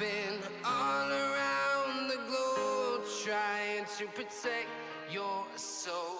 been all around the globe trying to protect your soul.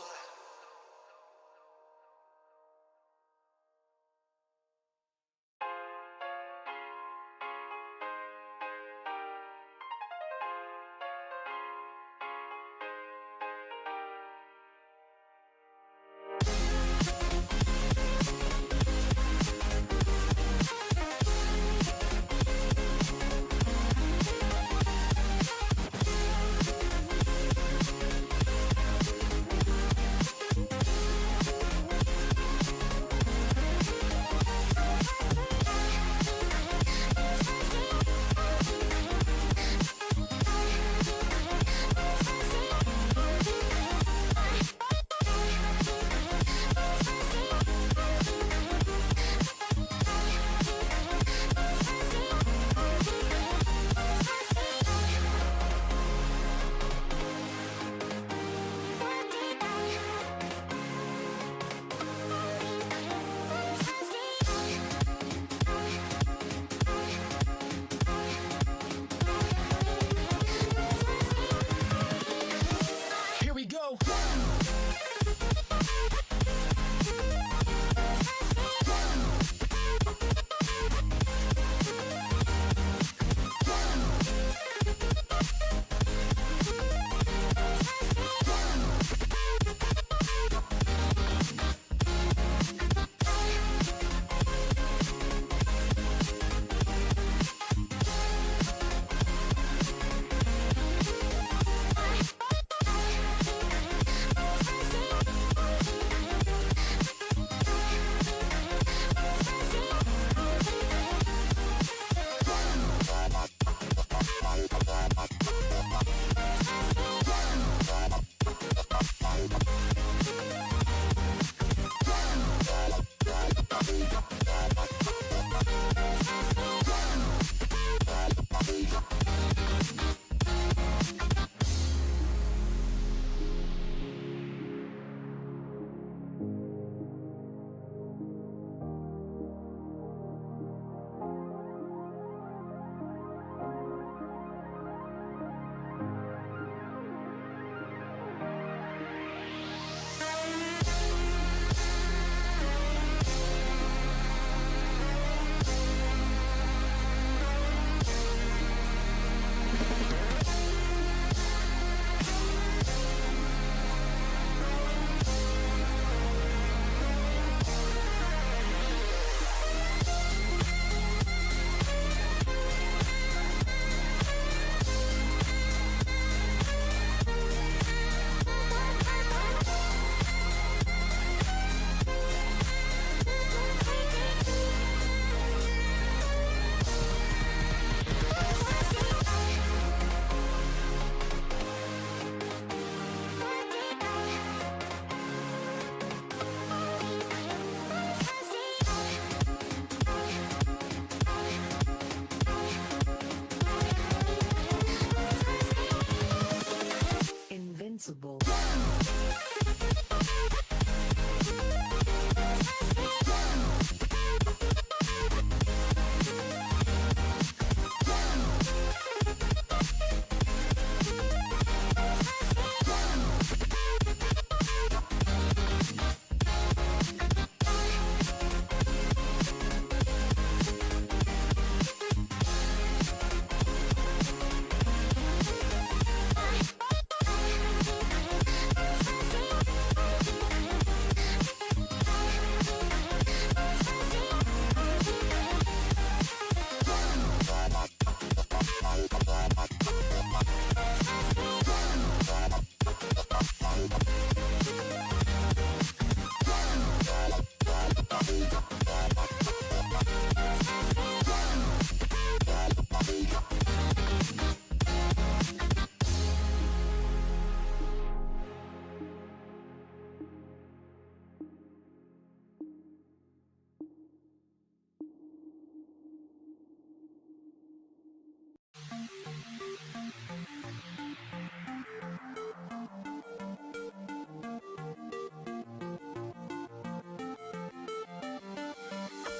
Invincible.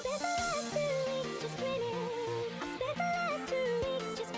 Spent the last 2 weeks just grinning. I spent the last 2 weeks just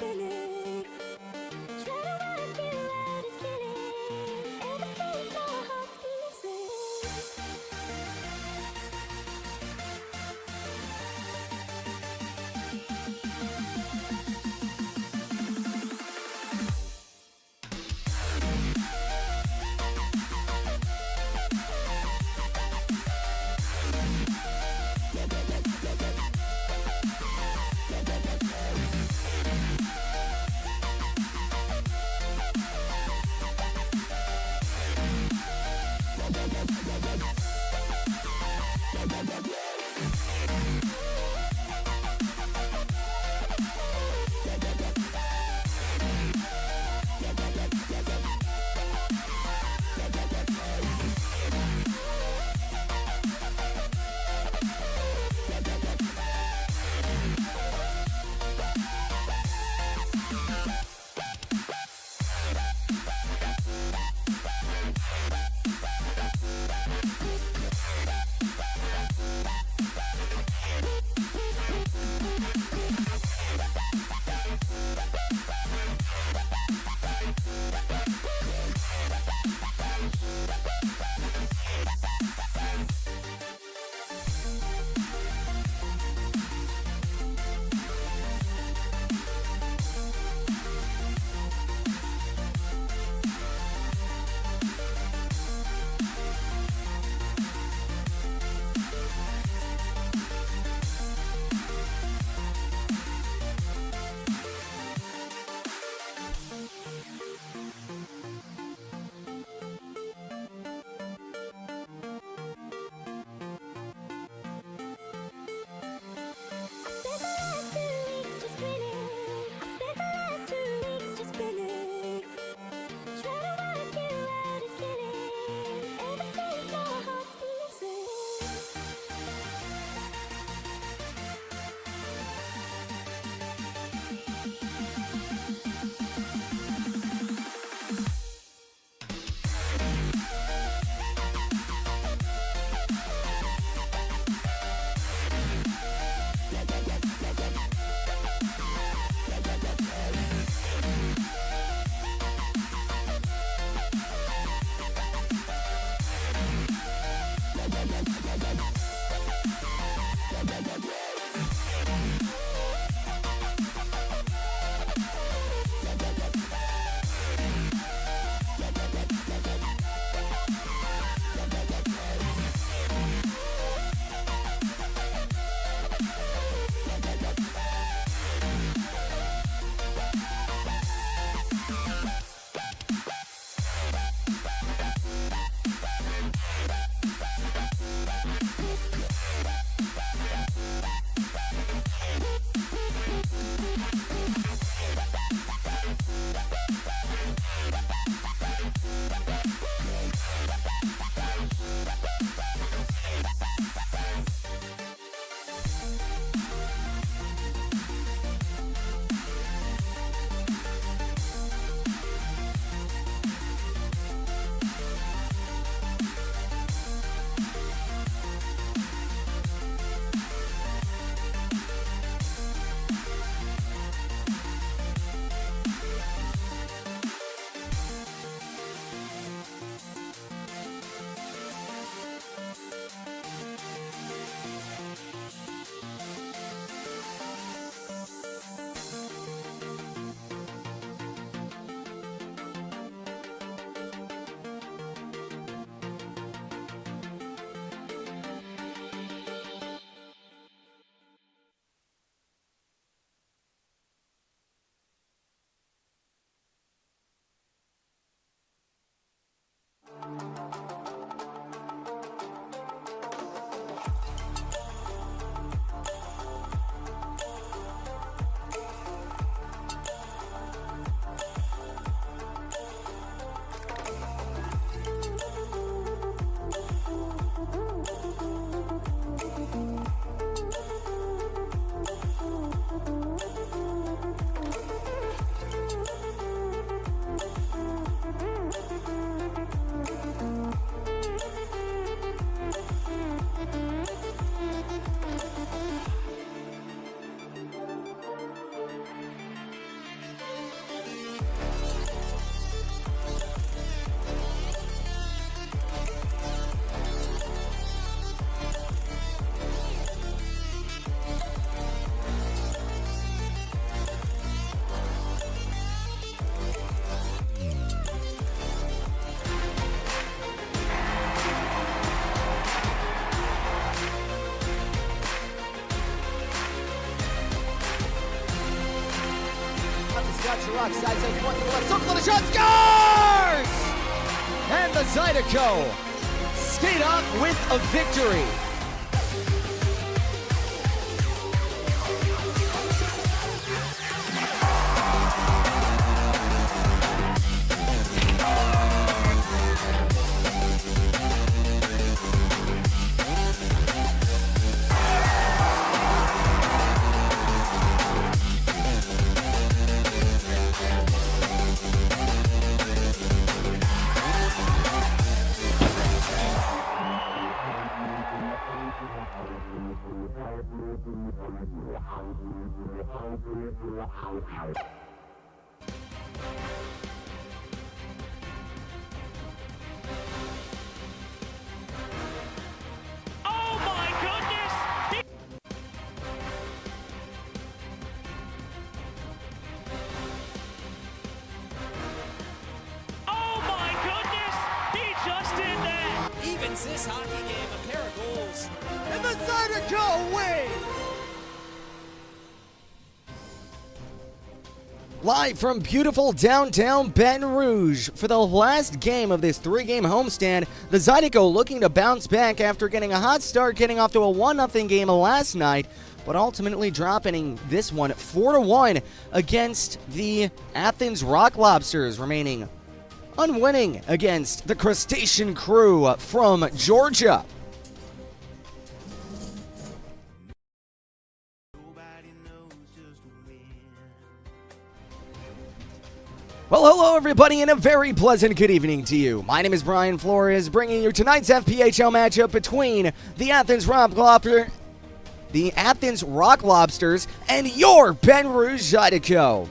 Rock side sends one to the left circle and a shot scores! And the Zydeco skate off with a victory. Oh my goodness! Oh my goodness! He just did that! Evens this hockey game, a pair of goals. And the Zydeco win! Live from beautiful downtown Baton Rouge for the last game of this 3-game homestand, the Zydeco looking to bounce back after getting a hot start, getting off to a 1-0 game last night, but ultimately dropping this one 4-1 against the Athens Rock Lobsters, remaining unwinning against the Crustacean Crew from Georgia. Well, hello everybody, and a very pleasant good evening to you. My name is Brian Flores, bringing you tonight's FPHL matchup between the Athens Rock Lobsters and your Baton Rouge Zydeco.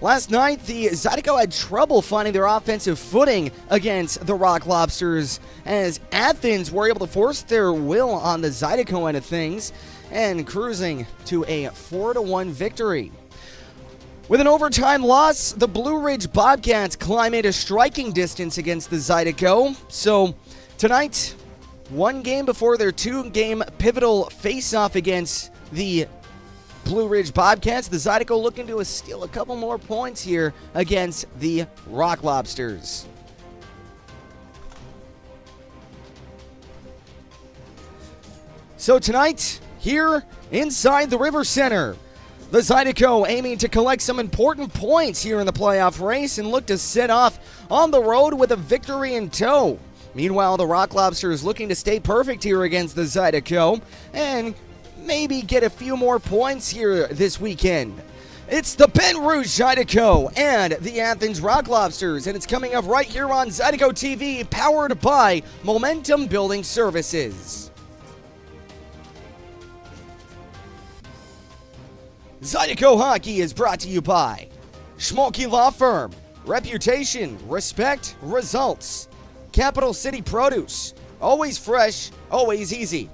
Last night, the Zydeco had trouble finding their offensive footing against the Rock Lobsters, as Athens were able to force their will on the Zydeco end of things and cruising to a 4-1 victory. With an overtime loss, the Blue Ridge Bobcats climb into striking distance against the Zydeco. So tonight, one game before their 2-game pivotal face-off against the Blue Ridge Bobcats, the Zydeco looking to steal a couple more points here against the Rock Lobsters. So tonight, here inside the River Center, the Zydeco aiming to collect some important points here in the playoff race and look to set off on the road with a victory in tow. Meanwhile, the Rock Lobsters looking to stay perfect here against the Zydeco and maybe get a few more points here this weekend. It's the Baton Rouge Zydeco and the Athens Rock Lobsters, and it's coming up right here on Zydeco TV, powered by Momentum Building Services. Zydeco Hockey is brought to you by Schmolke Law Firm, Reputation, Respect, Results, Capital City Produce, Always Fresh, Always Easy,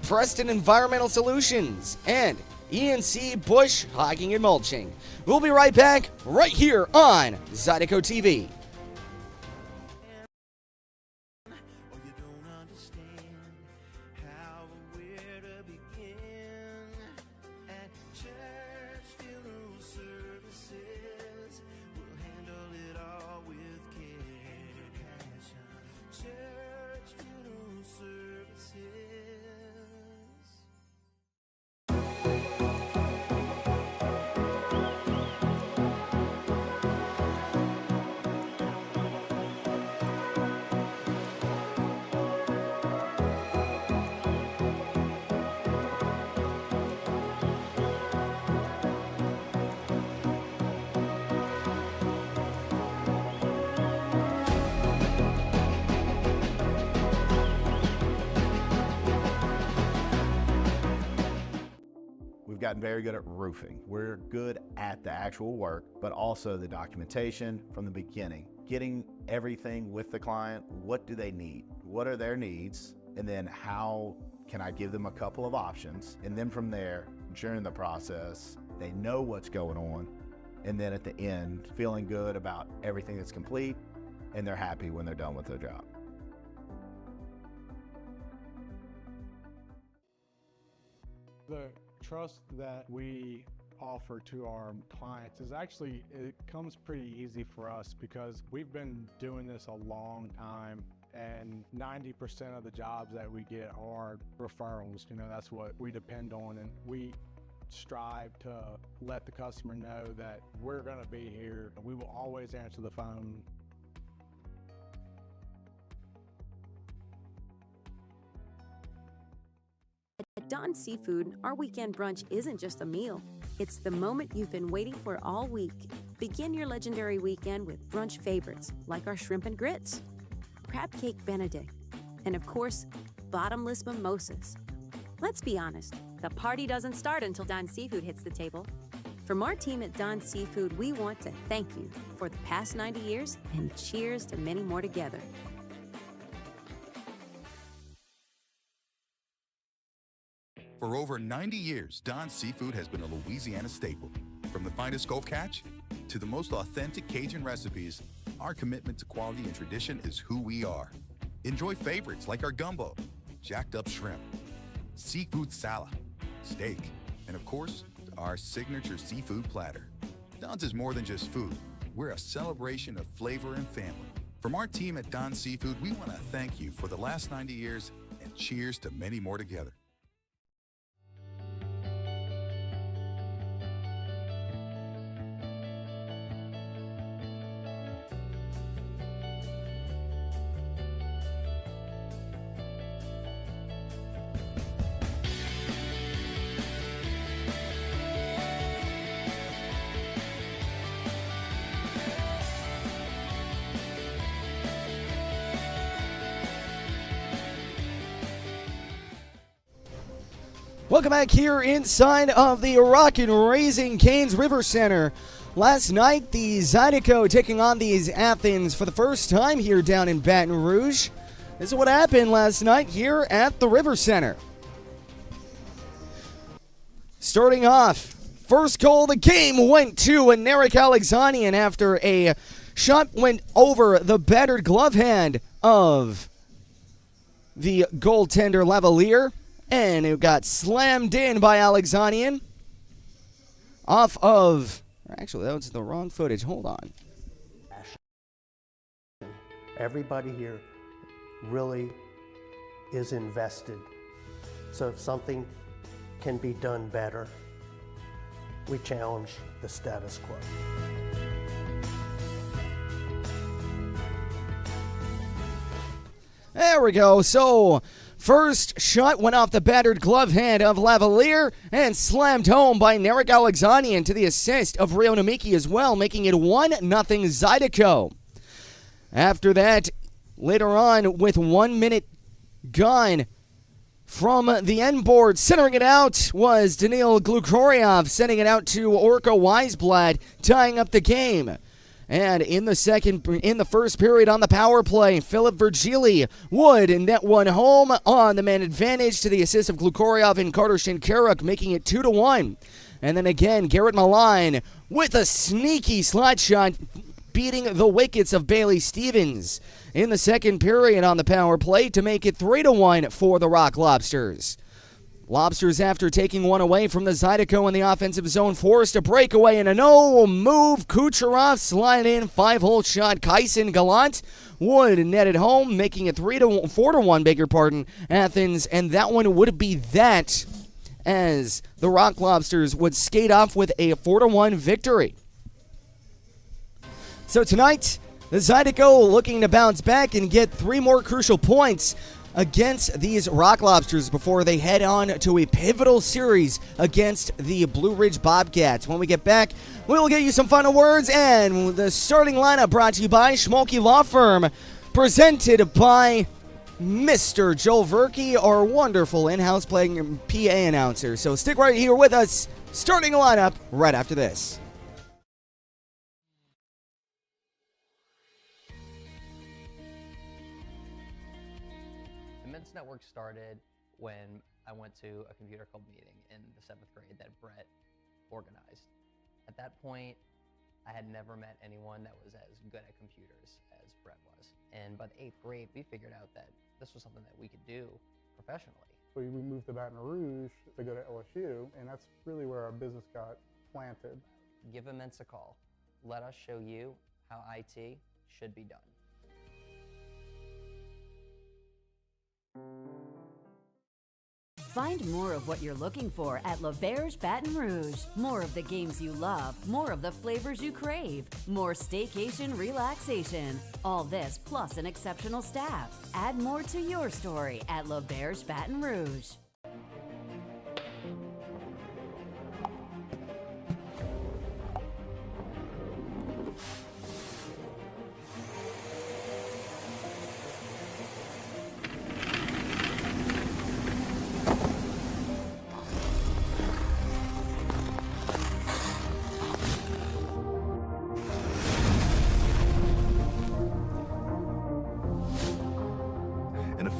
Preston Environmental Solutions, and E&C Bush Hogging and Mulching. We'll be right back right here on Zydeco TV. We've gotten very good at roofing. We're good at the actual work, but also the documentation from the beginning. Getting everything with the client, what do they need? What are their needs? And then how can I give them a couple of options? And then from there, during the process, they know what's going on. And then at the end, feeling good about everything that's complete, and they're happy when they're done with their job. The trust that we offer to our clients is actually, it comes pretty easy for us because we've been doing this a long time, and 90% of the jobs that we get are referrals. You know, that's what we depend on, and we strive to let the customer know that we're going to be here. We will always answer the phone. At Don Seafood, our weekend brunch isn't just a meal. It's the moment you've been waiting for all week. Begin your legendary weekend with brunch favorites like our shrimp and grits, crab cake benedict, and of course, bottomless mimosas. Let's be honest, the party doesn't start until Don Seafood hits the table. From our team at Don Seafood, we want to thank you for the past 90 years and cheers to many more together. For over 90 years, Don's Seafood has been a Louisiana staple. From the finest Gulf catch to the most authentic Cajun recipes, our commitment to quality and tradition is who we are. Enjoy favorites like our gumbo, jacked up shrimp, seafood salad, steak, and of course, our signature seafood platter. Don's is more than just food. We're a celebration of flavor and family. From our team at Don's Seafood, we want to thank you for the last 90 years and cheers to many more together. Welcome back here inside of the Rockin' Raising Cane's River Center. Last night, the Zydeco taking on these Athens for the first time here down in Baton Rouge. This is what happened last night here at the River Center. Starting off, first goal of the game went to Narek Alexanian after a shot went over the battered glove hand of the goaltender Lavalier. And it got slammed in by Alexanian off of, actually that was the wrong footage, hold on. Everybody here really is invested. So if something can be done better, we challenge the status quo. There we go, so first shot went off the battered glove hand of Lavalier and slammed home by Narek Alexanian to the assist of Rio Namiki as well, making it 1-0 Zydeco. After that, later on, with 1 minute gone from the end board, centering it out was Danil Glukoriov, sending it out to Orko Weisblad, tying up the game. And in the first period on the power play, Philip Virgili would net one home on the man advantage to the assist of Glukoriov and Carter Shinkaruk, making it 2-1. And then again, Garrett Maline with a sneaky slot shot, beating the wickets of Bailey Stevens in the second period on the power play to make it 3-1 for the Rock Lobsters. Lobsters, after taking one away from the Zydeco in the offensive zone, forced a breakaway and a no-move. Kucherov slide in, 5-hole shot. Kyson Gallant would net it home, making it 4-1, Athens, and that one would be that as the Rock Lobsters would skate off with a 4-1 victory. So tonight, the Zydeco looking to bounce back and get 3 more crucial points against these Rock Lobsters before they head on to a pivotal series against the Blue Ridge Bobcats. When we get back, we will get you some final words and the starting lineup brought to you by Schmolke Law Firm, presented by Mr. Joel Verkey, our wonderful in-house playing PA announcer. So stick right here with us, starting lineup right after this. Network started when I went to a computer club meeting in the 7th grade that Brett organized. At that point, I had never met anyone that was as good at computers as Brett was. And by the 8th grade, we figured out that this was something that we could do professionally. So we moved to Baton Rouge to go to LSU, and that's really where our business got planted. Give Immense a call. Let us show you how IT should be done. Find more of what you're looking for at L'Auberge Baton Rouge. More of the games you love, more of the flavors you crave, more staycation relaxation. All this plus an exceptional staff. Add more to your story at L'Auberge Baton Rouge.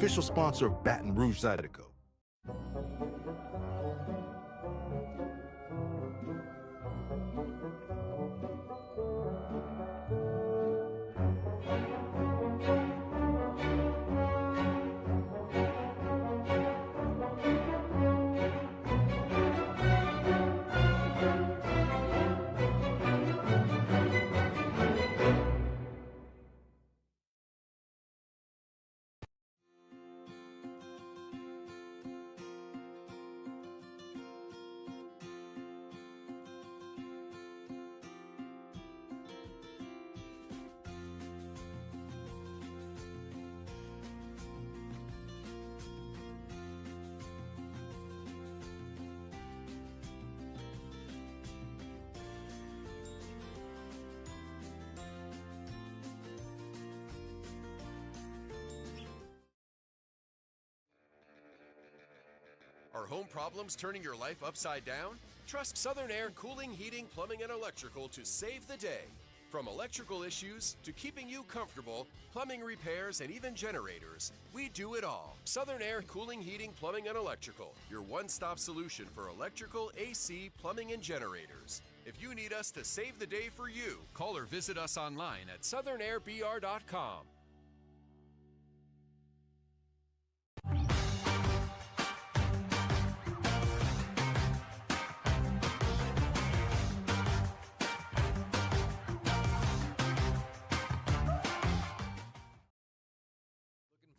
official sponsor of Baton Rouge Zydeco. Are home problems turning your life upside down? Trust Southern Air Cooling, Heating, Plumbing, and Electrical to save the day. From electrical issues to keeping you comfortable, plumbing repairs, and even generators, we do it all. Southern Air Cooling, Heating, Plumbing, and Electrical, your one-stop solution for electrical, AC, plumbing, and generators. If you need us to save the day for you, call or visit us online at southernairbr.com.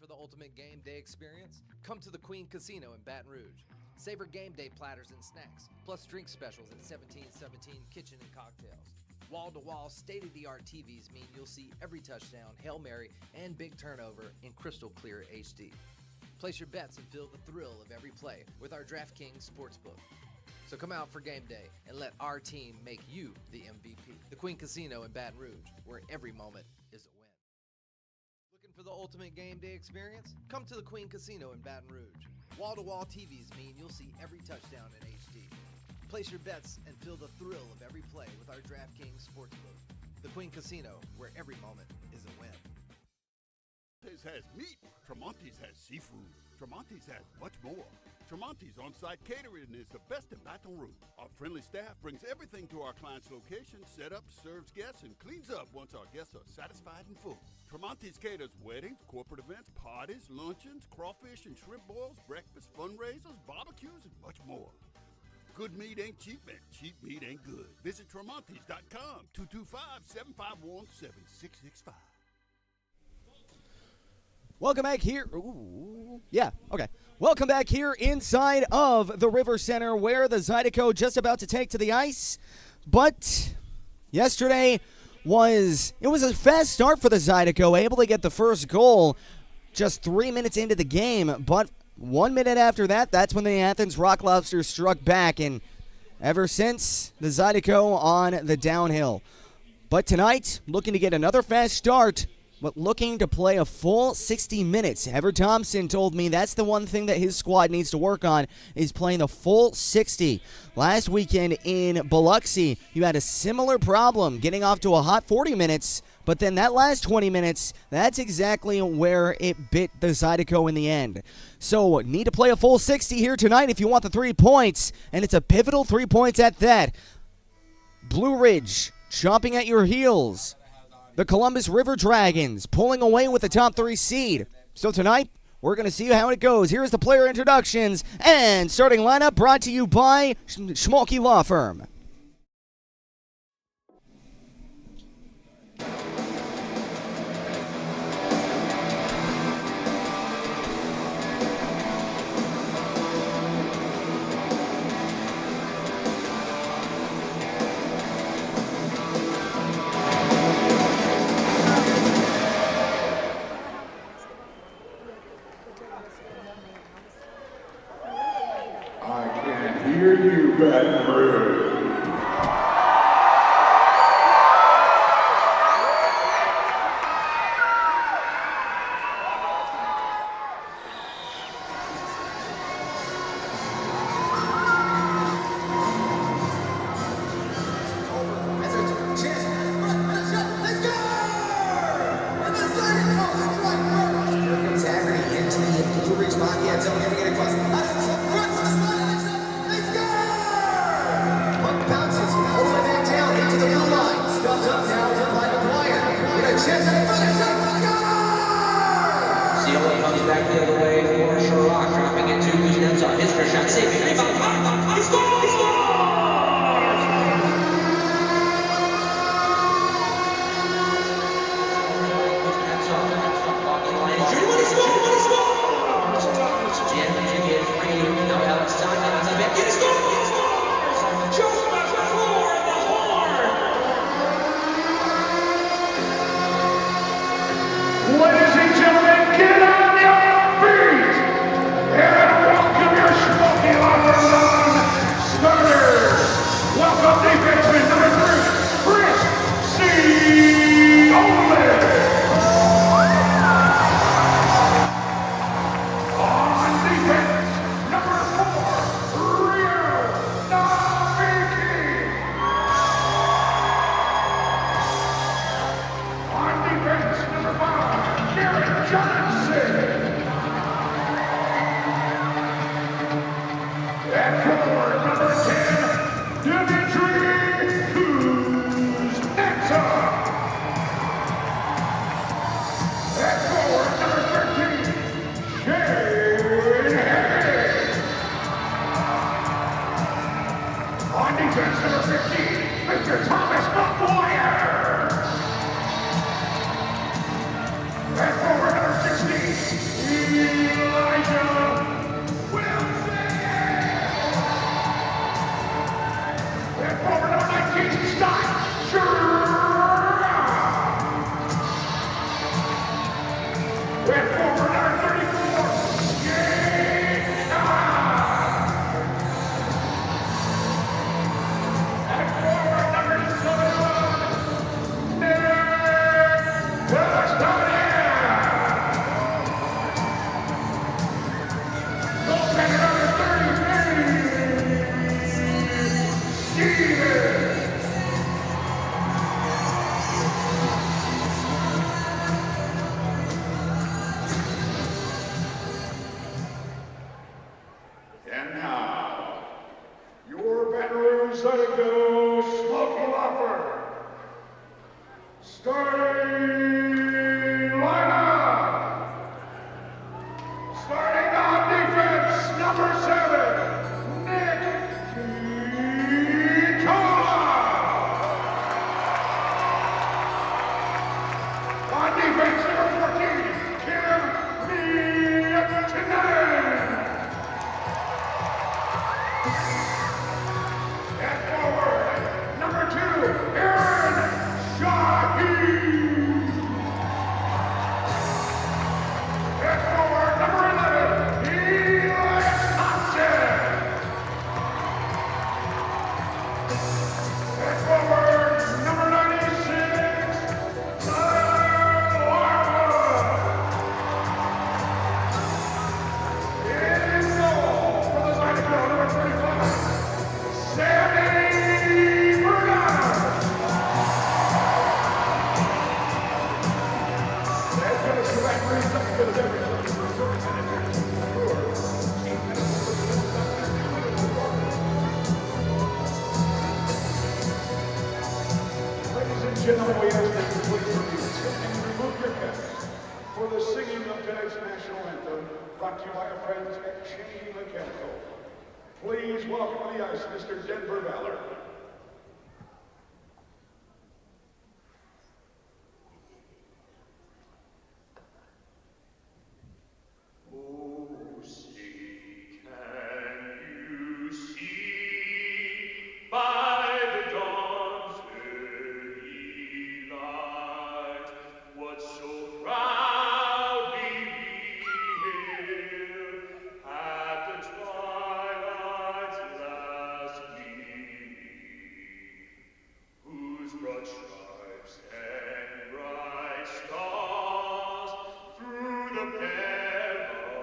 For the ultimate game day experience? Come to the Queen Casino in Baton Rouge. Savor game day platters and snacks, plus drink specials at 1717 Kitchen and Cocktails. Wall-to-wall, state-of-the-art TVs mean you'll see every touchdown, Hail Mary, and big turnover in crystal clear HD. Place your bets and feel the thrill of every play with our DraftKings Sportsbook. So come out for game day and let our team make you the MVP. The Queen Casino in Baton Rouge, where every moment is a win. Looking for the ultimate game day experience? Come to the Queen Casino in Baton Rouge. Wall-to-wall TVs mean you'll see every touchdown in HD. Place your bets and feel the thrill of every play with our DraftKings Sportsbook. The Queen Casino, where every moment is a win. Tremonti's has meat. Tremonti's has seafood. Tremonti's has much more. Tremonti's on-site catering is the best in Baton Rouge. Our friendly staff brings everything to our client's location, set up, serves guests, and cleans up once our guests are satisfied and full. Tremonti's caters weddings, corporate events, parties, luncheons, crawfish and shrimp boils, breakfast, fundraisers, barbecues, and much more. Good meat ain't cheap, and cheap meat ain't good. Visit Tremonti's.com, 225-751-7665. Welcome back here. Welcome back here inside of the River Center, where the Zydeco just about to take to the ice. But yesterday was a fast start for the Zydeco, able to get the first goal just 3 minutes into the game. But 1 minute after that, that's when the Athens Rock Lobsters struck back, and ever since, the Zydeco on the downhill. But tonight, looking to get another fast start, but looking to play a full 60 minutes. Ever Thompson told me that's the one thing that his squad needs to work on, is playing the full 60. Last weekend in Biloxi, you had a similar problem, getting off to a hot 40 minutes, but then that last 20 minutes, that's exactly where it bit the Zydeco in the end. So, need to play a full 60 here tonight if you want the 3 points, and it's a pivotal 3 points at that. Blue Ridge chomping at your heels. The Columbus River Dragons pulling away with the top 3 seed. So tonight, we're going to see how it goes. Here's the player introductions and starting lineup brought to you by Schmolke Law Firm. Hear you, Baton Rouge. Stuffed up now by the wire. With a chance at a finish. Ciola comes back the other way for Sherlock, dropping it to Kuznetsov. His first shot, saving, rebound, he scores! He scores! Ladies and gentlemen, get on your feet and welcome your smoky locker room starters. Welcome defenseman number 3, Chris C. Goalie. On defense, number 4, Rio Naviki. On defense, number 5, Garrett Johnson. At forward, number 10, Dimitri Kuznetsov. At forward, number 13, Shane Harris. On defense, number 15, Mr. Thomas McGuire. At forward, number 16, Elijah Wilson. At forward, number 19, Scott Sherrod. At forward, number 34, Jake Scott. At forward, number 7, Nick Castagna. Goaltender number 30, Steven. And now, your Baton Rouge Zydeco Smoky Lopper. Starting lineup. Starting on defense, number 7, Nick Kikola. On defense, number 14, Kim Mietinen. At forward, number 2, Aaron Shaheen. At forward, number 11, Eli Thompson. At forward, number 96, Tyler Larwood. In goal for the Zydeco, number 35, Sammy Bernard. That's going to come back 30 seconds to the beverage. Ladies and gentlemen, we ask that you please remain seated and remove your caps for the singing of tonight's national anthem, brought to you by our friends at Chain Mechanical. Please welcome to the ice, Mr. Denver Valor. Oh, see, can you see by the dawn's early light what so proudly we hailed at the twilight's last gleaming, whose broad stripes and bright stars through the perilous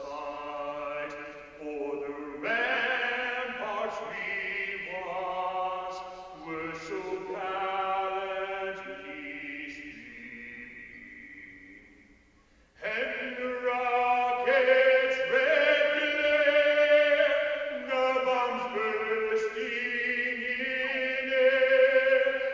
fight for the ramparts we once were so gallantly streaming. And the rockets' red glare, the bombs bursting in air,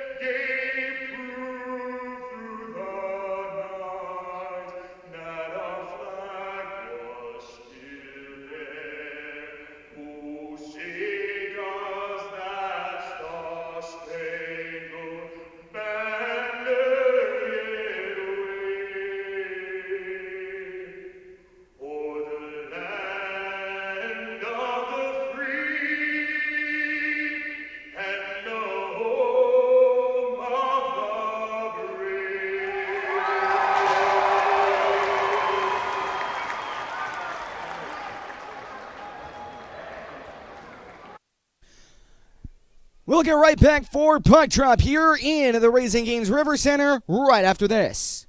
We'll get right back for Puck Drop here in the Raising Cane's River Center right after this.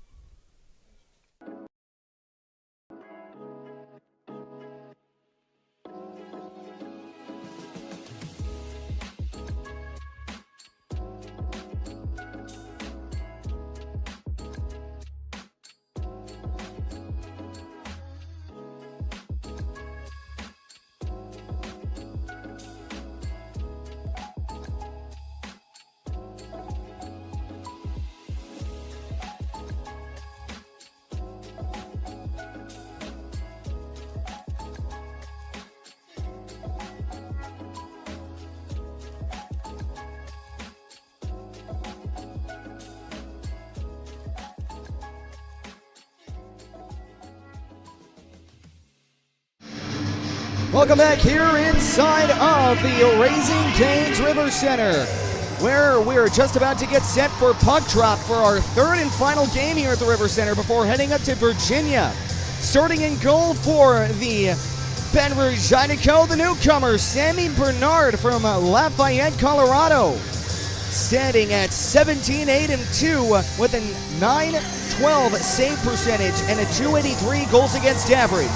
Welcome back here inside of the Raising Cane's River Center, where we're just about to get set for puck drop for our third and final game here at the River Center before heading up to Virginia. Starting in goal for the Baton Rouge Zydeco, the newcomer, Sammy Bernard from Lafayette, Colorado. Standing at 17-8-2 with a .912 save percentage and a .283 goals against average.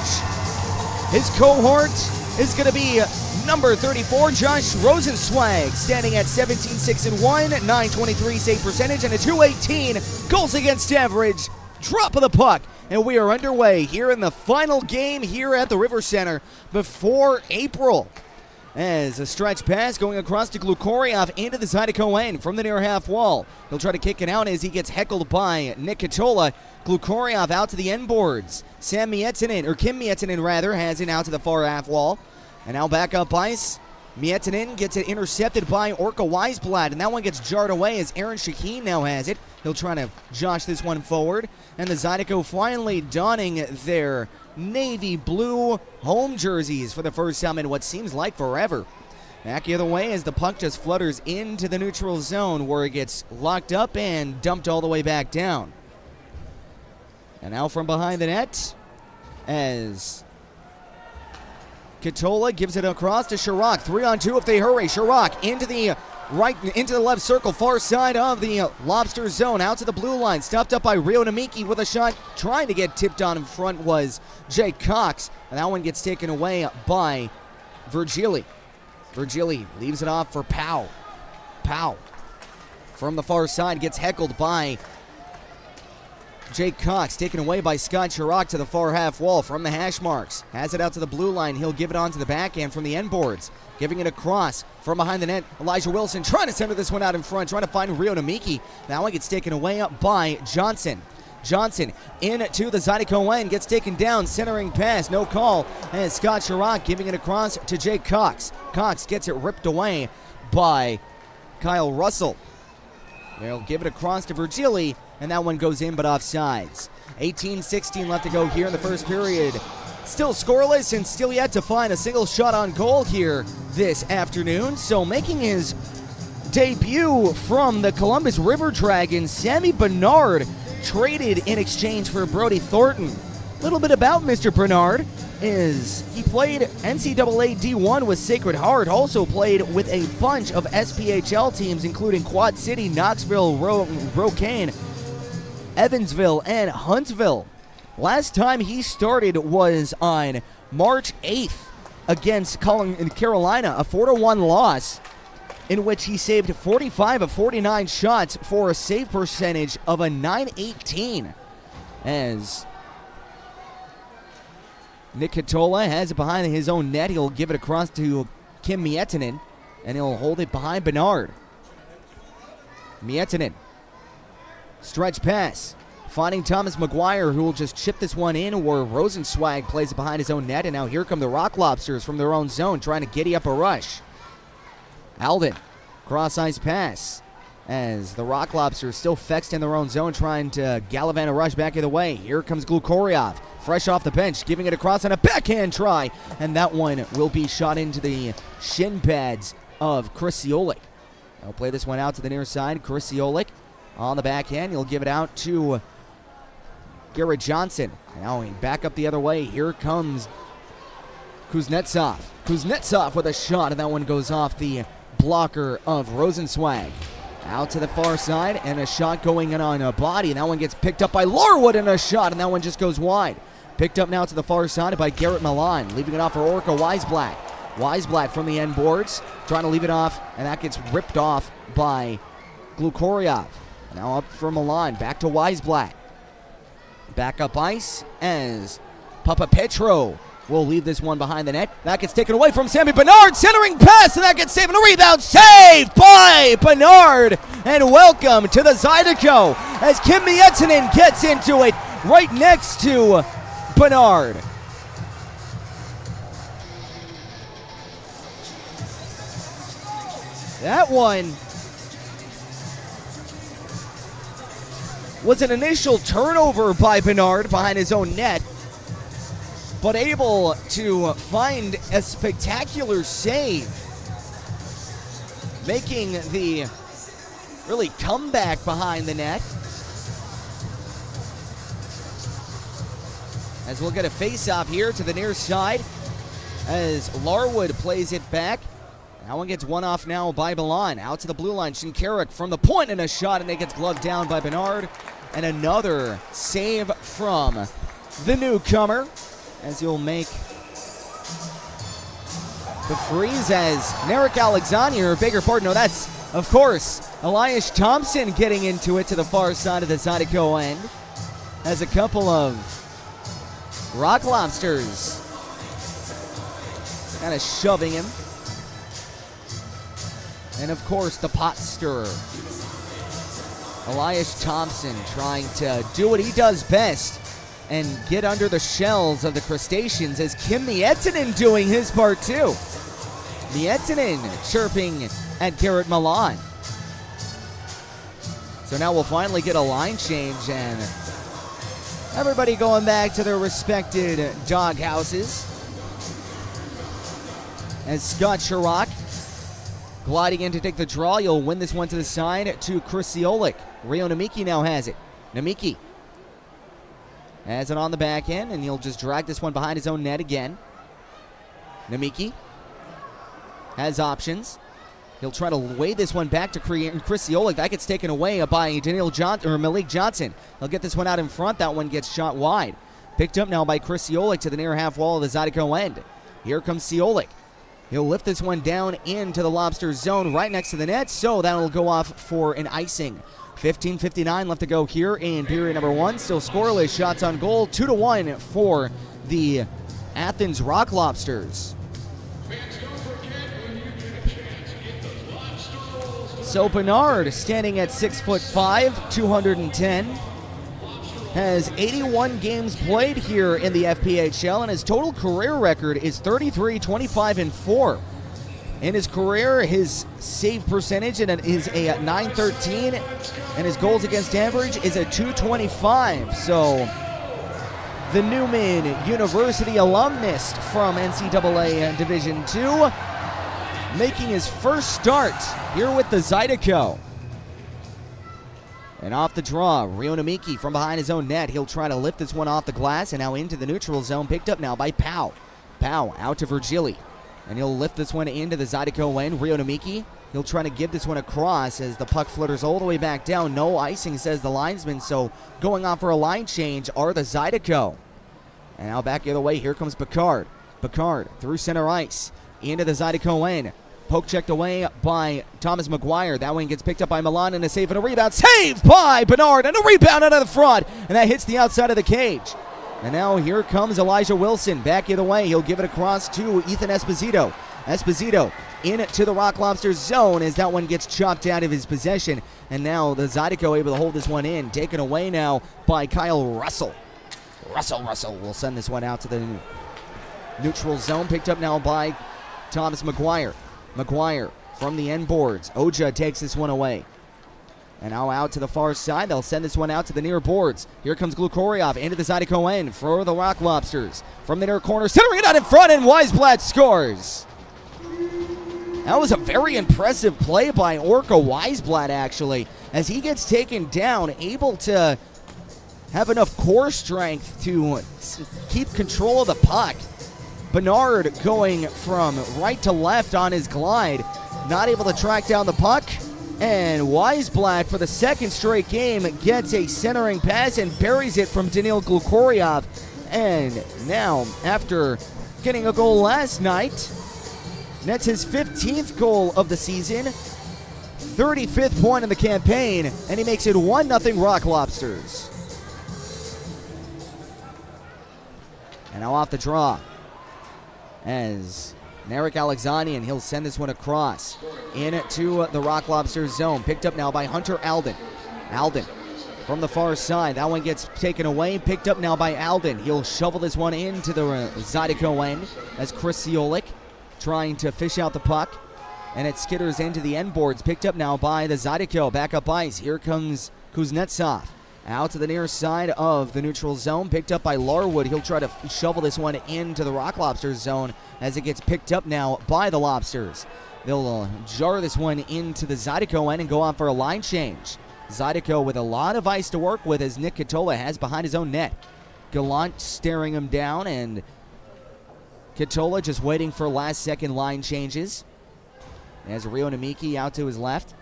His cohort is going to be number 34, Josh Rosenzweig, standing at 17-6-1, .923 save percentage, and a .218 goals against average. Drop of the puck, and we are underway here in the final game here at the River Center before April. As a stretch pass going across to Glukoriev into the Zydeco end from the near half wall. He'll try to kick it out as he gets heckled by Nick Katola. Glukoriev out to the end boards. Kim Miettinen rather, has it out to the far half wall. And now back up ice. Miettinen gets it intercepted by Orca Weisblad, and that one gets jarred away as Aaron Shaheen now has it. He'll try to josh this one forward. And the Zydeco finally donning their navy blue home jerseys for the first time in what seems like forever. Back the other way as the puck just flutters into the neutral zone where it gets locked up and dumped all the way back down. And now from behind the net as Katola gives it across to Chirac. 3-on-2 if they hurry. Chirac into the left circle, far side of the Lobster zone, out to the blue line, stopped up by Rio Namiki with a shot, trying to get tipped on in front was Jake Cox, and that one gets taken away by Virgili. Virgili leaves it off for Powell. Powell from the far side gets heckled by Jake Cox, taken away by Scott Chirac to the far half wall from the hash marks. Has it out to the blue line. He'll give it on to the backhand from the end boards. Giving it across from behind the net. Elijah Wilson trying to center this one out in front, trying to find Rio Namiki. That one gets taken away by Johnson. Johnson into the Zydeco end, gets taken down, centering pass, no call. And Scott Chirac giving it across to Jake Cox. Cox gets it ripped away by Kyle Russell. They'll give it across to Virgili, and that one goes in but offsides. 18-16 left to go here in the first period. Still scoreless and still yet to find a single shot on goal here this afternoon. So making his debut from the Columbus River Dragons, Sammy Bernard, traded in exchange for Brody Thornton. A little bit about Mr. Bernard is he played NCAA D1 with Sacred Heart, also played with a bunch of SPHL teams including Quad City, Knoxville, Rocane, Evansville, and Huntsville. Last time he started was on March 8th against Carolina, a 4-1 loss in which he saved 45 of 49 shots for a save percentage of a .918. As Nick Katola has it behind his own net, he'll give it across to Kim Miettinen, and he'll hold it behind Bernard. Miettinen, stretch pass, finding Thomas McGuire, who will just chip this one in, where Rosenzweig plays it behind his own net, and now here come the Rock Lobsters from their own zone, trying to giddy up a rush. Alden, cross-ice pass, as the Rock Lobsters still fexed in their own zone, trying to gallivant a rush back of the way. Here comes Glukoriev, fresh off the bench, giving it across on a backhand try, and that one will be shot into the shin pads of Chris Ciolik. I'll play this one out to the near side. Chris Ciolik on the backhand. He'll give it out to Garrett Johnson. Now he back up the other way. Here comes Kuznetsov. Kuznetsov with a shot, and that one goes off the blocker of Rosenzweig. Out to the far side, and a shot going in on a body, and that one gets picked up by Larwood, and a shot, and that one just goes wide. Picked up now to the far side by Garrett Milan, leaving it off for Orca Weisblatt. Weisblatt from the end boards, trying to leave it off, and that gets ripped off by Glukoryev. Now up for Milan, back to Weisblatt. Back up ice as Papa Petro will leave this one behind the net. That gets taken away from Sammy Bernard, centering pass, and that gets saved, and a rebound saved by Bernard. And welcome to the Zydeco as Kim Miettinen gets into it right next to Bernard. That one was an initial turnover by Bernard behind his own net, but able to find a spectacular save, making the really comeback behind the net. As we'll get a face-off here to the near side as Larwood plays it back. That one gets one off now by Milan. Out to the blue line, Shinkarik from the point, and a shot, and it gets gloved down by Bernard. And another save from the newcomer as he'll make the freeze as Narek Alexander, bigger pardon, no, that's, of course, Elias Thompson getting into it to the far side of the Zydeco end as a couple of Rock Lobsters kind of shoving him. And, of course, the pot stirrer, Elias Thompson, trying to do what he does best and get under the shells of the crustaceans, as Kim Miettinen doing his part too. Miettinen chirping at Garrett Milan. So now we'll finally get a line change and everybody going back to their respected doghouses. As Scott Chirac gliding in to take the draw. You'll win this one to the side to Chris Siolik. Rio Namiki now has it. Namiki has it on the back end, and he'll just drag this one behind his own net again. Namiki has options. He'll try to weigh this one back to Chris Siolik. That gets taken away by Malik Johnson. He'll get this one out in front. That one gets shot wide. Picked up now by Chris Siolik to the near half wall of the Zydeco end. Here comes Siolik. He'll lift this one down into the Lobster zone right next to the net, so that'll go off for an icing. 15:59 left to go here in period number one. Still scoreless. Shots on goal, 2-1 for the Athens Rock Lobsters. So Bernard, standing at 6'5", 210, has 81 games played here in the FPHL, and his total career record is 33, 25, and 4. In his career, his save percentage is a .913, and his goals against average is a .225. So the Newman University alumnus from NCAA Division II, making his first start here with the Zydeco. And off the draw, Rio Namiki from behind his own net. He'll try to lift this one off the glass and now into the neutral zone. Picked up now by Pau. Pau out to Virgili. And he'll lift this one into the Zydeco end. Rio Namiki, he'll try to give this one across as the puck flutters all the way back down. No icing, says the linesman. So going on for a line change are the Zydeco. And now back the other way, here comes Picard. Picard through center ice into the Zydeco end. Poke checked away by Thomas McGuire. That one gets picked up by Milan, and a save and a rebound. Saved by Bernard, and a rebound out of the front. And that hits the outside of the cage. And now here comes Elijah Wilson. Back the other way. He'll give it across to Ethan Esposito. Esposito into the Rock Lobsters zone as that one gets chopped out of his possession. And now the Zydeco able to hold this one in. Taken away now by Kyle Russell. Russell will send this one out to the neutral zone. Picked up now by Thomas McGuire. McGuire from the end boards. Oja takes this one away. And now out to the far side. They'll send this one out to the near boards. Here comes Glukoryev into the Zydeco end for the Rock Lobsters. From the near corner, centering it out in front, and Weisblatt scores. That was a very impressive play by Orca Weisblatt, actually, as he gets taken down, able to have enough core strength to keep control of the puck. Bernard going from right to left on his glide. not able to track down the puck. And Weisblatt, for the second straight game, gets a centering pass and buries it from Danil Glukoryev. And now, after getting a goal last night, nets his 15th goal of the season, 35th point in the campaign, and he makes it 1-0 Rock Lobsters. And now off the draw, as Narek Alexanian, he'll send this one across into the Rock Lobsters zone. Picked up now by Hunter Alden. Alden from the far side. That one gets taken away. Picked up now by Alden. He'll shovel this one into the Zydeco end as Chris Ciolik trying to fish out the puck. And it skitters into the end boards. Picked up now by the Zydeco. Back up ice. Here comes Kuznetsov. Out to the near side of the neutral zone. Picked up by Larwood. He'll try to shovel this one into the Rock Lobsters zone as it gets picked up now by the Lobsters. They'll jar this one into the Zydeco end and go on for a line change. Zydeco with a lot of ice to work with, as Nick Katola has behind his own net. Gallant staring him down, and Katola just waiting for last-second line changes. As Rio Namiki out to his left.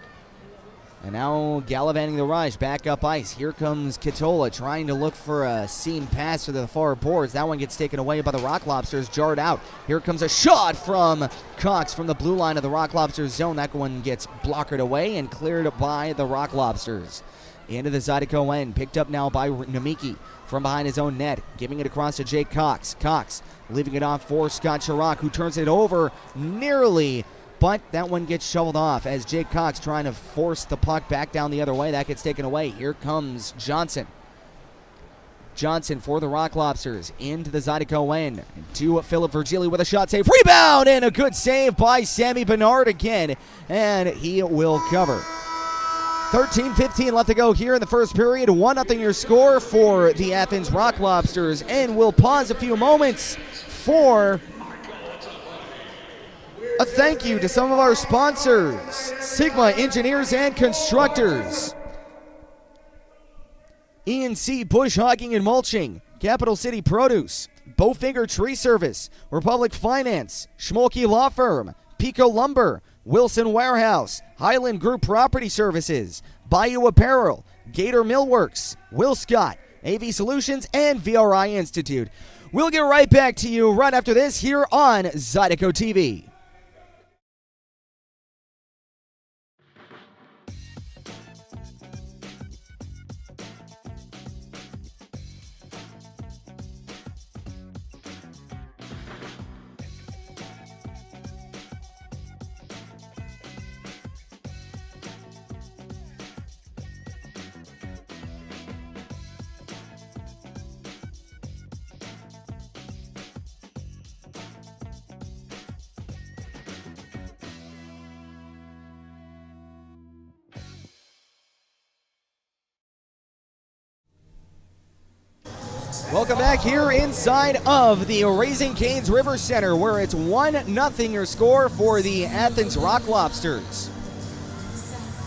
And now gallivanting the rush, back up ice. Here comes Katola trying to look for a seam pass to the far boards. That one gets taken away by the Rock Lobsters, jarred out. Here comes a shot from Cox from the blue line of the Rock Lobsters zone. That one gets blockered away and cleared by the Rock Lobsters. Into the Zydeco end, picked up now by Namiki from behind his own net, giving it across to Jake Cox. Cox leaving it off for Scott Chirac, who turns it over nearly, but that one gets shoveled off as Jake Cox trying to force the puck back down the other way. That gets taken away. Here comes Johnson. Johnson for the Rock Lobsters into the Zydeco end. To Philip Virgili with a shot save. Rebound and a good save by Sammy Bernard again. And he will cover. 13:15 left to go here in the first period. 1-0 your score for the Athens Rock Lobsters. And we'll pause a few moments for a thank you to some of our sponsors: Sigma Engineers and Constructors, E&C Bush Hogging and Mulching, Capital City Produce, Bowfinger Tree Service, Republic Finance, Schmolke Law Firm, Pico Lumber, Wilson Warehouse, Highland Group Property Services, Bayou Apparel, Gator Millworks, Will Scott, AV Solutions, and VRI Institute. We'll get right back to you right after this here on Zydeco TV. Welcome back here inside of the Raising Cane's River Center, where it's 1-0 your score for the Athens Rock Lobsters.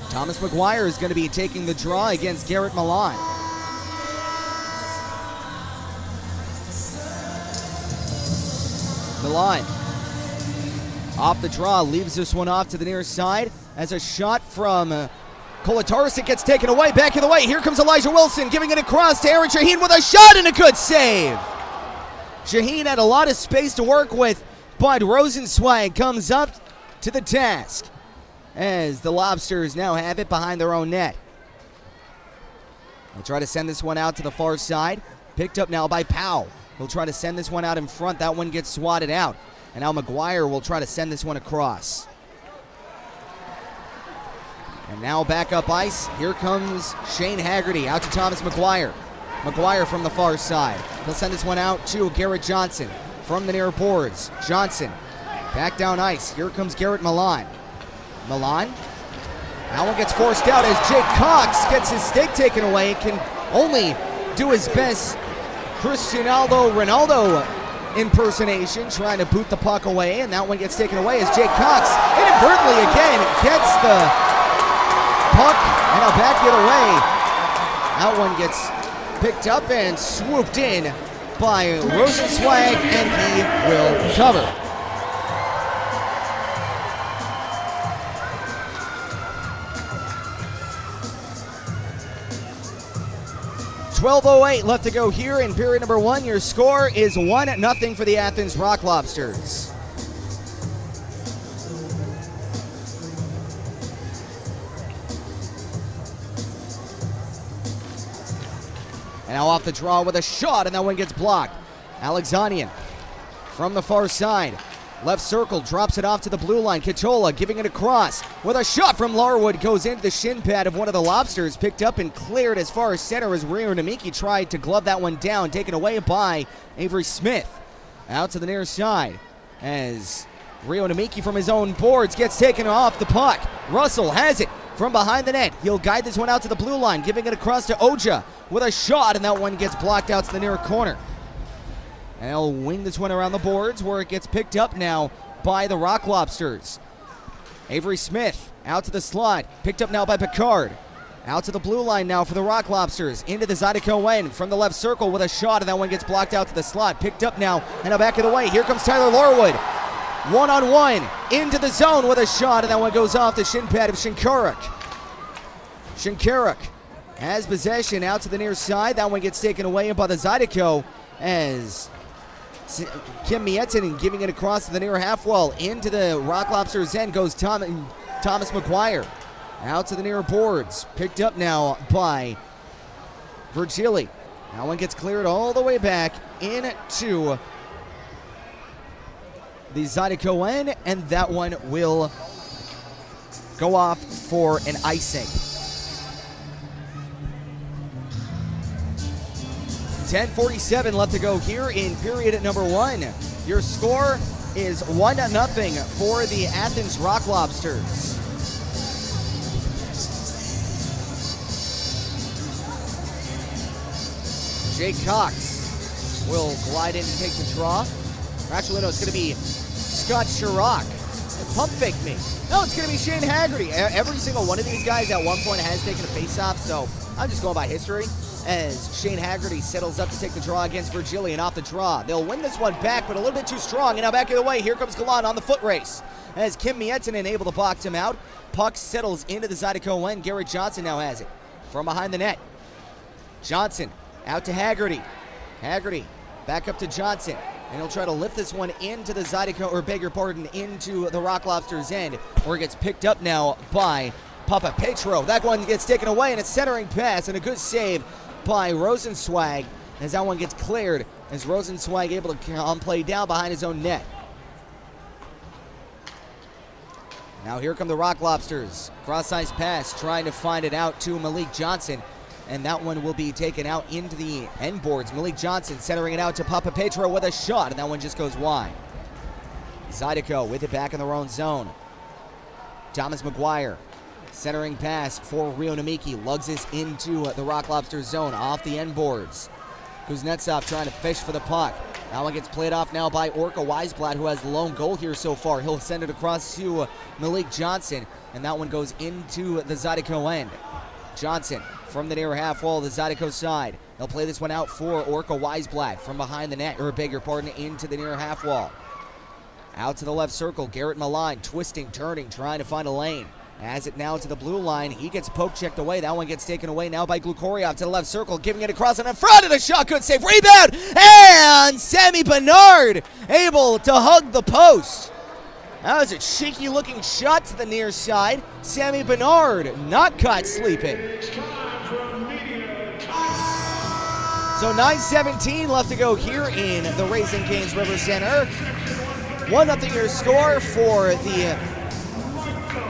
Thomas McGuire is going to be taking the draw against Garrett Milan. Milan off the draw, leaves this one off to the near side as a shot from Kolatarsic gets taken away, back in the way. Here comes Elijah Wilson, giving it across to Aaron Shaheen with a shot and a good save. Shaheen had a lot of space to work with, but Rosenzweig comes up to the task as the Lobsters now have it behind their own net. They'll try to send this one out to the far side. Picked up now by Powell. He'll try to send this one out in front. That one gets swatted out. And now McGuire will try to send this one across. And now back up ice. Here comes Shane Haggerty out to Thomas McGuire. McGuire from the far side. He'll send this one out to Garrett Johnson from the near boards. Johnson back down ice. Here comes Garrett Milan. Milan. That one gets forced out as Jake Cox gets his stick taken away. Can only do his best Cristiano Ronaldo impersonation, trying to boot the puck away, and that one gets taken away as Jake Cox inadvertently again gets the puck and a back the other way. That one gets picked up and swooped in by Rosenzweig, and he will cover. 12:08 left to go here in period number 1. Your score is 1-0 for the Athens Rock Lobsters. And now off the draw with a shot, and that one gets blocked. Alexanian from the far side. Left circle, drops it off to the blue line. Katola giving it across with a shot from Larwood. Goes into the shin pad of one of the Lobsters. Picked up and cleared as far as center as Rio Namiki tried to glove that one down. Taken away by Avery Smith. Out to the near side as Rio Namiki from his own boards gets taken off the puck. Russell has it from behind the net. He'll guide this one out to the blue line. Giving it across to Oja with a shot, and that one gets blocked out to the near corner. And they'll wing this one around the boards where it gets picked up now by the Rock Lobsters. Avery Smith out to the slot. Picked up now by Picard. Out to the blue line now for the Rock Lobsters. Into the Zydeco end from the left circle with a shot, and that one gets blocked out to the slot. Picked up now and now back of the way. Here comes Tyler Larwood. One-on-one into the zone with a shot, and that one goes off the shin pad of Shinkaruk. Shinkaruk has possession out to the near side. That one gets taken away by the Zydeco as Kim Miettinen giving it across to the near half wall. Into the Rock Lobsters end goes Thomas McGuire. Out to the near boards. Picked up now by Virgili. That one gets cleared all the way back into the Zydeco end, and that one will go off for an icing. 10:47 left to go here in period number 1. Your score is 1-0 for the Athens Rock Lobsters. Jake Cox will glide in and take the draw. Actually, no, it's going to be Scott Chirac. Pump fake me. No, it's going to be Shane Haggerty. Every single one of these guys at one point has taken a face-off, so I'm just going by history. As Shane Haggerty settles up to take the draw against Virgili, and off the draw. They'll win this one back, but a little bit too strong. And now back of the way, here comes Galan on the foot race. As Kim Miettinen able to box him out. Puck settles into the Zydeco end. Garrett Johnson now has it from behind the net. Johnson out to Haggerty. Haggerty back up to Johnson. And he'll try to lift this one into the Zydeco, or beg your pardon, into the Rock Lobsters end, where it gets picked up now by Papa Petro. That one gets taken away, and a centering pass, and a good save by Rosenzweig as that one gets cleared, as Rosenzweig able to play down behind his own net. Now here come the Rock Lobsters. Cross-ice pass, trying to find it out to Malik Johnson, and that one will be taken out into the end boards. Malik Johnson centering it out to Papa Petro with a shot, and that one just goes wide. Zydeco with it back in their own zone. Thomas McGuire. Centering pass for Rio Namiki. Lugs this into the Rock Lobster zone off the end boards. Kuznetsov trying to fish for the puck. That one gets played off now by Orca Weisblatt, who has the lone goal here so far. He'll send it across to Malik Johnson, and that one goes into the Zydeco end. Johnson from the near half wall of the Zydeco side. He'll play this one out for Orca Weisblatt from behind the net, or beg your pardon, into the near half wall. Out to the left circle, Garrett Maline twisting, turning, trying to find a lane. Has it now to the blue line. He gets poke checked away. That one gets taken away now by Glukoriov to the left circle, giving it across and in front of the shot. Good save. Rebound. And Sammy Bernard able to hug the post. That was a cheeky looking shot to the near side. Sammy Bernard not caught sleeping. So 9:17 left to go here in the Raising Cane's River Center. 1-0 your score for the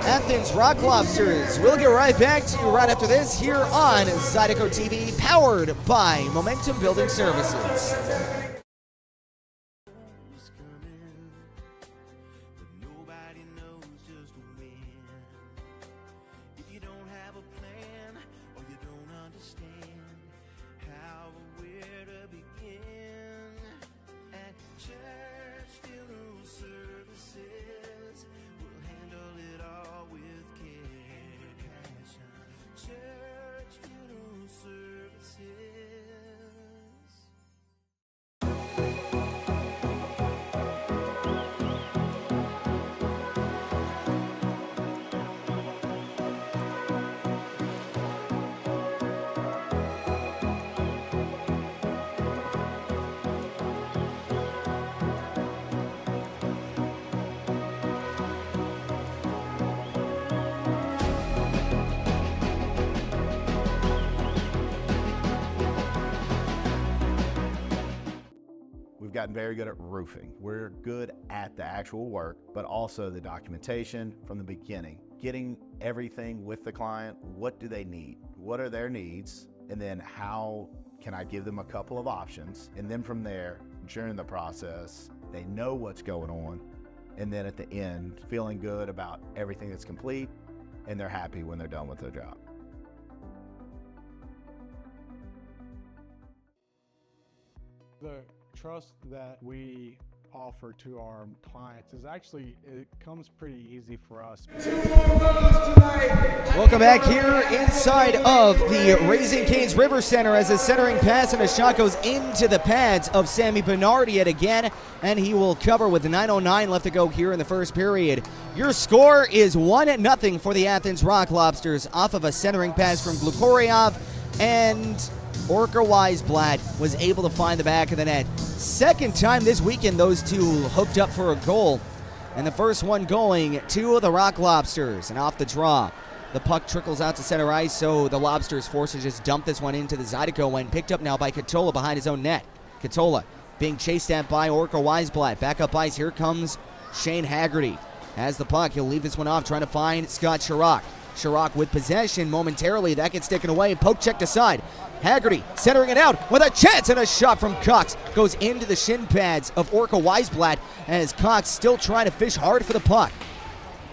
Athens Rock Lobsters. We'll get right back to you right after this here on Zydeco TV, powered by Momentum Building Services. we've gotten very good at roofing. We're good at the actual work, but also the documentation from the beginning. Getting everything with the client. What do they need? What are their needs? And then how can I give them a couple of options? And then from there, during the process, they know what's going on. And then at the end, feeling good about everything that's complete, and they're happy when they're done with their job. The trust that we offer to our clients is actually, it comes pretty easy for us. Welcome back here inside of the Raising Cane's River Center as a centering pass and a shot goes into the pads of Sammy Bernard yet again, and he will cover with 9:09 left to go here in the first period. Your score is 1-0 for the Athens Rock Lobsters off of a centering pass from Glukoriev, and Orca Weisblatt was able to find the back of the net. Second time this weekend those two hooked up for a goal, and the first one going to the Rock Lobsters. And off the draw, the puck trickles out to center ice, so the Lobsters forced to just dump this one into the Zydeco end, picked up now by Katola behind his own net. Katola being chased at by Orca Weisblatt. Back up ice, here comes Shane Haggerty. Has the puck, he'll leave this one off, trying to find Scott Chirac. Chirac with possession momentarily, that gets taken away, poke checked aside. Haggerty centering it out with a chance, and a shot from Cox goes into the shin pads of Orca Weisblatt as Cox still trying to fish hard for the puck.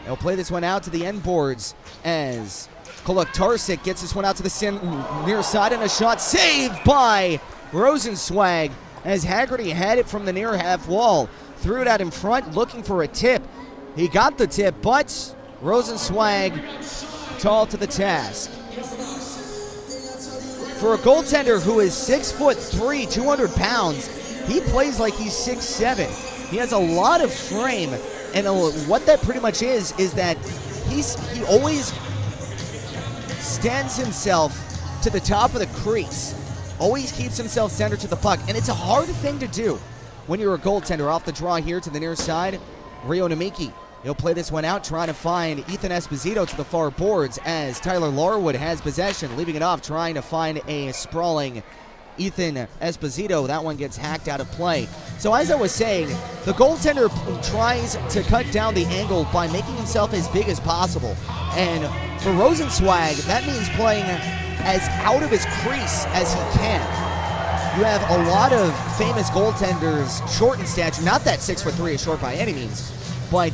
They'll play this one out to the end boards as Kolok-Tarsic gets this one out to the near side, and a shot saved by Rosenzweig as Haggerty had it from the near half wall. Threw it out in front looking for a tip. He got the tip, but Rosenzweig tall to the task. For a goaltender who is 6'3", 200 pounds, he plays like he's 6'7". He has a lot of frame, and what that pretty much is that he always stands himself to the top of the crease, always keeps himself centered to the puck, and it's a hard thing to do when you're a goaltender. Off the draw here to the near side, Rio Namiki. He'll play this one out, trying to find Ethan Esposito to the far boards as Tyler Larwood has possession, leaving it off, trying to find a sprawling Ethan Esposito. That one gets hacked out of play. So as I was saying, the goaltender tries to cut down the angle by making himself as big as possible. And for Rosenzweig, that means playing as out of his crease as he can. You have a lot of famous goaltenders short in stature, not that 6'3" is short by any means, but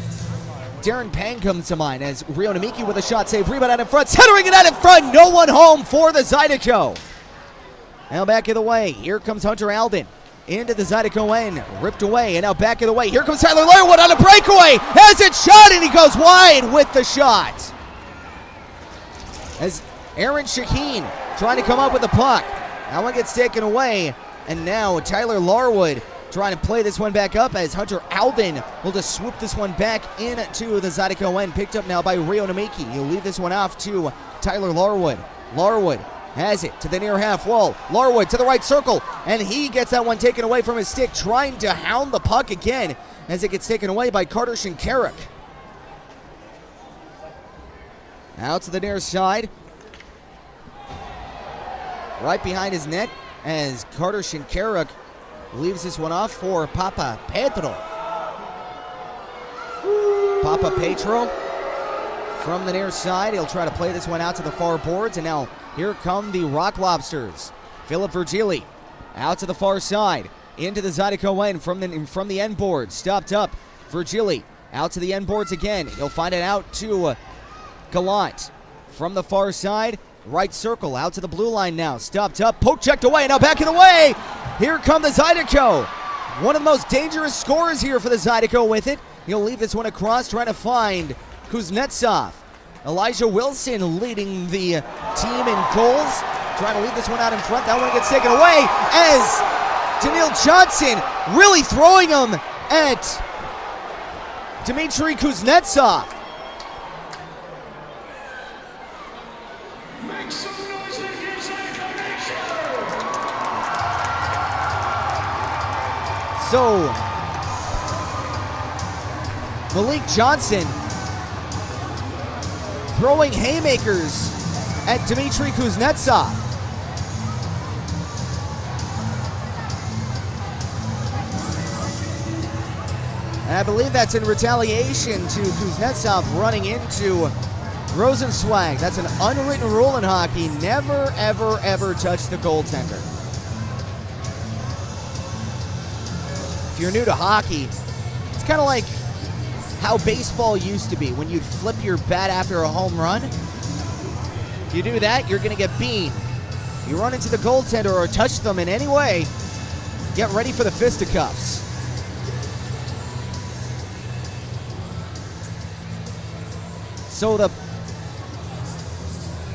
Darren Pang comes to mind as Rio Namiki with a shot save, rebound out in front, centering it out in front, no one home for the Zydeco. Now back of the way, here comes Hunter Alden into the Zydeco end, ripped away, and now back of the way, here comes Tyler Larwood on a breakaway, has it shot, and he goes wide with the shot. As Aaron Shaheen trying to come up with the puck, that one gets taken away, and now Tyler Larwood trying to play this one back up as Hunter Alden will just swoop this one back into the Zydeco end, picked up now by Rio Namiki. He'll leave this one off to Tyler Larwood. Larwood has it to the near half wall. Larwood to the right circle, and he gets that one taken away from his stick, trying to hound the puck again as it gets taken away by Carter Shinkarik. Out to the near side. Right behind his net as Carter Shinkarik leaves this one off for Papa Pedro. Papa Pedro from the near side. He'll try to play this one out to the far boards, and now here come the Rock Lobsters. Philip Virgili out to the far side into the Zydeco end from the end boards. Stopped up. Virgili out to the end boards again. He'll find it out to Gallant from the far side. Right circle out to the blue line now. Stopped up. Poke checked away. Now back in the way. Here come the Zydeco. One of the most dangerous scorers here for the Zydeco with it. He'll leave this one across, trying to find Kuznetsov. Elijah Wilson leading the team in goals. Trying to leave this one out in front. That one gets taken away as Daniil Johnson really throwing him at Dmitry Kuznetsov. Make some noise in here, Zydeco Nation! So, Malik Johnson throwing haymakers at Dmitry Kuznetsov. And I believe that's in retaliation to Kuznetsov running into Rosenzweig. That's an unwritten rule in hockey. Never, ever, ever touch the goaltender. If you're new to hockey, it's kind of like how baseball used to be when you'd flip your bat after a home run. If you do that, you're going to get beamed. If you run into the goaltender or touch them in any way, get ready for the fisticuffs. So the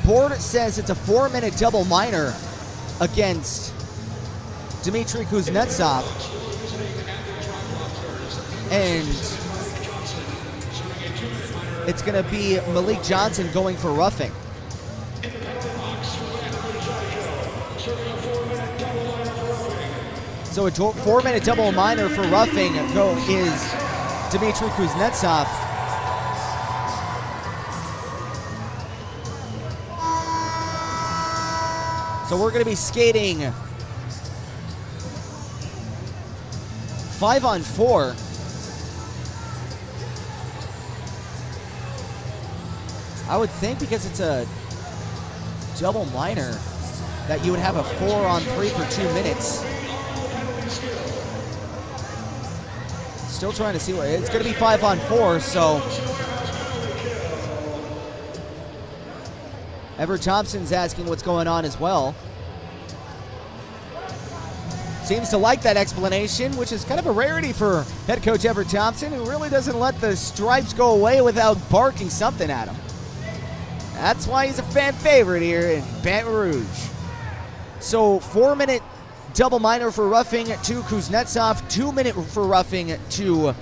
board says it's a 4-minute double minor against Dmitry Kuznetsov. And it's going to be Malik Johnson going for roughing. So a 4-minute double minor for roughing is Dmitry Kuznetsov. So we're going to be skating 5-on-4. I would think because it's a double minor that you would have a 4-on-3 for 2 minutes. Still trying to see what it's going to be 5-on-4, so Ever Thompson's asking what's going on as well. Seems to like that explanation, which is kind of a rarity for head coach Ever Thompson, who really doesn't let the stripes go away without barking something at him. That's why he's a fan favorite here in Baton Rouge. So 4-minute double minor for roughing to Kuznetsov, 2-minute for roughing to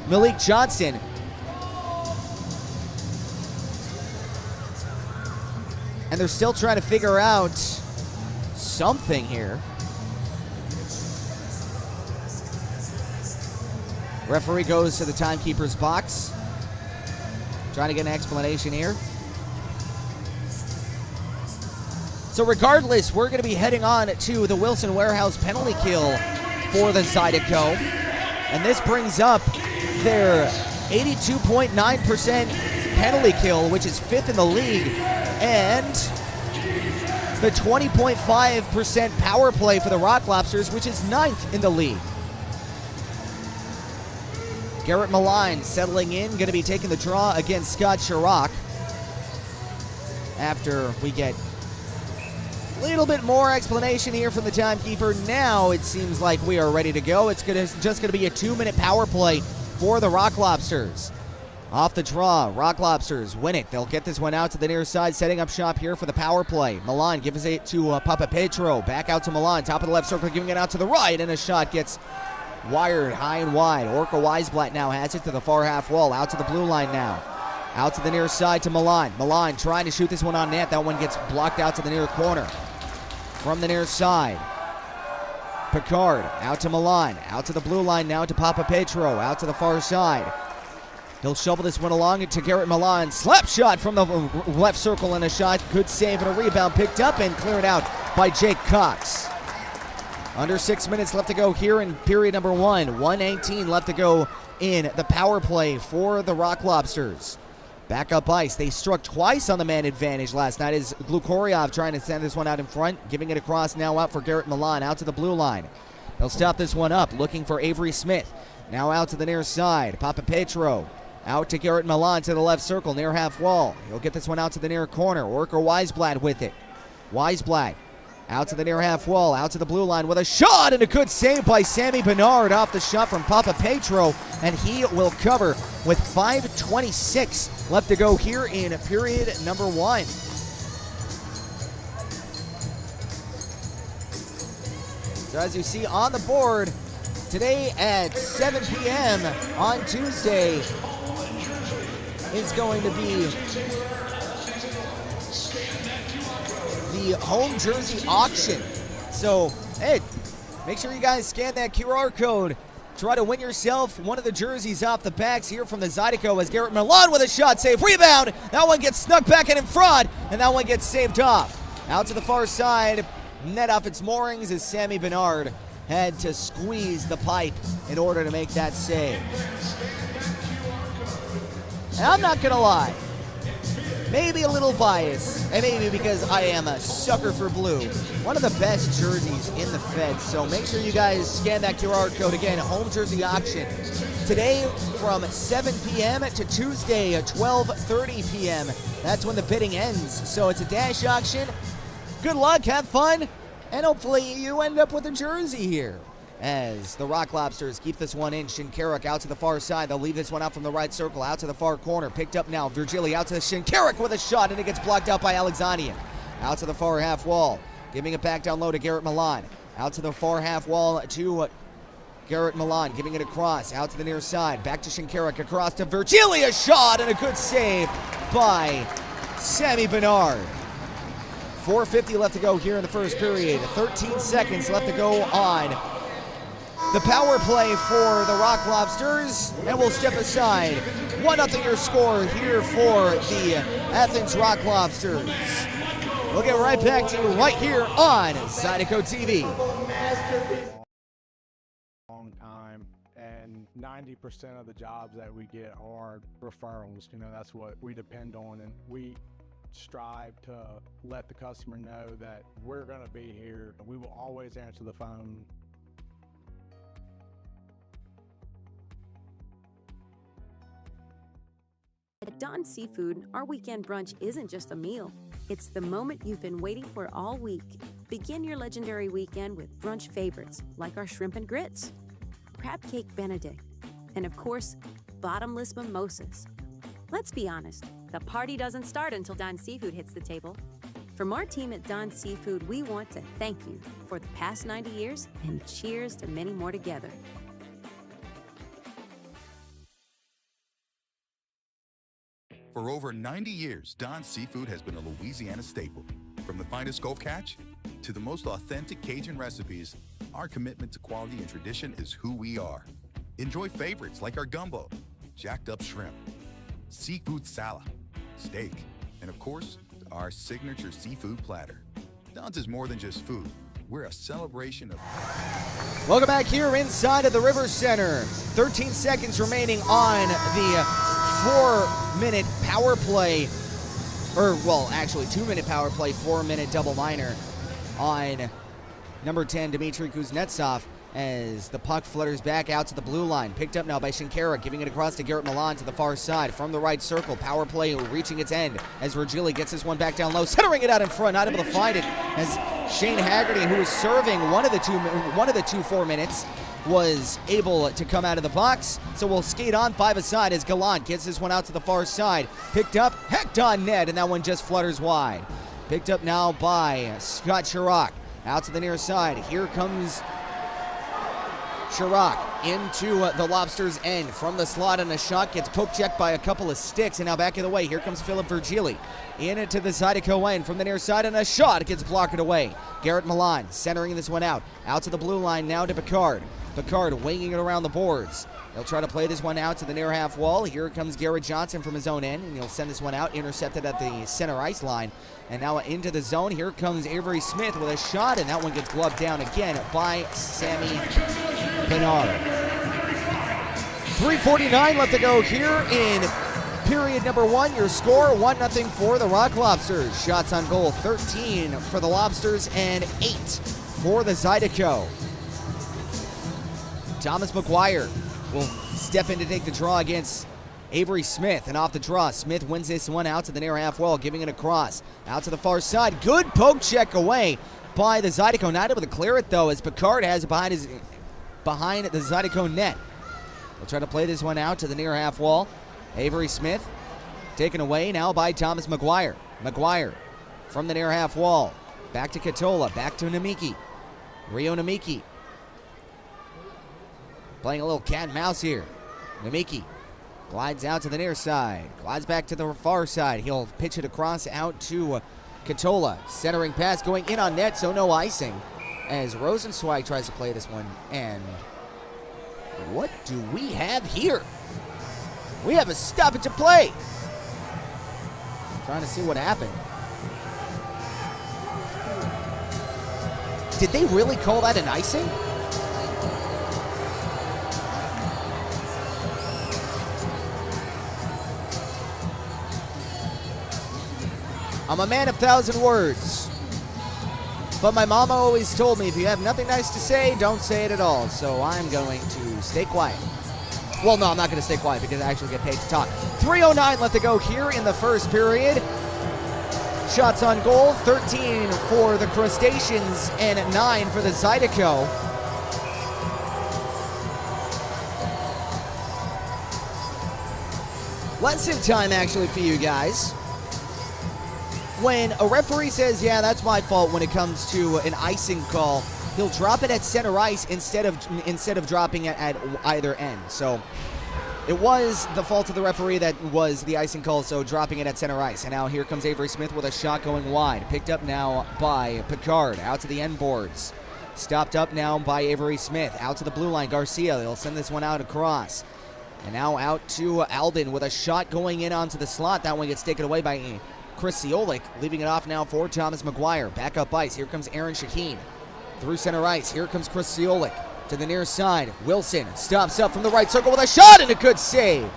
Malik Johnson. And they're still trying to figure out something here. Referee goes to the timekeeper's box, trying to get an explanation here. So regardless, we're going to be heading on to the Wilson Warehouse penalty kill for the Zydeco. And this brings up their 82.9% penalty kill, which is 5th in the league, and the 20.5% power play for the Rock Lobsters, which is 9th in the league. Garrett Malign settling in, going to be taking the draw against Scott Chirac. After we get a little bit more explanation here from the timekeeper, now it seems like we are ready to go. It's just going to be a 2-minute power play for the Rock Lobsters. Off the draw, Rock Lobsters win it. They'll get this one out to the near side, setting up shop here for the power play. Milan gives it to Papa Petro. Back out to Milan, top of the left circle, giving it out to the right, and a shot gets wired high and wide. Orca Weisblatt now has it to the far half wall, out to the blue line now. Out to the near side to Milan. Milan trying to shoot this one on net. That one gets blocked out to the near corner. From the near side, Picard out to Milan. Out to the blue line now to Papa Petro. Out to the far side. He'll shovel this one along to Garrett Milan. Slap shot from the left circle and a shot. Good save and a rebound picked up and cleared out by Jake Cox. Under 6 minutes left to go here in period number 1. 1:18 left to go in the power play for the Rock Lobsters. Back up ice. They struck twice on the man advantage last night as Glukoryov trying to send this one out in front. Giving it across now out for Garrett Milan. Out to the blue line. They'll stop this one up. Looking for Avery Smith. Now out to the near side. Papa Petro. Out to Garrett Milan to the left circle, near half wall. He'll get this one out to the near corner. Orca Weisblatt with it. Weisblatt out to the near half wall, out to the blue line with a shot, and a good save by Sammy Bernard off the shot from Papa Petro, and he will cover with 5:26 left to go here in period number 1. So as you see on the board, today at 7 p.m. on Tuesday, is going to be the home jersey auction. So, hey, make sure you guys scan that QR code. Try to win yourself one of the jerseys off the backs here from the Zydeco as Garrett Milan with a shot save. Rebound. That one gets snuck back in front, and that one gets saved off. Out to the far side, net off its moorings is Sammy Bernard. had to squeeze the pipe in order to make that save. And I'm not going to lie, maybe a little biased, and maybe because I am a sucker for blue. One of the best jerseys in the Fed, so make sure you guys scan that QR code. Again, home jersey auction today from 7 p.m. to Tuesday at 12:30 p.m. That's when the bidding ends, so it's a dash auction. Good luck, have fun, and hopefully you end up with a jersey here. As the Rock Lobsters keep this one in, Shinkarik out to the far side. They'll leave this one out from the right circle, out to the far corner. Picked up now, Virgili out to Shinkarik with a shot, and it gets blocked out by Alexandrian. Out to the far half wall, giving it back down low to Garrett Milan. Out to the far half wall to Garrett Milan, giving it across, out to the near side. Back to Shinkarik, across to Virgili, a shot, and a good save by Sammy Bernard. 4:50 left to go here in the first period. 13 seconds left to go on the power play for the Rock Lobsters, and we'll step aside. 1-0 your score here for the Athens Rock Lobsters. We'll get right back to you right here on Zydeco TV. Long time, and 90% of the jobs that we get are referrals. You know, that's what we depend on, and we strive to let the customer know that we're going to be here. We will always answer the phone. At Don Seafood, our weekend brunch isn't just a meal. It's the moment you've been waiting for all week. Begin your legendary weekend with brunch favorites like our shrimp and grits, crab cake benedict, and of course, bottomless mimosas. Let's be honest, the party doesn't start until Don Seafood hits the table. From our team at Don Seafood, we want to thank you for the past 90 years and cheers to many more together. For over 90 years, Don's Seafood has been a Louisiana staple. From the finest Gulf catch to the most authentic Cajun recipes, our commitment to quality and tradition is who we are. Enjoy favorites like our gumbo, jacked up shrimp, seafood salad, steak, and of course, our signature seafood platter. Don's is more than just food. We're a celebration of... Welcome back here inside of the River Center. 13 seconds remaining on the 4-minute power play, or well, actually 2-minute power play, 4-minute double minor on number 10, Dmitry Kuznetsov, as the puck flutters back out to the blue line. Picked up now by Shinkarik, giving it across to Garrett Milan to the far side from the right circle. Power play reaching its end as Virgili gets this one back down low, centering it out in front, not able to find it, as Shane Haggerty, who was serving one of the two 4 minutes, was able to come out of the box. So we'll skate on 5 aside as Gallant gets this one out to the far side. Picked up, hecked on net, and that one just flutters wide. Picked up now by Scott Chirac. Out to the near side. Here comes Chirac into the Lobsters' end. From the slot, and a shot gets poke checked by a couple of sticks, and now back of the way. Here comes Philip Virgili. In it to the Zydeco end from the near side, and a shot gets blocked away. Garrett Milan centering this one out. Out to the blue line now to Picard. Picard winging it around the boards. He'll try to play this one out to the near half wall. Here comes Garrett Johnson from his own end, and he'll send this one out, intercepted at the center ice line. And now into the zone. Here comes Avery Smith with a shot, and that one gets gloved down again by Sammy Bernard. 3:49 left to go here in period number 1. Your score, 1-0 for the Rock Lobsters. Shots on goal, 13 for the Lobsters and 8 for the Zydeco. Thomas McGuire will step in to take the draw against Avery Smith, and off the draw, Smith wins this one out to the near half wall, giving it across. Out to the far side, good poke check away by the Zydeco. Not able to clear it though, as Picard has it behind the Zydeco net. We'll try to play this one out to the near half wall. Avery Smith taken away now by Thomas McGuire. McGuire from the near half wall. Back to Katola, back to Namiki. Rio Namiki playing a little cat and mouse here. Namiki glides out to the near side, glides back to the far side. He'll pitch it across out to Katola. Centering pass going in on net, so no icing, as Rosenzweig tries to play this one. And what do we have here? We have a stoppage of play. Trying to see what happened. Did they really call that an icing? I'm a man of 1,000 words. But my mama always told me, if you have nothing nice to say, don't say it at all. So I'm going to stay quiet. Well, no, I'm not going to stay quiet because I actually get paid to talk. 3:09 left to go here in the first period. Shots on goal, 13 for the Crustaceans and 9 for the Zydeco. Lesson time, actually, for you guys. When a referee says, yeah, that's my fault when it comes to an icing call, he'll drop it at center ice instead of dropping it at either end. So it was the fault of the referee that was the icing call, so dropping it at center ice. And now here comes Avery Smith with a shot going wide. Picked up now by Picard, out to the end boards. Stopped up now by Avery Smith, out to the blue line. Garcia, they'll send this one out across. And now out to Alden with a shot going in onto the slot. That one gets taken away by Chris Ciolik, leaving it off now for Thomas McGuire. Back up ice. Here comes Aaron Shaheen. Through center ice. Here comes Chris Ciolik to the near side. Wilson stops up from the right circle with a shot and a good save.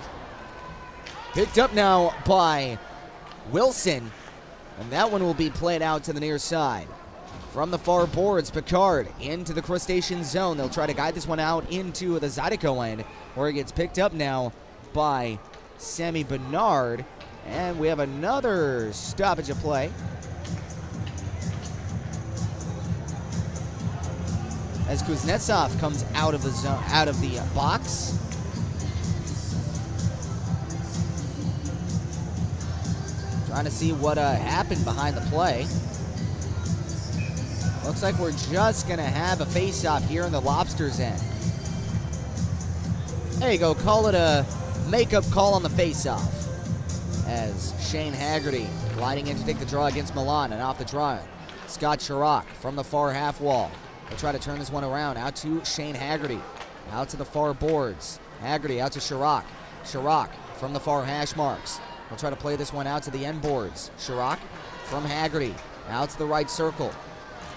Picked up now by Wilson. And that one will be played out to the near side. From the far boards, Picard into the Crustacean zone. They'll try to guide this one out into the Zydeco end, where it gets picked up now by Sammy Bernard. And we have another stoppage of play. As Kuznetsov comes out of the zone, out of the box. Trying to see what happened behind the play. Looks like we're just going to have a face-off here in the Lobsters' end. There you go. Call it a makeup call on the face-off. As Shane Haggerty gliding in to take the draw against Milan, and off the draw, Scott Chirac from the far half wall. They'll try to turn this one around. Out to Shane Haggerty. Out to the far boards. Haggerty out to Chirac. Chirac from the far hash marks. We'll try to play this one out to the end boards. Chirac from Haggerty. Out to the right circle.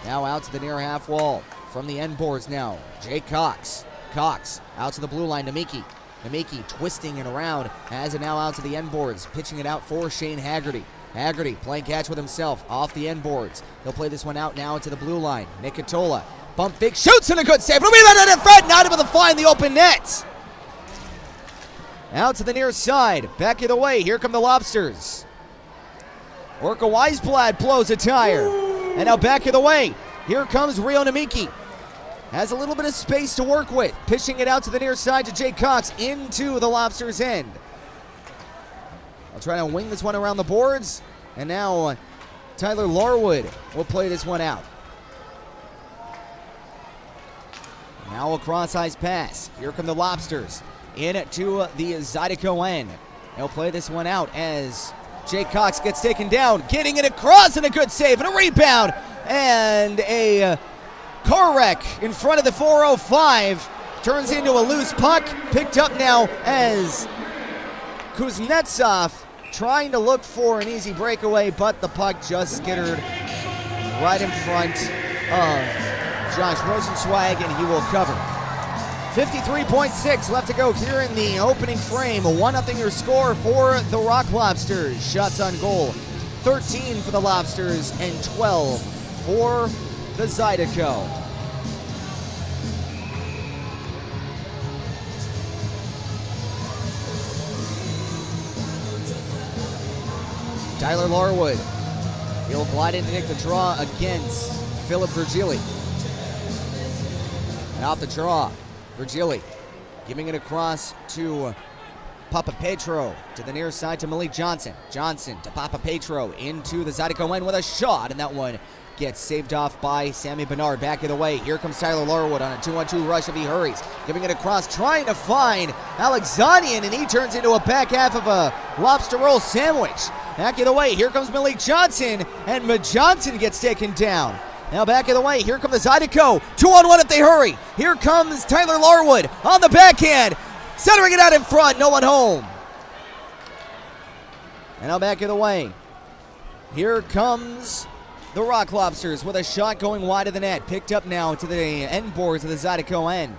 Now out to the near half wall. From the end boards now, Jake Cox. Cox out to the blue line, Namiki. Namiki twisting it around. Has it now out to the end boards. Pitching it out for Shane Haggerty. Haggerty playing catch with himself off the end boards. He'll play this one out now to the blue line. Nicotola. Bump fake, shoots, and a good save. It'll be right in front, not able to find the open net. Out to the near side. Back of the way. Here come the Lobsters. Orca Weisblad blows a tire. And now back of the way. Here comes Rio Namiki. Has a little bit of space to work with. Pitching it out to the near side to Jake Cox into the Lobsters' end. I'll try to wing this one around the boards. And now Tyler Larwood will play this one out. Now a cross-ice pass. Here come the Lobsters into the Zydeco end. They'll play this one out as Jake Cox gets taken down. Getting it across and a good save and a rebound. And a car wreck in front of the 405. Turns into a loose puck. Picked up now as Kuznetsov trying to look for an easy breakaway, but the puck just skittered right in front of Josh Rosenzweig, and he will cover. 53.6 left to go here in the opening frame. 1-0 your score for the Rock Lobsters. Shots on goal, 13 for the Lobsters and 12 for the Zydeco. Tyler Larwood. He'll glide in to take the draw against Philip Virgili. And off the draw, Virgili giving it across to Papa Petro, to the near side to Malik Johnson. Johnson to Papa Petro into the Zydeco end with a shot, and that one gets saved off by Sammy Bernard. Back of the way, here comes Tyler Larwood on a 2-on-2 rush if he hurries. Giving it across, trying to find Alexanian, and he turns into a back half of a lobster roll sandwich. Back of the way, here comes Malik Johnson, and Johnson gets taken down. Now back of the way, here come the Zydeco. 2-on-1 if they hurry. Here comes Tyler Larwood on the backhand. Centering it out in front, no one home. And now back of the way, here comes the Rock Lobsters with a shot going wide of the net. Picked up now to the end boards of the Zydeco end.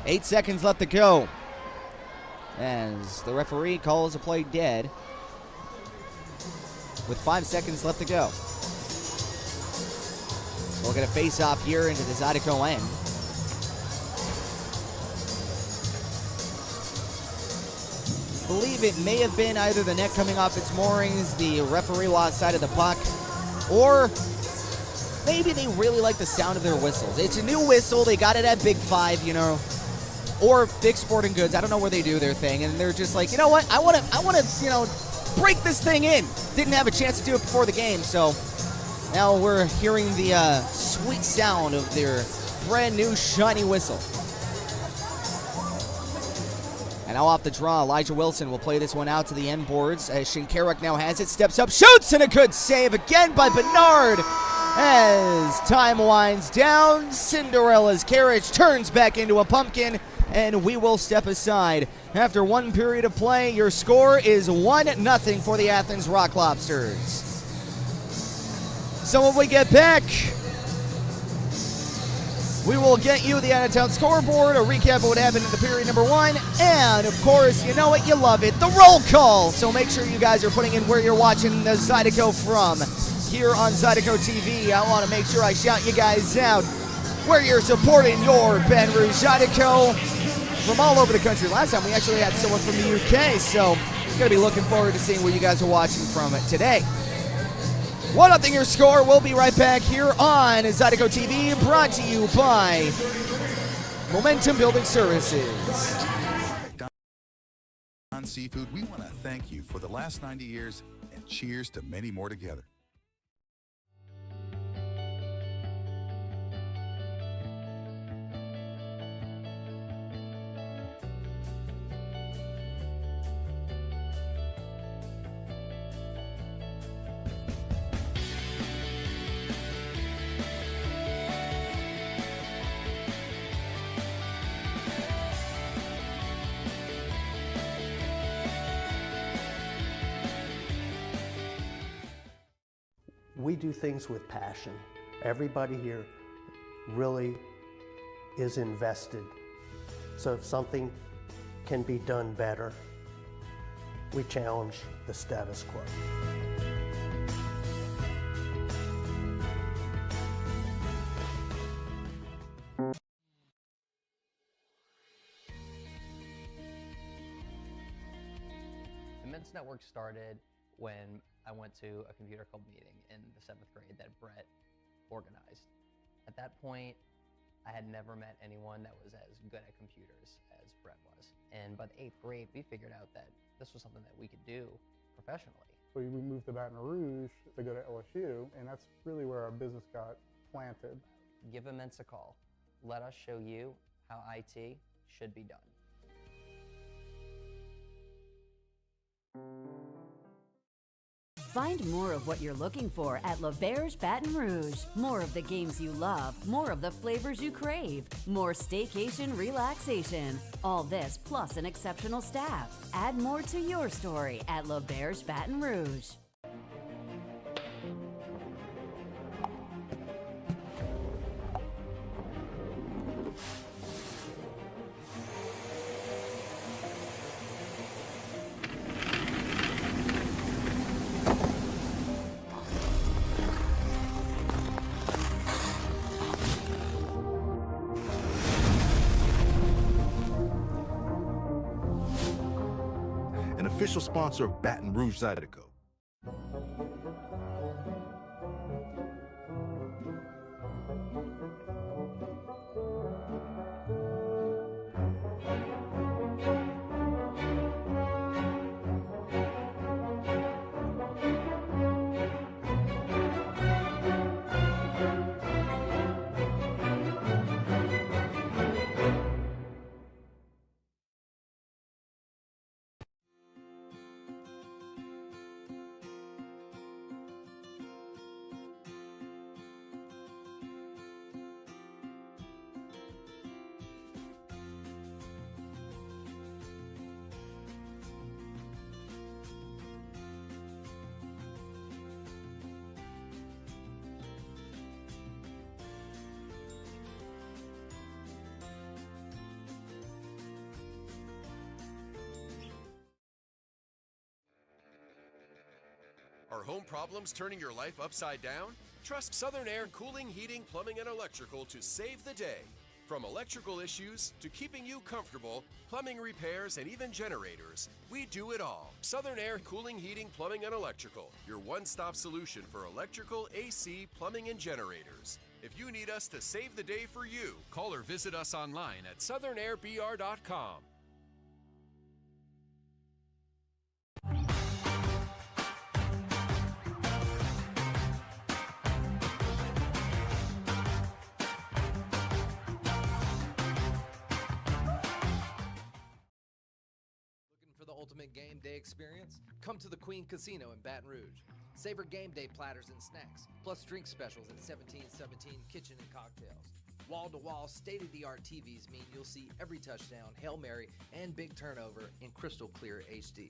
8 seconds left to go as the referee calls the play dead. with 5 seconds left to go. We'll get a face-off here into the Zydeco end. I believe it may have been either the net coming off its moorings, the referee lost sight of the puck, or maybe they really like the sound of their whistles. It's a new whistle. They got it at Big 5, you know, or Dick's Sporting Goods. I don't know where they do their thing, and they're just like, you know what? I want to, you know, break this thing in. Didn't have a chance to do it before the game, so now we're hearing the sweet sound of their brand new shiny whistle. And now off the draw, Elijah Wilson will play this one out to the end boards as Shinkaruk now has it, steps up, shoots, and a good save again by Bernard. As time winds down, Cinderella's carriage turns back into a pumpkin, and we will step aside. After one period of play, your score is 1-0 for the Athens Rock Lobsters. So when we get back, we will get you the out-of-town scoreboard, a recap of what happened in the period number 1, and, of course, you know it, you love it, the roll call. So make sure you guys are putting in where you're watching the Zydeco from. Here on Zydeco TV, I want to make sure I shout you guys out where you're supporting your Baton Rouge Zydeco from all over the country. Last time we actually had someone from the UK, so going to be looking forward to seeing where you guys are watching from today. 1-0 your score. We'll be right back here on Zydeco TV, brought to you by Momentum Building Services. On Seafood, we want to thank you for the last 90 years and cheers to many more together. We do things with passion. Everybody here really is invested. So if something can be done better, we challenge the status quo. The Men's Network started when I went to a computer club meeting in the 7th grade that Brett organized. At that point, I had never met anyone that was as good at computers as Brett was. And by the 8th grade, we figured out that this was something that we could do professionally. So we moved to Baton Rouge to go to LSU, and that's really where our business got planted. Give Immense a call. Let us show you how IT should be done. Find more of what you're looking for at L'Auberge Baton Rouge. More of the games you love, more of the flavors you crave, more staycation relaxation. All this plus an exceptional staff. Add more to your story at L'Auberge Baton Rouge. An official sponsor of Baton Rouge Zydeco. Are home problems turning your life upside down? Trust Southern Air Cooling, Heating, Plumbing, and Electrical to save the day. From electrical issues to keeping you comfortable, plumbing repairs, and even generators, we do it all. Southern Air Cooling, Heating, Plumbing, and Electrical, your one-stop solution for electrical, AC, plumbing, and generators. If you need us to save the day for you, call or visit us online at southernairbr.com. For the ultimate game day experience, come to the Queen Casino in Baton Rouge. Savor game day platters and snacks, plus drink specials at 1717 Kitchen and Cocktails. Wall-to-wall, state-of-the-art TVs mean you'll see every touchdown, Hail Mary, and big turnover in crystal clear HD.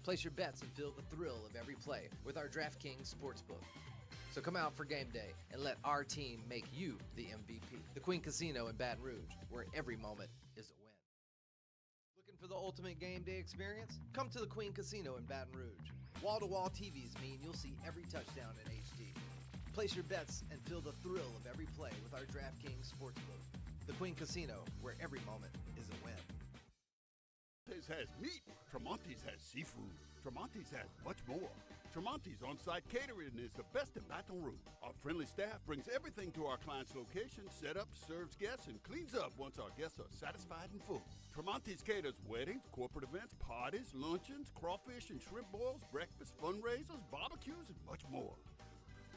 Place your bets and feel the thrill of every play with our DraftKings Sportsbook. So come out for game day and let our team make you the MVP. The Queen Casino in Baton Rouge, where every moment is a win. Looking for the ultimate game day experience? Come to the Queen Casino in Baton Rouge. Wall-to-wall TVs mean you'll see every touchdown in HD. Place your bets and feel the thrill of every play with our DraftKings Sportsbook. The Queen Casino, where every moment is a win. Tremontes has meat. Tremontes has seafood. Tremontes has much more. Tremontes on-site catering is the best in Baton Rouge. Our friendly staff brings everything to our client's location, set up, serves guests, and cleans up once our guests are satisfied and full. Tremontes caters weddings, corporate events, parties, luncheons, crawfish and shrimp boils, breakfast, fundraisers, barbecues, and much more.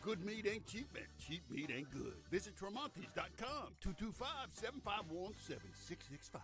Good meat ain't cheap, and cheap meat ain't good. Visit Tremontes.com, 225-751-7665.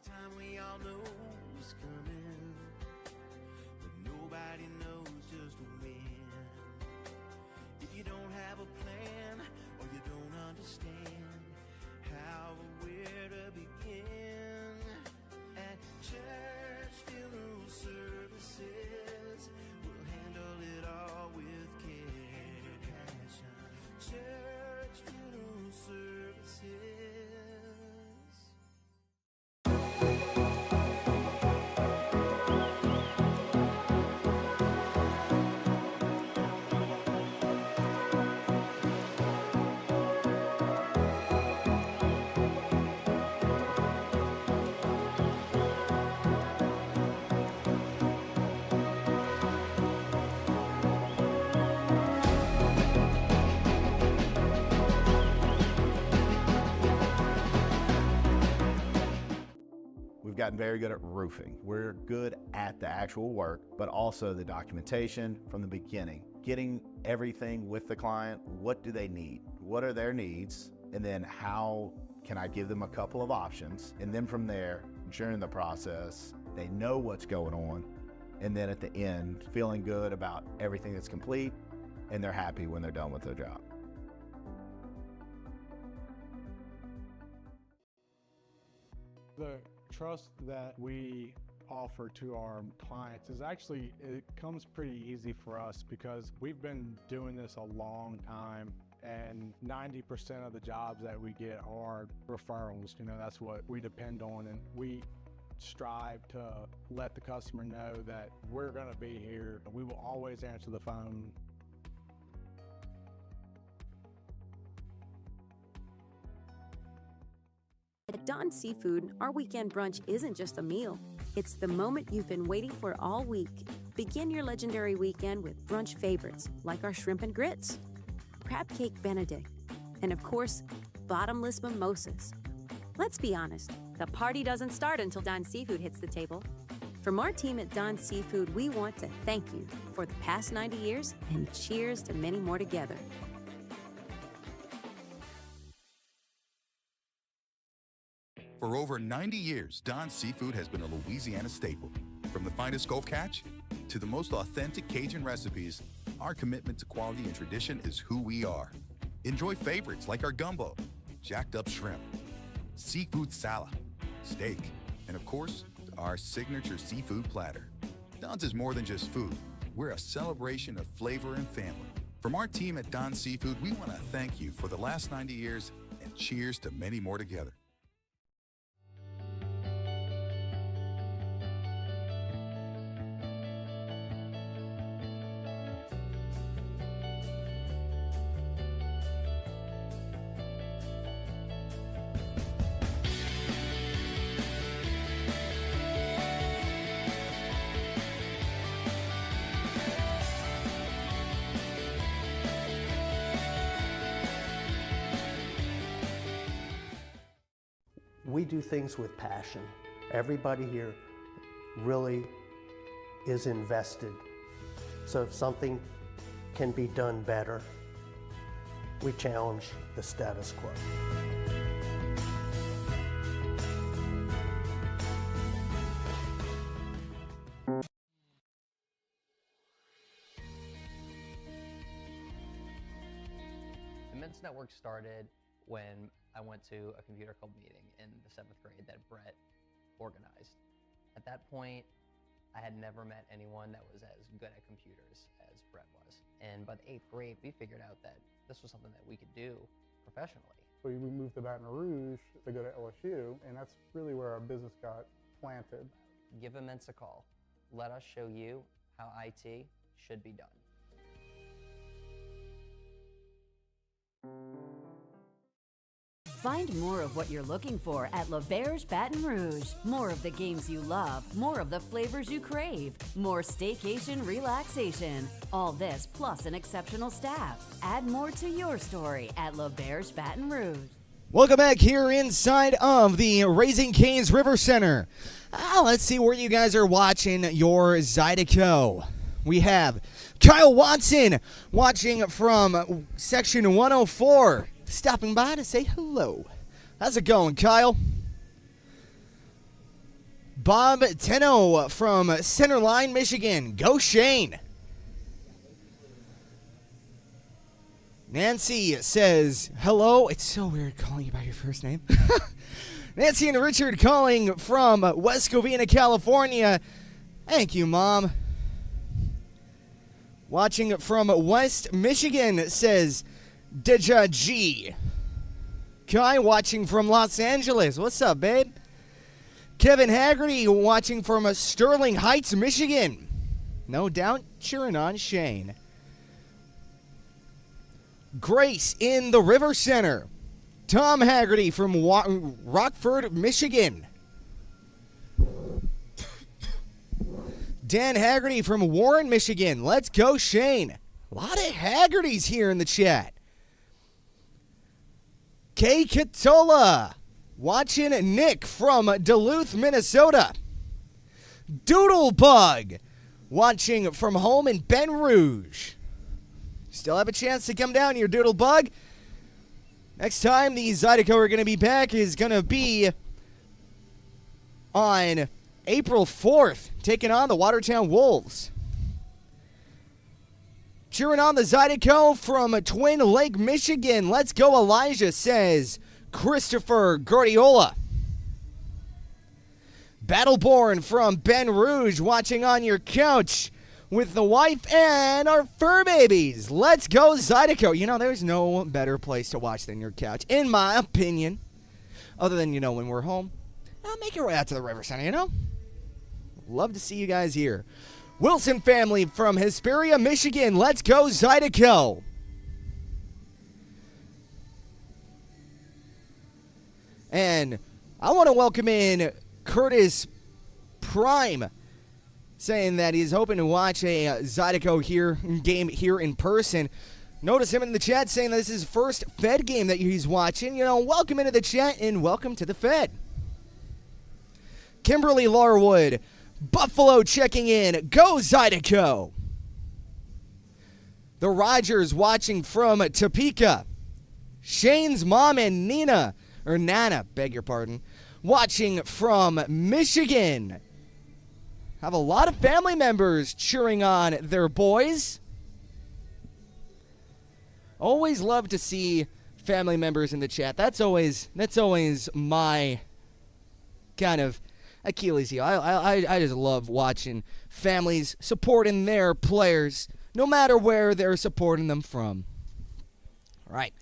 Time we all know is coming, but nobody knows just when. If you don't have a plan or you don't understand how or where to begin, at church funeral services, we'll handle it all with care and passion. Church funeral services. We've gotten very good at roofing. We're good at the actual work, but also the documentation from the beginning. Getting everything with the client, what do they need? What are their needs? And then how can I give them a couple of options? And then from there, during the process, they know what's going on. And then at the end, feeling good about everything that's complete, and they're happy when they're done with their job. The trust that we offer to our clients is actually, it comes pretty easy for us because we've been doing this a long time, and 90% of the jobs that we get are referrals. You know, that's what we depend on, and we strive to let the customer know that we're going to be here. We will always answer the phone. At Don Seafood, our weekend brunch isn't just a meal. It's the moment you've been waiting for all week. Begin your legendary weekend with brunch favorites like our shrimp and grits, crab cake benedict, and of course, bottomless mimosas. Let's be honest, the party doesn't start until Don Seafood hits the table. From our team at Don Seafood, we want to thank you for the past 90 years and cheers to many more together. For over 90 years, Don Seafood has been a Louisiana staple. From the finest Gulf catch to the most authentic Cajun recipes, our commitment to quality and tradition is who we are. Enjoy favorites like our gumbo, jacked up shrimp, seafood salad, steak, and of course, our signature seafood platter. Don's is more than just food. We're a celebration of flavor and family. From our team at Don Seafood, we want to thank you for the last 90 years and cheers to many more together. We do things with passion. Everybody here really is invested. So if something can be done better, we challenge the status quo. The Men's Network started when I went to a computer club meeting in the 7th grade that Brett organized. At that point, I had never met anyone that was as good at computers as Brett was. And by the 8th grade, we figured out that this was something that we could do professionally. We moved to Baton Rouge to go to LSU, and that's really where our business got planted. Give Immense a call. Let us show you how IT should be done. Find more of what you're looking for at L'Auberge Baton Rouge. More of the games you love, more of the flavors you crave, more staycation relaxation. All this plus an exceptional staff. Add more to your story at L'Auberge Baton Rouge. Welcome back here inside of the Raising Cane's River Center. Let's see where you guys are watching your Zydeco. We have Kyle Watson watching from section 104. Stopping by to say hello. How's it going, Kyle? Bob Tenno from Centerline, Michigan. Go Shane. Nancy says hello. It's so weird calling you by your first name. Nancy and Richard calling from West Covina, California. Thank you, Mom. Watching from West Michigan says Deja G. Kai watching from Los Angeles. What's up, babe? Kevin Haggerty watching from Sterling Heights, Michigan. No doubt cheering on Shane. Grace in the River Center. Tom Haggerty from Rockford, Michigan. Dan Haggerty from Warren, Michigan. Let's go, Shane. A lot of Haggertys here in the chat. Kay Katola, watching Nick from Duluth, Minnesota. Doodlebug, watching from home in Baton Rouge. Still have a chance to come down here, Doodlebug. Next time the Zydeco are going to be back is going to be on April 4th, taking on the Watertown Wolves. Cheering on the Zydeco from Twin Lake, Michigan. Let's go, Elijah, says Christopher Guardiola. Battleborn from Baton Rouge, watching on your couch with the wife and our fur babies. Let's go, Zydeco. You know, there's no better place to watch than your couch, in my opinion. Other than, when we're home. I'll make your way out to the River Center, Love to see you guys here. Wilson family from Hesperia, Michigan. Let's go, Zydeco. And I want to welcome in Curtis Prime, saying that he's hoping to watch a Zydeco game here in person. Notice him in the chat saying that this is his first Fed game that he's watching. Welcome into the chat and welcome to the Fed. Kimberly Larwood, Buffalo checking in. Go Zydeco. The Rogers watching from Topeka. Shane's mom and Nana, beg your pardon, watching from Michigan. Have a lot of family members cheering on their boys. Always love to see family members in the chat. That's always my kind of Achilles heel. I just love watching families supporting their players, no matter where they're supporting them from. All right,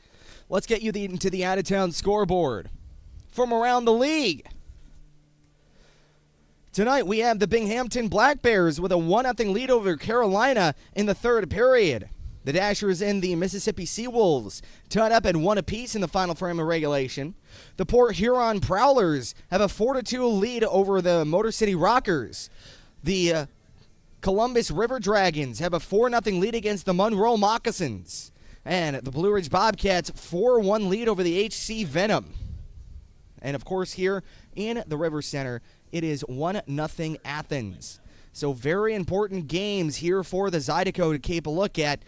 let's get you into the out-of-town scoreboard from around the league. Tonight we have the Binghamton Black Bears with a 1-0 lead over Carolina in the third period. The Dashers and the Mississippi Seawolves tied up at 1 apiece in the final frame of regulation. The Port Huron Prowlers have a 4-2 lead over the Motor City Rockers. The Columbus River Dragons have a 4-0 lead against the Monroe Moccasins. And the Blue Ridge Bobcats 4-1 lead over the HC Venom. And of course here in the River Center, it is 1-0 Athens. So very important games here for the Zydeco to keep a look at.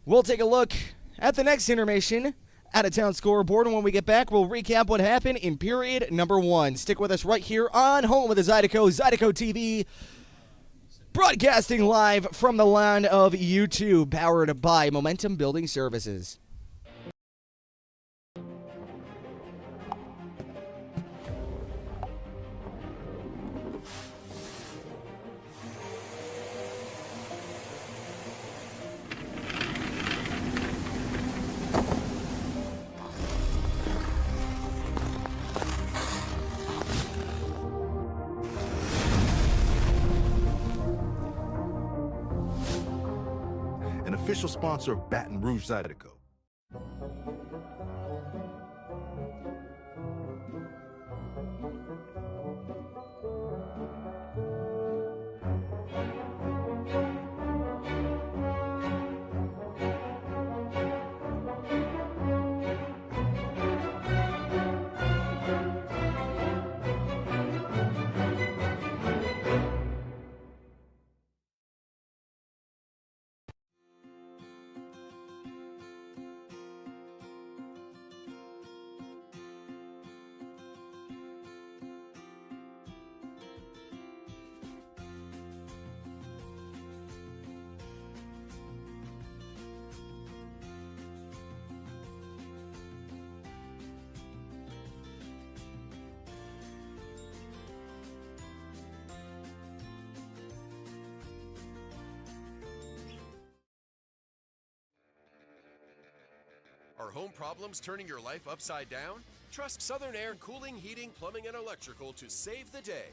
We'll take a look at the next intermission, out-of-town scoreboard, and when we get back, we'll recap what happened in period number 1. Stick with us right here on Home of the Zydeco, Zydeco TV, broadcasting live from the land of YouTube, powered by Momentum Building Services. Official sponsor of Baton Rouge Zydeco. Are home problems turning your life upside down? Trust Southern Air Cooling, Heating, Plumbing, and Electrical to save the day.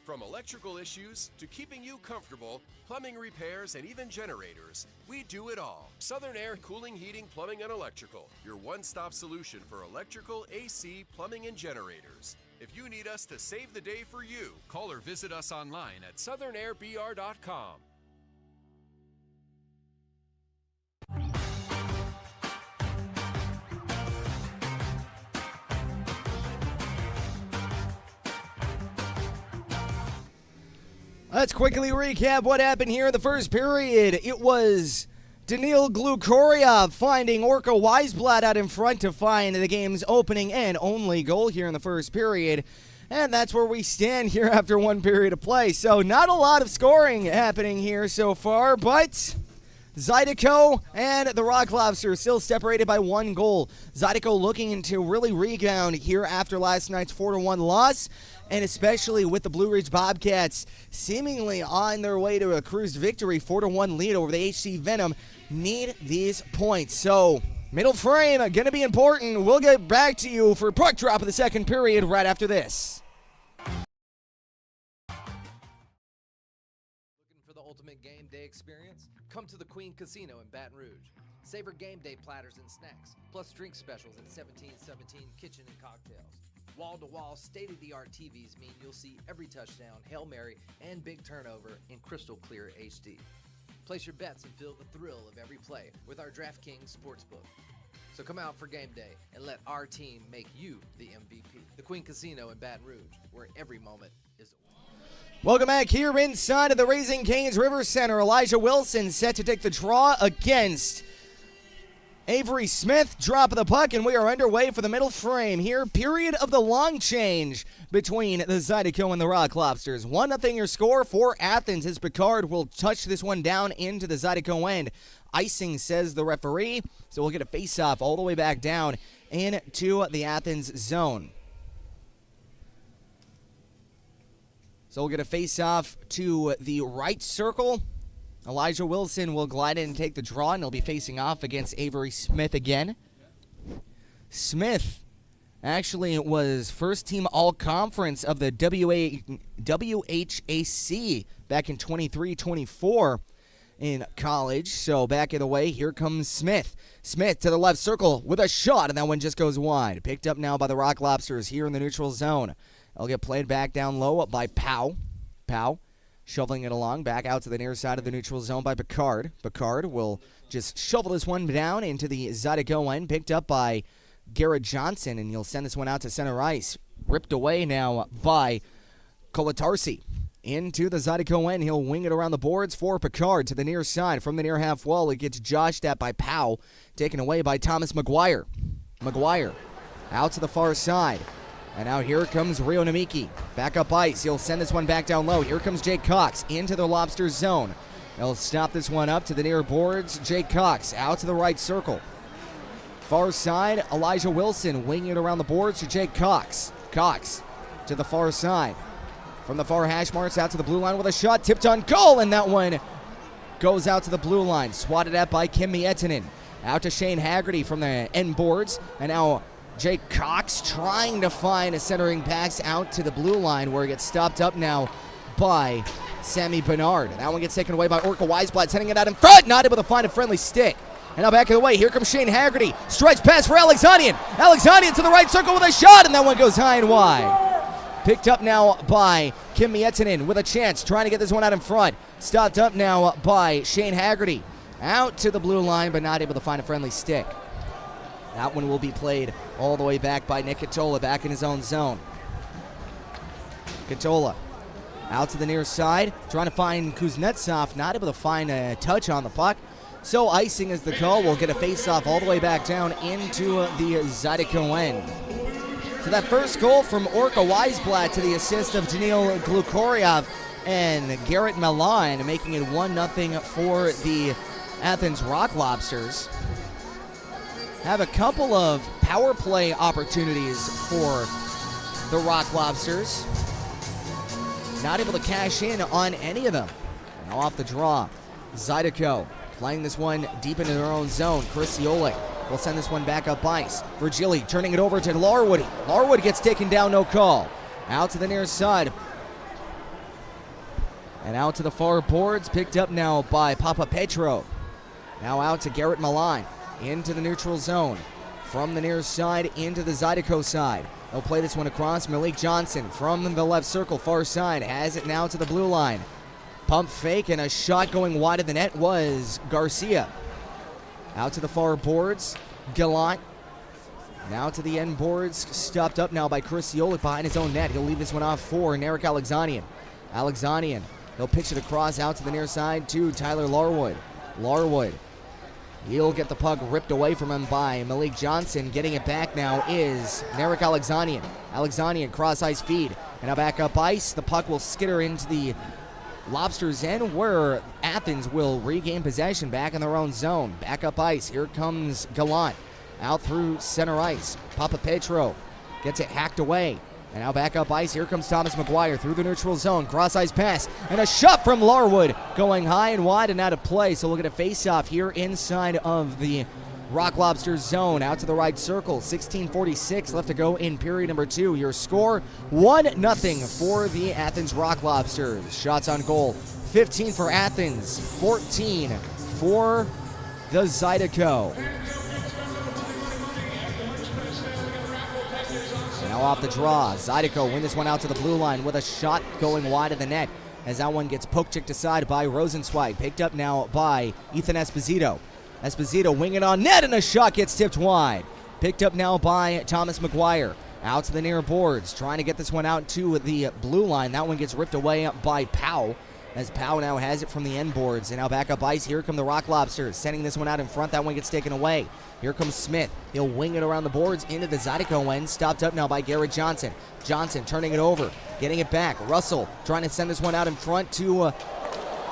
From electrical issues to keeping you comfortable, plumbing repairs, and even generators, we do it all. Southern Air Cooling, Heating, Plumbing, and Electrical, your one-stop solution for electrical, AC, plumbing, and generators. If you need us to save the day for you, call or visit us online at southernairbr.com. Let's quickly recap what happened here in the first period. It was Daniil Glukoriev finding Orca Weisblatt out in front to find the game's opening and only goal here in the first period. And that's where we stand here after one period of play. So not a lot of scoring happening here so far, but Zydeco and the Rock Lobsters still separated by 1 goal. Zydeco looking to really rebound here after last night's 4-1 loss, and especially with the Blue Ridge Bobcats seemingly on their way to a cruise victory, 4-1 lead over the HC Venom, need these points. So, middle frame going to be important. We'll get back to you for puck drop of the second period right after this. Looking for the ultimate game day experience? Come to the Queen Casino in Baton Rouge. Savor game day platters and snacks, plus drink specials at 1717 Kitchen and Cocktails. Wall-to-wall, state-of-the-art TVs mean you'll see every touchdown, Hail Mary, and big turnover in crystal clear HD. Place your bets and feel the thrill of every play with our DraftKings Sportsbook. So come out for game day and let our team make you the MVP. The Queen Casino in Baton Rouge, where every moment is a win. Welcome back here inside of the Raising Cane's River Center. Elijah Wilson set to take the draw against Avery Smith. Drop of the puck, and we are underway for the middle frame here. Period of the long change between the Zydeco and the Rock Lobsters. 1-0 your score for Athens as Picard will touch this one down into the Zydeco end. Icing, says the referee, so we'll get a face-off all the way back down into the Athens zone. So we'll get a face-off to the right circle. Elijah Wilson will glide in and take the draw, and he'll be facing off against Avery Smith again. Smith actually was first-team all-conference of the WHAC back in 23-24 in college. So back of the way, here comes Smith. Smith to the left circle with a shot, and that one just goes wide. Picked up now by the Rock Lobsters here in the neutral zone. It'll get played back down low by Powell. Powell shoveling it along, back out to the near side of the neutral zone by Picard. Picard will just shovel this one down into the Zydeco end, picked up by Garrett Johnson, and he'll send this one out to center ice. Ripped away now by Kolatarsi. Into the Zydeco end, he'll wing it around the boards for Picard to the near side. From the near half wall, it gets joshed at by Powell, taken away by Thomas McGuire. McGuire out to the far side. And now here comes Rio Namiki. Back up ice. He'll send this one back down low. Here comes Jake Cox into the Lobsters zone. He'll stop this one up to the near boards. Jake Cox out to the right circle. Far side, Elijah Wilson winging it around the boards to Jake Cox. Cox to the far side. From the far hash marks out to the blue line with a shot. Tipped on goal, and that one goes out to the blue line. Swatted at by Kim Miettinen. Out to Shane Haggerty from the end boards. And now Jake Cox trying to find a centering pass out to the blue line where it gets stopped up now by Sammy Bernard. That one gets taken away by Orca Weisblatt, sending it out in front, not able to find a friendly stick. And now back of the way, here comes Shane Haggerty. Stretch pass for Alexanian. Alexanian to the right circle with a shot, and that one goes high and wide. Picked up now by Kim Miettinen with a chance, trying to get this one out in front. Stopped up now by Shane Haggerty. Out to the blue line, but not able to find a friendly stick. That one will be played all the way back by Nick Katola, back in his own zone. Katola out to the near side, trying to find Kuznetsov, not able to find a touch on the puck. So icing is the call. We'll get a face-off all the way back down into the Zydeco end. So that first goal from Orca Weisblatt to the assist of Daniil Glukoryev and Garrett Milan, making it 1-0 for the Athens Rock Lobsters. Have a couple of power play opportunities for the Rock Lobsters. Not able to cash in on any of them. Now off the draw, Zydeco playing this one deep into their own zone. Chris Yolik will send this one back up ice. Virgili turning it over to Larwood. Larwood gets taken down, no call. Out to the near side. And out to the far boards, picked up now by Papa Petro. Now out to Garrett Milan. Into the neutral zone. From the near side into the Zydeco side. They'll play this one across. Malik Johnson from the left circle, far side. Has it now to the blue line. Pump fake and a shot going wide of the net was Garcia. Out to the far boards. Gallant. Now to the end boards. Stopped up now by Chris Yolik behind his own net. He'll leave this one off for Narek Alexanian. Alexanian. He'll pitch it across out to the near side to Tyler Larwood. Larwood. He'll get the puck ripped away from him by Malik Johnson. Getting it back now is Narek Alexanian. Alexanian cross ice feed. And now back up ice. The puck will skitter into the Lobsters end where Athens will regain possession back in their own zone. Back up ice. Here comes Gallant. Out through center ice. Papa Petro gets it hacked away. And now back up ice. Here comes Thomas McGuire through the neutral zone. Cross ice pass. And a shot from Larwood going high and wide and out of play. So we'll get a face-off here inside of the Rock Lobsters zone. Out to the right circle. 16:46 left to go in period number 2. Your score, 1-0 for the Athens Rock Lobsters. Shots on goal, 15 for Athens, 14 for the Zydeco. Now off the draw, Zydeco win this one out to the blue line with a shot going wide of the net as that one gets poke-checked aside by Rosenzweig. Picked up now by Ethan Esposito. Esposito winging on net and a shot gets tipped wide. Picked up now by Thomas McGuire. Out to the near boards, trying to get this one out to the blue line. That one gets ripped away by Powell, as Powell now has it from the end boards. And now back up ice. Here come the Rock Lobsters, sending this one out in front. That one gets taken away. Here comes Smith. He'll wing it around the boards into the Zydeco end. Stopped up now by Garrett Johnson. Johnson turning it over, getting it back. Russell trying to send this one out in front to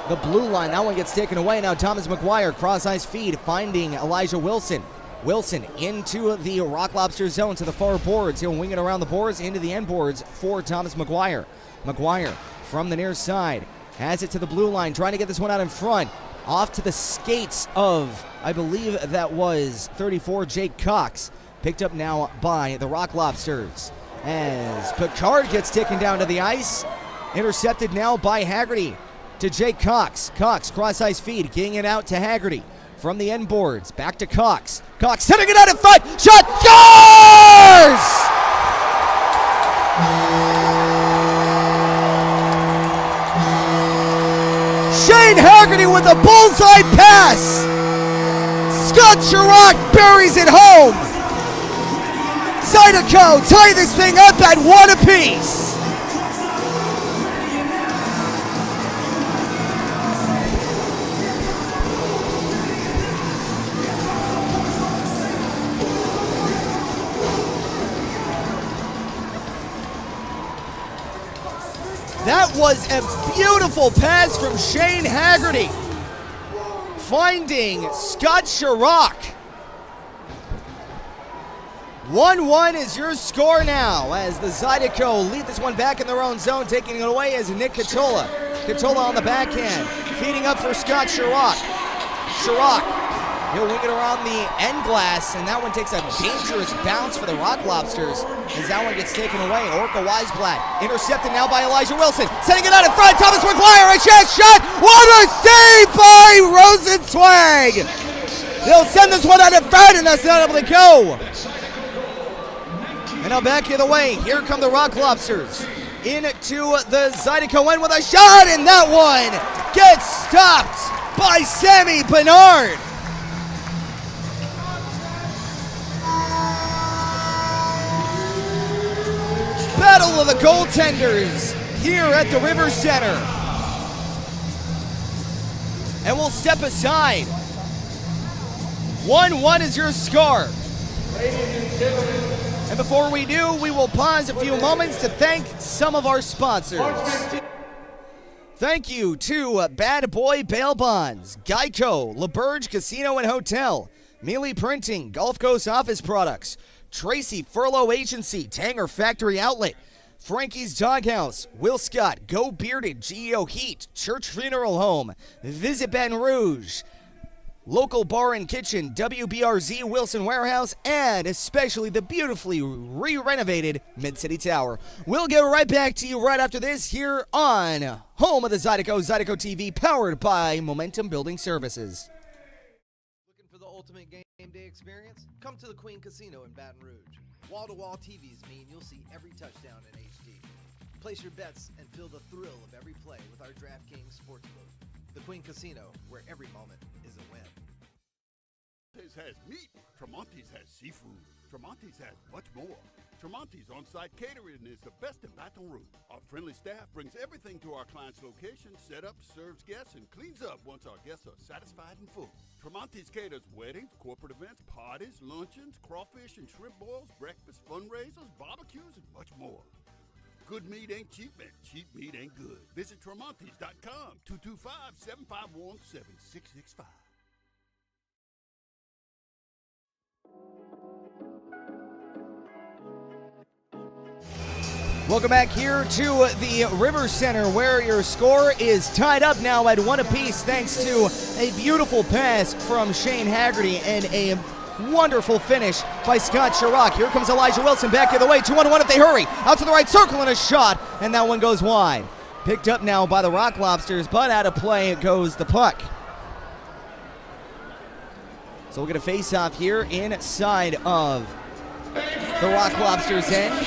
the blue line. That one gets taken away. Now Thomas McGuire, cross-ice feed, finding Elijah Wilson. Wilson into the Rock Lobster zone to the far boards. He'll wing it around the boards into the end boards for Thomas McGuire. McGuire from the near side has it to the blue line, trying to get this one out in front. Off to the skates of, I believe that was 34, Jake Cox. Picked up now by the Rock Lobsters as Picard gets taken down to the ice. Intercepted now by Haggerty to Jake Cox. Cox, cross-ice feed, getting it out to Haggerty. From the end boards, back to Cox. Cox setting it out in front. Shot, scores! Shane Haggerty with a bullseye pass. Scott Chirac buries it home. Zydeco tie this thing up at 1 apiece. That was a beautiful pass from Shane Haggerty, finding Scott Chirac. 1-1 is your score now as the Zydeco lead this one back in their own zone. Taking it away is Nick Catola. Catola on the backhand, feeding up for Scott Chirac. Chirac, he'll wing it around the end glass, and that one takes a dangerous bounce for the Rock Lobsters as that one gets taken away. Orca Weisblatt intercepted now by Elijah Wilson. Setting it out in front, Thomas McGuire, a chance shot. What a save by Rosenzweig! They'll send this one out in front, and that's not able to go. And now back the other way. Here come the Rock Lobsters into the Zydeco end with a shot, and that one gets stopped by Sammy Bernard. Battle of the goaltenders here at the River Center. And we'll step aside. 1-1 is your score. And before we do, we will pause a few moments to thank some of our sponsors. Thank you to Bad Boy Bail Bonds, Geico, LaBerge Casino and Hotel, Mealy Printing, Gulf Coast Office Products, Tracy Furlough Agency, Tanger Factory Outlet, Frankie's Doghouse, Will Scott, Go Bearded, GEO Heat, Church Funeral Home, Visit Baton Rouge, Local Bar and Kitchen, WBRZ Wilson Warehouse, and especially the beautifully re-renovated Mid-City Tower. We'll get right back to you right after this here on Home of the Zydeco, Zydeco TV, powered by Momentum Building Services. Looking for the ultimate game day experience? Come to the Queen Casino in Baton Rouge. Wall-to-wall TVs mean you'll see every touchdown in HD. Place your bets and feel the thrill of every play with our DraftKings Sportsbook. The Queen Casino, where every moment is a win. Tremonti's has meat. Tremonti's has seafood. Tremonti's has much more. Tremonti's on-site catering is the best in Baton Rouge. Our friendly staff brings everything to our client's location, set up, serves guests, and cleans up once our guests are satisfied and full. Tremonti's caters weddings, corporate events, parties, luncheons, crawfish and shrimp boils, breakfast, fundraisers, barbecues, and much more. Good meat ain't cheap, and cheap meat ain't good. Visit Tremontes.com, 225-751-7665. Welcome back here to the River Center, where your score is tied up now at 1 apiece thanks to a beautiful pass from Shane Haggerty and a wonderful finish by Scott Chirac. Here comes Elijah Wilson back the other way, 2-on-1 if they hurry. Out to the right circle and a shot, and that one goes wide. Picked up now by the Rock Lobsters, but out of play goes the puck. So we'll get a face-off here inside of the Rock Lobsters' end.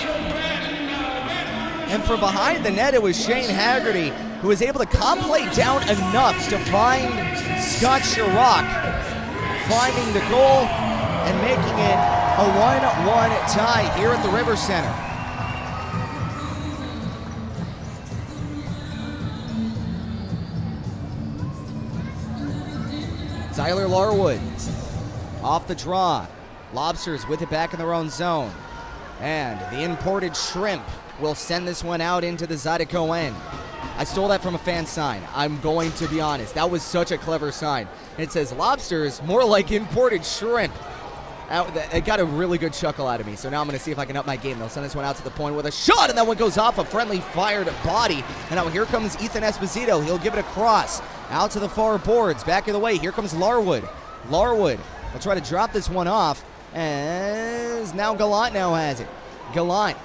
And from behind the net, it was Shane Haggerty who was able to calm play down enough to find Scott Chirac, finding the goal and making it a 1-1 tie here at the River Center. Tyler Larwood off the draw. Lobsters with it back in their own zone. And the imported shrimp will send this one out into the Zydeco end. I stole that from a fan sign. I'm going to be honest. That was such a clever sign. It says lobsters, more like imported shrimp. It got a really good chuckle out of me, so now I'm going to see if I can up my game. They'll send this one out to the point with a shot, and that one goes off a friendly fired body. And now here comes Ethan Esposito. He'll give it across out to the far boards. Back of the way, here comes Larwood. Larwood will try to drop this one off, as now Gallant now has it. Gallant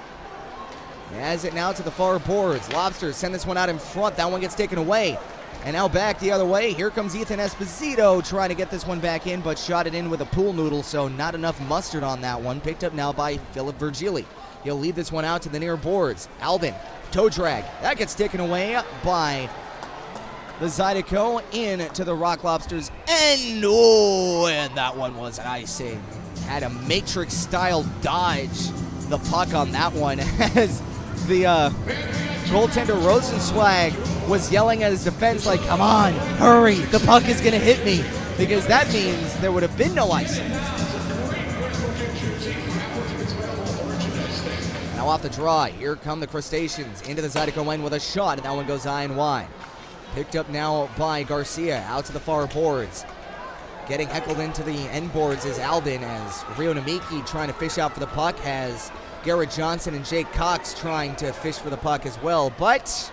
has it now to the far boards. Lobsters send this one out in front. That one gets taken away. And now back the other way. Here comes Ethan Esposito trying to get this one back in, but shot it in with a pool noodle, so not enough mustard on that one. Picked up now by Philip Virgili. He'll lead this one out to the near boards. Alden, toe drag. That gets taken away by the Zydeco into the Rock Lobsters. And that one was icing. Had a Matrix-style dodge. The puck on that one as the goaltender Rosenzweig was yelling at his defense like, come on, hurry, the puck is going to hit me, because that means there would have been no icing. Now off the draw, here come the Crustaceans into the Zydeco end with a shot, and that one goes high and wide. Picked up now by Garcia out to the far boards. Getting heckled into the end boards is Alden, as Rio Namiki trying to fish out for the puck, has Garrett Johnson and Jake Cox trying to fish for the puck as well, but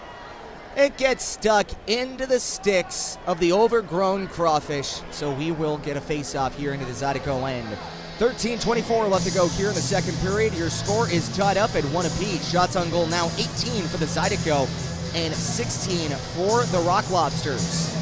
it gets stuck into the sticks of the overgrown crawfish, so we will get a face-off here into the Zydeco end. 13:24 left to go here in the second period. Your score is tied up at 1 apiece. Shots on goal now 18 for the Zydeco and 16 for the Rock Lobsters.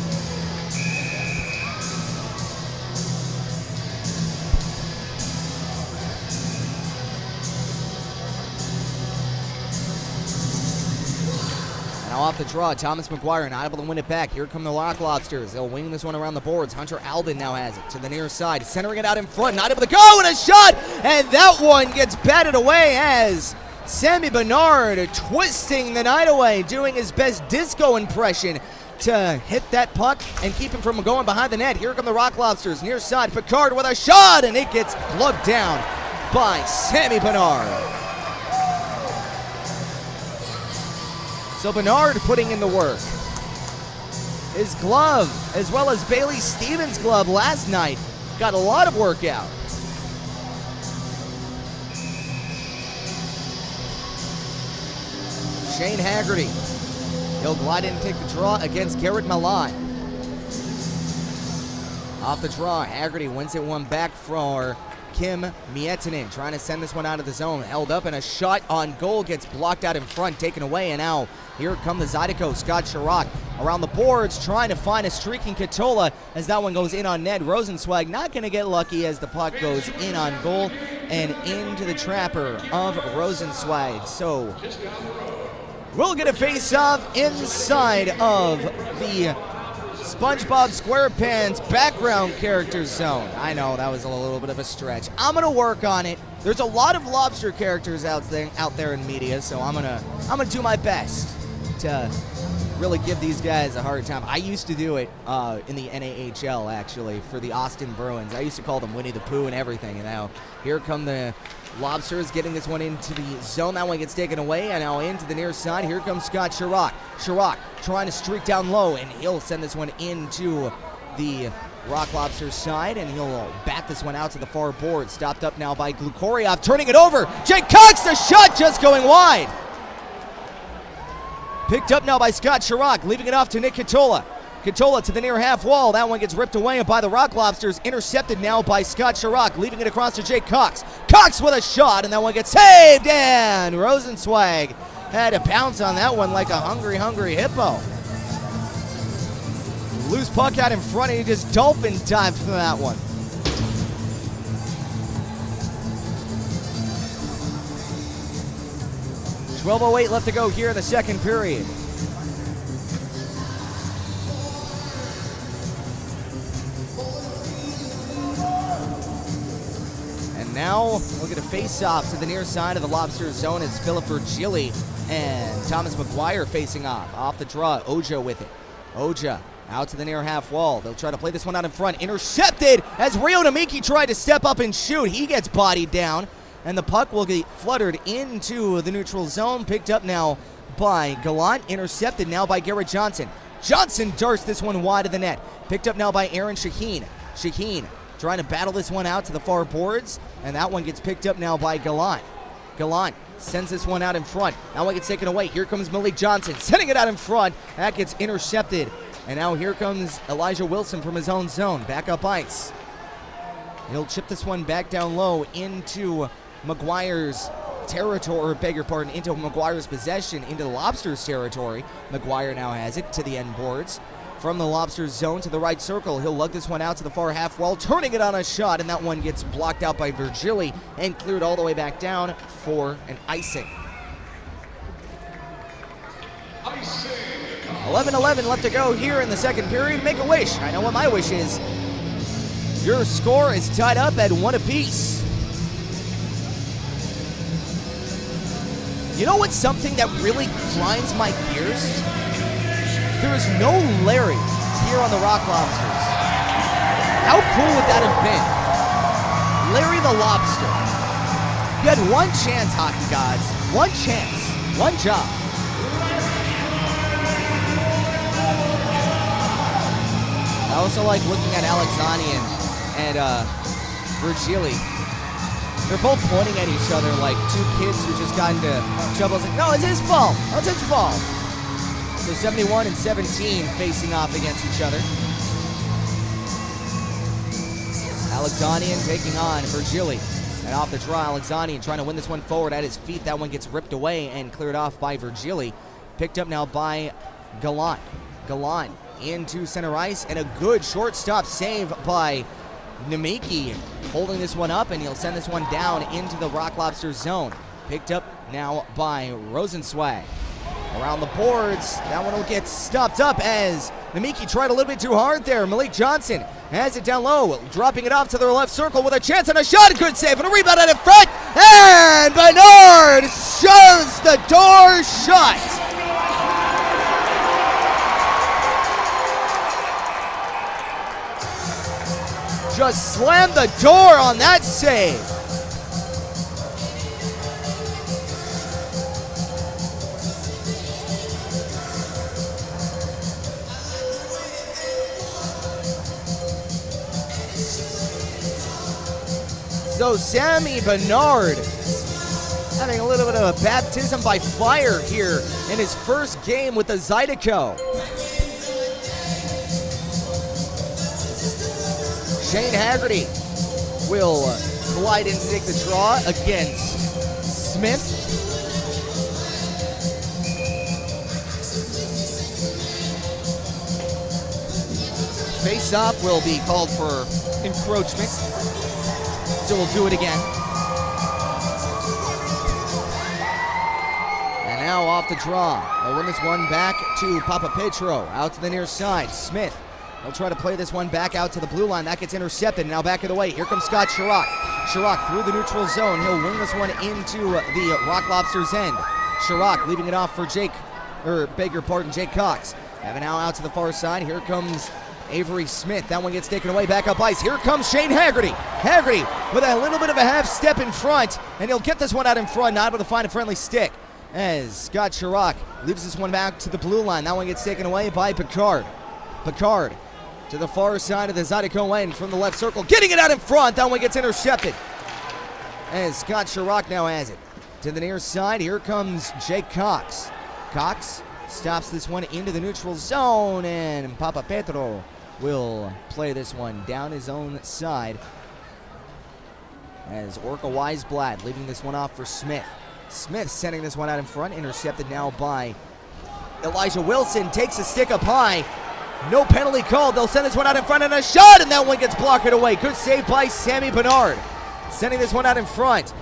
Now off the draw, Thomas McGuire not able to win it back. Here come the Rock Lobsters. They'll wing this one around the boards. Hunter Alden now has it to the near side, centering it out in front, not able to go, and a shot! And that one gets batted away as Sammy Bernard twisting the night away, doing his best disco impression to hit that puck and keep him from going behind the net. Here come the Rock Lobsters, near side, Picard with a shot, and it gets gloved down by Sammy Bernard. So Bernard putting in the work. His glove, as well as Bailey Stevens' glove last night, got a lot of work out. Shane Haggerty. He'll glide in and take the draw against Garrett Milan. Off the draw, Haggerty wins it one back for Kim Miettinen, trying to send this one out of the zone. Held up, and a shot on goal gets blocked out in front, taken away, and now here come the Zydeco. Scott Chirac around the boards, trying to find a streaking Katola as that one goes in on net. Rosenzweig not going to get lucky as the puck goes in on goal and into the trapper of Rosenzweig. So we'll get a face-off inside of the SpongeBob SquarePants background character zone. I know that was a little bit of a stretch. I'm gonna work on it. There's a lot of lobster characters out there in media, so I'm gonna do my best to really give these guys a hard time. I used to do it in the NAHL actually for the Austin Bruins. I used to call them Winnie the Pooh and everything. And now here come the Lobsters getting this one into the zone. That one gets taken away, and now into the near side. Here comes Scott Chirac. Chirac trying to streak down low, and he'll send this one into the Rock Lobsters side, and he'll bat this one out to the far board. Stopped up now by Glukoriov, turning it over. Jake Cox, the shot just going wide. Picked up now by Scott Chirac, leaving it off to Nick Katola. Katola to the near half wall. That one gets ripped away by the Rock Lobsters. Intercepted now by Scott Chirac, leaving it across to Jake Cox. Cox with a shot, and that one gets saved, and Rosenzweig had to pounce on that one like a hungry, hungry hippo. Loose puck out in front, and he just dolphin dived for that one. .12:08 left to go here in the second period. And now we'll get a face-off to the near side of the Lobsters zone as Philip Virgili and Thomas McGuire facing off. Off the draw, Oja with it. Oja out to the near half wall. They'll try to play this one out in front. Intercepted as Rio Namiki tried to step up and shoot. He gets bodied down, and the puck will get fluttered into the neutral zone. Picked up now by Gallant. Intercepted now by Garrett Johnson. Johnson darts this one wide of the net. Picked up now by Aaron Shaheen. Shaheen trying to battle this one out to the far boards, and that one gets picked up now by Gallant. Gallant sends this one out in front. That one gets taken away. Here comes Malik Johnson, sending it out in front. That gets intercepted. And now here comes Elijah Wilson from his own zone. Back up ice. He'll chip this one back down low into McGuire's territory, into McGuire's possession, into the Lobsters' territory. McGuire now has it to the end boards. From the Lobsters' zone to the right circle, he'll lug this one out to the far half wall, turning it on a shot, and that one gets blocked out by Virgili and cleared all the way back down for an icing. 11:11 left to go here in the second period. Make a wish. I know what my wish is. Your score is tied up at 1 apiece. You know what's something that really grinds my gears? There is no Larry here on the Rock Lobsters. How cool would that have been? Larry the Lobster. You had one chance, hockey gods. One chance. One job. I also like looking at Alexanian and Virgili. They're both pointing at each other like two kids who just got into trouble. It's like, no, it's his fault. No, it's his fault. So 71 and 17 facing off against each other. Alexanian taking on Virgili. And off the draw, Alexanian trying to win this one forward at his feet. That one gets ripped away and cleared off by Virgili. Picked up now by Gallant. Gallant into center ice, and a good shortstop save by Namiki, holding this one up, and he'll send this one down into the Rock Lobster zone. Picked up now by Rosenzweig. Around the boards, that one will get stopped up as Namiki tried a little bit too hard there. Malik Johnson has it down low, dropping it off to the left circle with a chance and a shot. Good save and a rebound out in front, and Bernard shows the door shut. Just slammed the door on that save. So Sammy Bernard having a little bit of a baptism by fire here in his first game with the Zydeco. Shane Haggerty will glide in to take the draw against Smith. Face-off will be called for encroachment, so we'll do it again. And now off the draw. They'll win this one back to Papa Petro, out to the near side. Smith. They'll try to play this one back out to the blue line. That gets intercepted. Now back of the way. Here comes Scott Chirac. Chirac through the neutral zone. He'll wing this one into the Rock Lobsters end. Chirac leaving it off for Jake Cox. Have it now out to the far side. Here comes Avery Smith, that one gets taken away, back up ice. Here comes Shane Haggerty. Haggerty with a little bit of a half step in front, and he'll get this one out in front, not able to find a friendly stick. As Scott Chirac leaves this one back to the blue line. That one gets taken away by Picard. Picard to the far side of the Zydeco end from the left circle, getting it out in front. That one gets intercepted. As Scott Chirac now has it. To the near side, here comes Jake Cox. Cox stops this one into the neutral zone, and Papa Petro will play this one down his own side. As Orca Weisblatt leaving this one off for Smith. Smith sending this one out in front, intercepted now by Elijah Wilson. Takes a stick up high. No penalty called. They'll send this one out in front and a shot, and that one gets blocked away. Good save by Sammy Bernard. Sending this one out in front.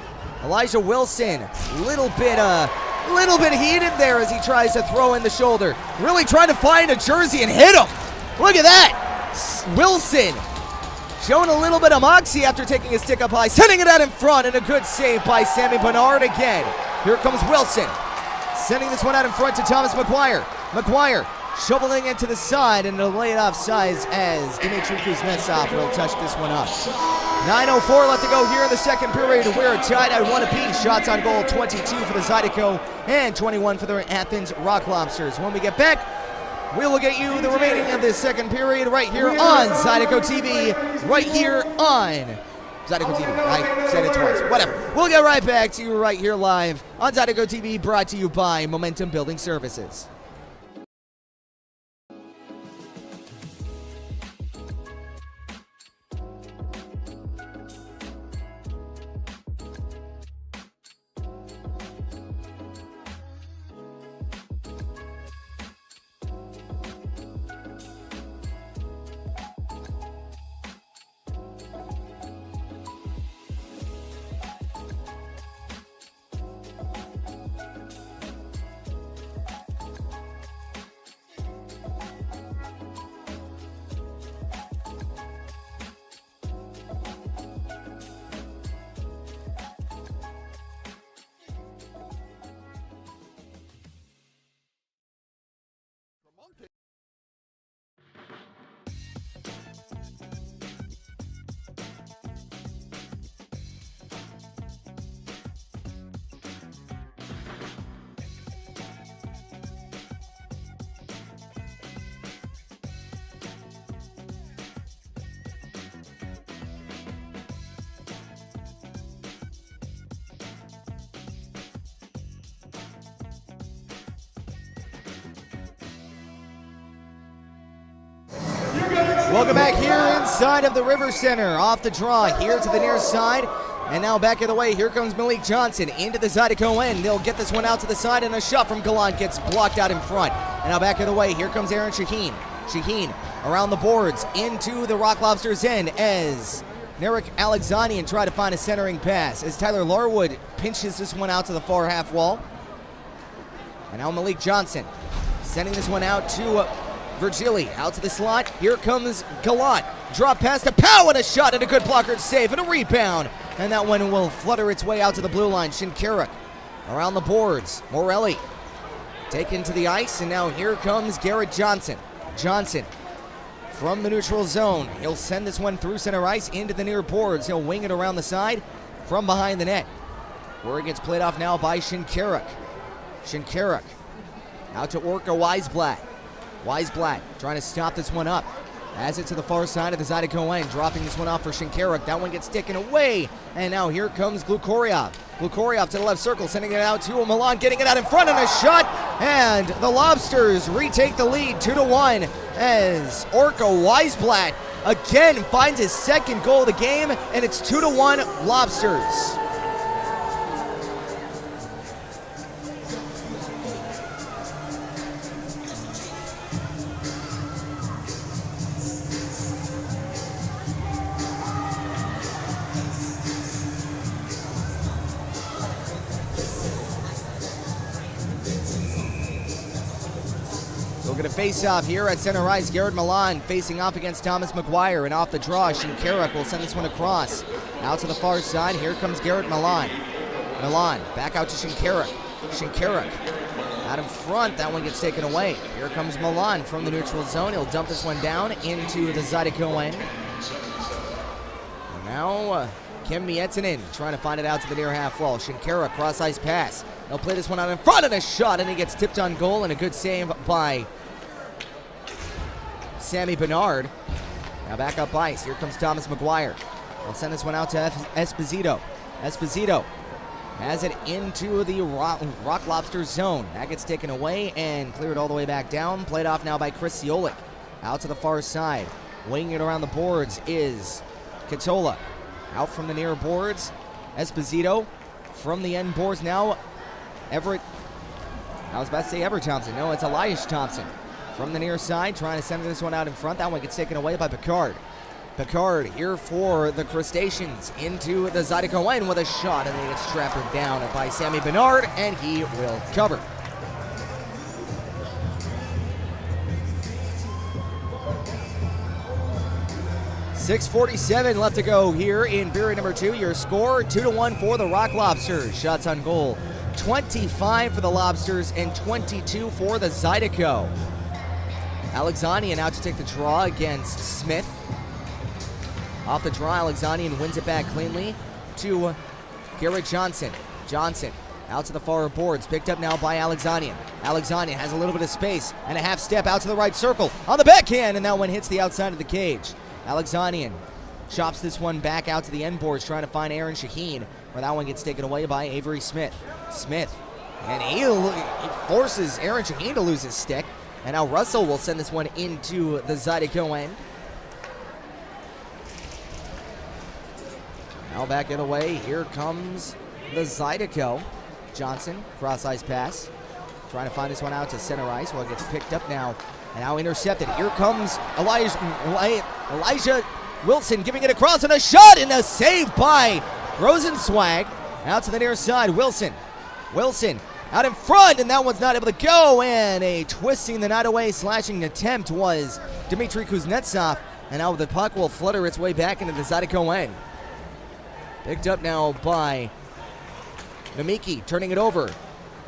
Elijah Wilson, little bit heated there as he tries to throw in the shoulder. Really trying to find a jersey and hit him. Look at that. Wilson showing a little bit of moxie after taking a stick up high. Sending it out in front, and a good save by Sammy Bernard again. Here comes Wilson. Sending this one out in front to Thomas McGuire. McGuire shoveling it to the side, and it'll lay it off sides as Dmitry Kuznetsov will touch this one up. 9:04 left to go here in the second period. We're tied at 1 apiece. Shots on goal, 22 for the Zydeco and 21 for the Athens Rock Lobsters. When we get back, we will get you the remaining of this second period right here on Zydeco TV. Right here on Zydeco TV. I said it twice. Whatever. We'll get right back to you right here live on Zydeco TV, brought to you by Momentum Building Services. Welcome back here inside of the River Center. Off the draw here to the near side. And now back of the way, here comes Malik Johnson into the Zydeco end. They'll get this one out to the side, and a shot from Gallant gets blocked out in front. And now back of the way, here comes Aaron Shaheen. Shaheen around the boards into the Rock Lobsters end as Narek Alexanian try to find a centering pass as Tyler Larwood pinches this one out to the far half wall. And now Malik Johnson sending this one out to Virgili out to the slot. Here comes Gallant. Drop pass to Pow, and a shot, and a good blocker save and a rebound. And that one will flutter its way out to the blue line. Shinkarik around the boards. Morelli taken to the ice, and now here comes Garrett Johnson. Johnson from the neutral zone. He'll send this one through center ice into the near boards. He'll wing it around the side from behind the net. Where it gets played off now by Shinkarik. Shinkarik out to Orca Weisblatt. Weisblatt trying to stop this one up. Has it to the far side of the Zydeco end, dropping this one off for Shinkarik. That one gets taken away, and now here comes Glukoryov. Glukoryov to the left circle, sending it out to Milan, getting it out in front, and a shot, and the Lobsters retake the lead 2-1 as Orca Weisblatt again finds his second goal of the game, and it's 2-1 Lobsters. We'll get a face-off here at center ice. Garrett Milan facing off against Thomas McGuire, and off the draw, Shinkarik will send this one across. Out to the far side, here comes Garrett Milan. Milan back out to Shinkarik. Shinkarik Out in front, that one gets taken away. Here comes Milan from the neutral zone. He'll dump this one down into the Zydeco end. And now Kim Miettinen trying to find it out to the near half wall. Shinkara cross-ice pass. They'll play this one out in front and a shot, and he gets tipped on goal, and a good save by Sammy Bernard. Now back up ice. Here comes Thomas McGuire. We'll send this one out to Esposito. Esposito has it into the Rock Lobsters zone. That gets taken away and cleared all the way back down. Played off now by Chris Ciolik. Out to the far side. Winging it around the boards is Katola. Out from the near boards. Esposito from the end boards now. Everett. I was about to say Everett Thompson. No, it's Elias Thompson. From the near side, trying to send this one out in front. That one gets taken away by Picard. Picard here for the Crustaceans into the Zydeco end with a shot, and they get strapped down by Sammy Bernard, and he will cover. .647 left to go here in period number 2. Your score, 2-1 for the Rock Lobsters. Shots on goal, 25 for the Lobsters and 22 for the Zydeco. Alexanian out to take the draw against Smith. Off the draw, Alexanian wins it back cleanly to Garrett Johnson. Johnson out to the far boards, picked up now by Alexanian. Alexanian has a little bit of space and a half step out to the right circle on the backhand, and that one hits the outside of the cage. Alexanian chops this one back out to the end boards, trying to find Aaron Shaheen, where that one gets taken away by Avery Smith. Smith, and he forces Aaron Shaheen to lose his stick, and now Russell will send this one into the Zydeco end. Now back the other way, here comes the Zydeco. Johnson, cross-ice pass. Trying to find this one out to center ice. Well, it gets picked up now, and now intercepted. Here comes Elijah Wilson giving it across, and a shot, and a save by Rosenzweig. Out to the near side, Wilson out in front, and that one's not able to go, and a twisting the night away slashing attempt was Dmitry Kuznetsov, and now the puck will flutter its way back into the Zydeco end. Picked up now by Namiki, turning it over.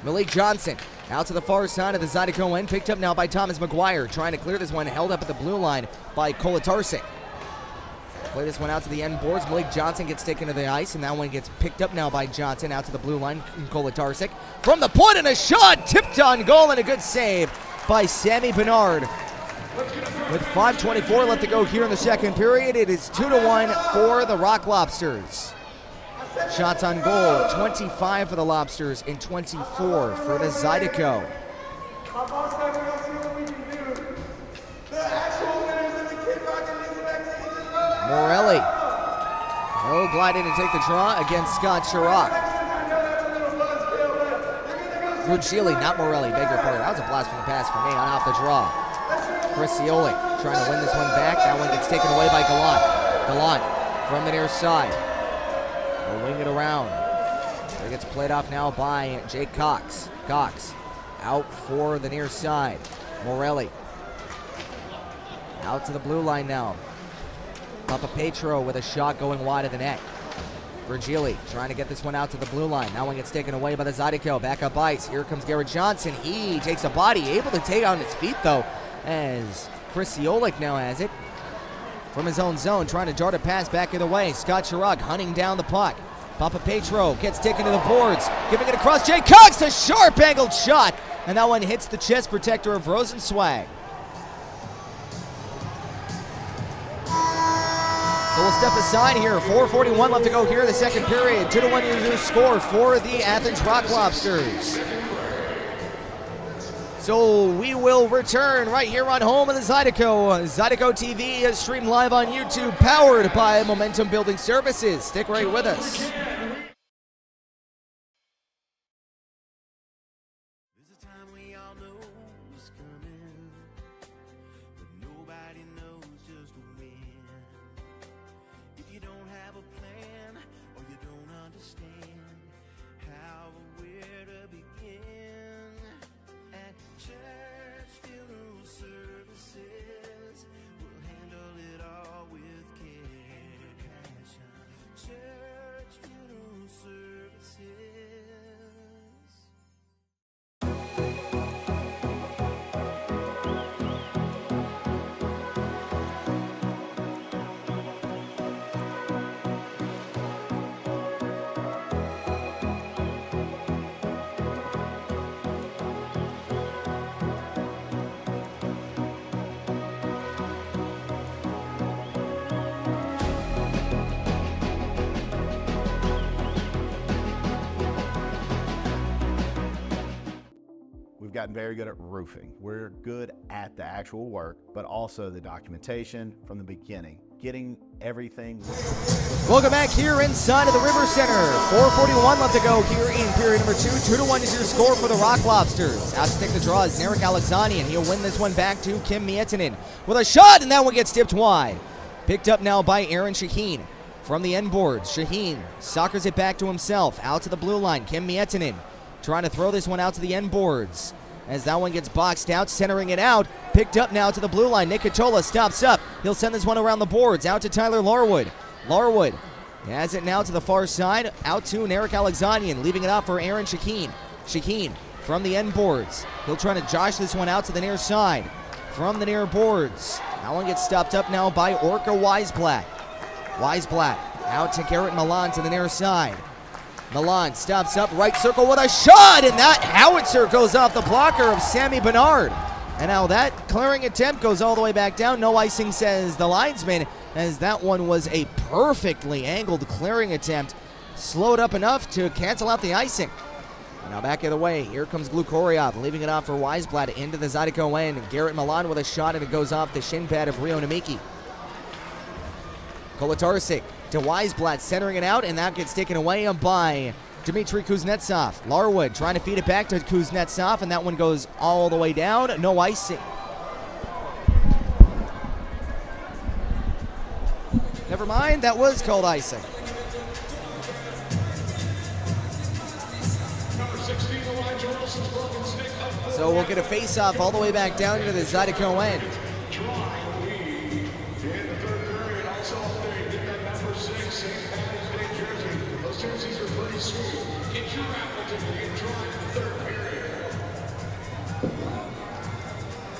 Malik Johnson out to the far side of the Zydeco end, picked up now by Thomas McGuire, trying to clear this one, held up at the blue line by Kolatarsik. Play this one out to the end boards. Malik Johnson gets taken to the ice, and that one gets picked up now by Johnson out to the blue line. Kolatarsik from the point, and a shot tipped on goal, and a good save by Sammy Bernard. With 5:24 left to go here in the second period, it is 2-1 for the Rock Lobsters. Shots on goal, 25 for the Lobsters and 24 for the Zydeco. Morelli will glide in and take the draw against Scott Chirac. Virgili, not Morelli, beg your pardon. That was a blast from the past for me on off the draw. Chris Ciolik trying to win this one back. That one gets taken away by Gallant. Gallant from the near side. They'll wing it around. It gets played off now by Jake Cox. Cox out for the near side. Morelli out to the blue line now. Papa Petro with a shot going wide of the net. Virgili trying to get this one out to the blue line. That one gets taken away by the Zydeco. Back up ice. Here comes Garrett Johnson. He takes a body, able to take on his feet though, as Chris Ciolik now has it. From his own zone, trying to dart a pass back the other way. Scott Chirac hunting down the puck. Papa Petro gets taken to the boards, giving it across. Jay Cox, a sharp angled shot, and that one hits the chest protector of Rosenzweig. So we'll step aside here. 4:41 left to go here in the second period. 2-1 your score for the Athens Rock Lobsters. So we will return right here on home of the Zydeco. Zydeco TV is streamed live on YouTube, powered by Momentum Building Services. Stick right with us. We've gotten very good at roofing. We're good at the actual work, but also the documentation from the beginning, getting everything. Welcome back here inside of the River Center. 4:41 left to go here in period number 2. 2-1 is your score for the Rock Lobsters. Out to take the draw is Narek Alexanian. He'll win this one back to Kim Miettinen with a shot, and that one gets tipped wide. Picked up now by Aaron Shaheen from the end boards. Shaheen soccers it back to himself. Out to the blue line. Kim Miettinen trying to throw this one out to the end boards. As that one gets boxed out, centering it out. Picked up now to the blue line. Nick Katola stops up. He'll send this one around the boards. Out to Tyler Larwood. Larwood has it now to the far side. Out to Narek Alexanian, leaving it out for Aaron Shaheen. Shaheen from the end boards. He'll try to josh this one out to the near side. From the near boards. That one gets stopped up now by Orca Weisblatt. Weisblatt out to Garrett Milan to the near side. Milan stops up, right circle with a shot, and that howitzer goes off the blocker of Sammy Bernard. And now that clearing attempt goes all the way back down. No icing, says the linesman, as that one was a perfectly angled clearing attempt. Slowed up enough to cancel out the icing. Now back of the way, here comes Glukoryev, leaving it off for Weisblatt into the Zydeco end. Garrett Milan with a shot, and it goes off the shin pad of Rio Namiki. Kolatarsik to Weisblatt, centering it out, and that gets taken away by Dmitry Kuznetsov. Larwood trying to feed it back to Kuznetsov, and that one goes all the way down. No icing. Never mind, that was called icing. So we'll get a face-off all the way back down into the Zydeco end.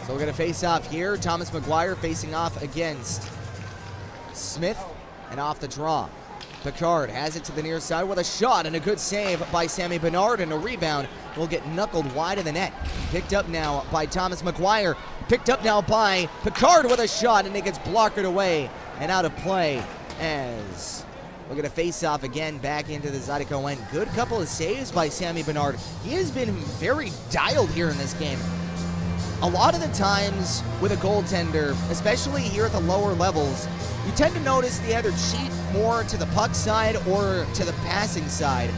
So we're going to face off here. Thomas McGuire facing off against Smith, and off the draw. Picard has it to the near side with a shot, and a good save by Sammy Bernard, and a rebound will get knuckled wide of the net. Picked up now by Thomas McGuire. Picked up now by Picard with a shot, and it gets blockered away and out of play as we're going to face off again back into the Zydeco end. Good couple of saves by Sammy Bernard. He has been very dialed here in this game. A lot of the times with a goaltender, especially here at the lower levels, you tend to notice they either cheat more to the puck side or to the passing side.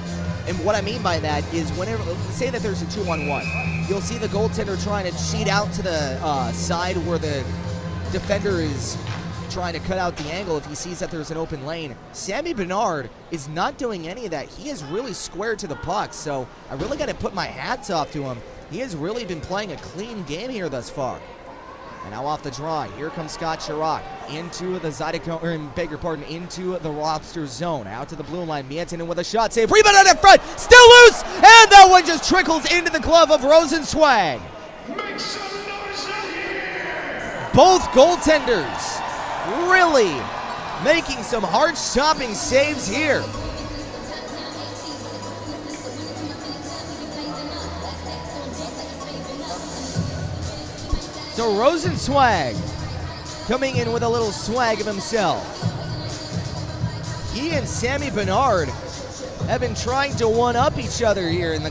And what I mean by that is whenever, say that there's a 2-on-1, you'll see the goaltender trying to cheat out to the side where the defender is trying to cut out the angle if he sees that there's an open lane. Sammy Bernard is not doing any of that. He is really square to the puck, so I really got to put my hats off to him. He has really been playing a clean game here thus far. And now off the draw, here comes Scott Chirac into the Zydeco, or beg your pardon, into the Lobster zone. Out to the blue line, Miettinen with a shot save. Rebound out in front, still loose, and that one just trickles into the glove of Rosenzweig. Make some noise out here! Both goaltenders really making some heart-stopping saves here. So Rosenzweig coming in with a little swag of himself. He and Sammy Bernard have been trying to one-up each other here in the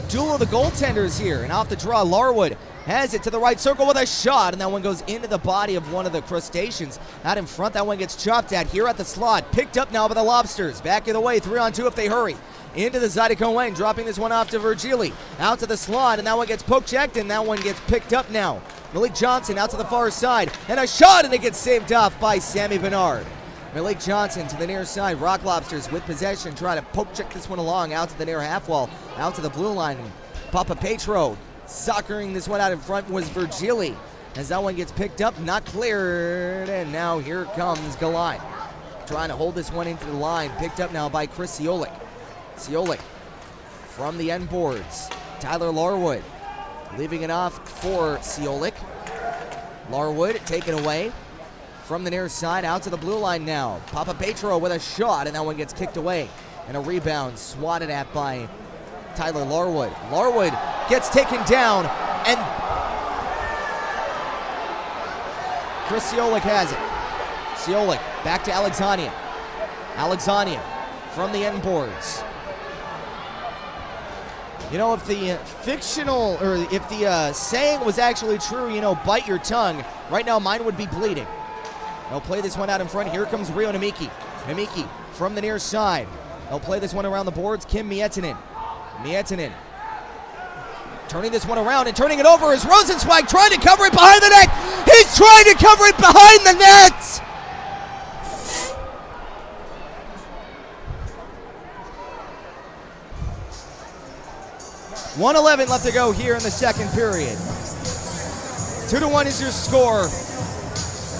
duel of the goaltenders here. And off the draw, Larwood has it to the right circle with a shot, and that one goes into the body of one of the crustaceans. Out in front, that one gets chopped at here at the slot. Picked up now by the Lobsters. Back of the way, 3-on-2 if they hurry. Into the Zydeco end, dropping this one off to Virgili. Out to the slot, and that one gets poke-checked, and that one gets picked up now. Malik Johnson out to the far side, and a shot, and it gets saved off by Sammy Bernard. Malik Johnson to the near side. Rock Lobsters with possession, try to poke-check this one along, out to the near half wall, out to the blue line. Papa Petro soccering this one out in front was Virgili. As that one gets picked up, not cleared, and now here comes Goalie. Trying to hold this one into the line, picked up now by Chris Ciolik. Ciolik from the end boards. Tyler Larwood leaving it off for Ciolik. Larwood taken away from the near side, out to the blue line now. Papa Petro with a shot, and that one gets kicked away. And a rebound swatted at by Tyler Larwood. Larwood gets taken down, and Chris Ciolik has it. Ciolik back to Alexania. Alexania from the end boards. You know, if the fictional, or if the saying was actually true, you know, bite your tongue, right now mine would be bleeding. They'll play this one out in front. Here comes Rio Namiki. Namiki from the near side. They'll play this one around the boards. Kim Miettinen. Miettinen turning this one around and turning it over is Rosenzweig trying to cover it behind the net. He's trying to cover it behind the net. .111 left to go here in the second period. 2-1 is your score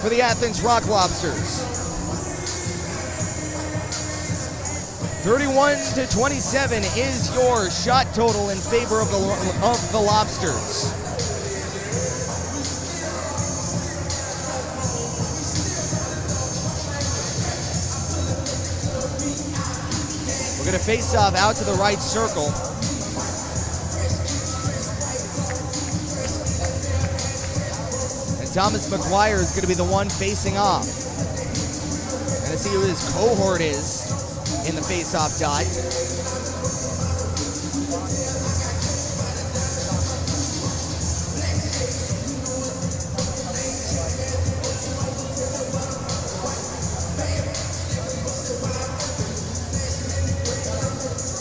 for the Athens Rock Lobsters. 31-27 is your shot total in favor of the Lobsters. We're going to face off out to the right circle. And Thomas McGuire is going to be the one facing off. Going to see who his cohort is in the face-off dot.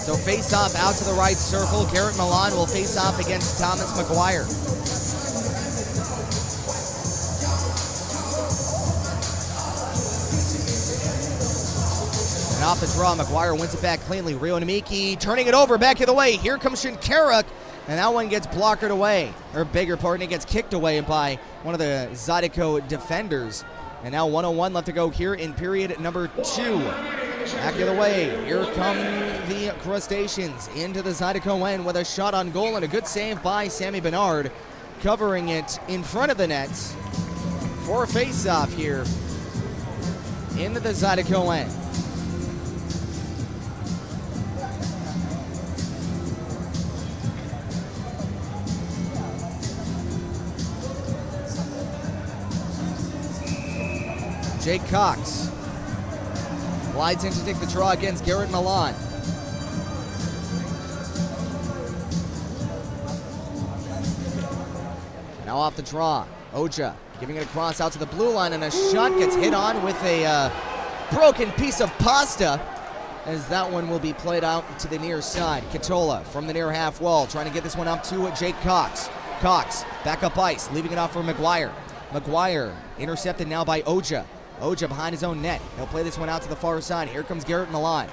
So face-off out to the right circle. Garrett Milan will face off against Thomas McGuire. And off the draw, McGuire wins it back cleanly. Rio Namiki turning it over, back of the way. Here comes Shinkaruk, and that one gets blockered away. Or bigger pardon, it gets kicked away by one of the Zydeco defenders. And now 1:01 left to go here in period number 2. Back of the way, here come the Crustaceans into the Zydeco end with a shot on goal and a good save by Sammy Bernard, covering it in front of the net for a face-off here into the Zydeco end. Jake Cox glides in to take the draw against Garrett Milan. Now off the draw, Oja giving it across out to the blue line, and a shot gets hit on with a broken piece of pasta, as that one will be played out to the near side. Katola from the near half wall trying to get this one up to Jake Cox. Cox back up ice, leaving it off for McGuire. McGuire intercepted now by Oja. Oja behind his own net. He'll play this one out to the far side. Here comes Garrett Milan.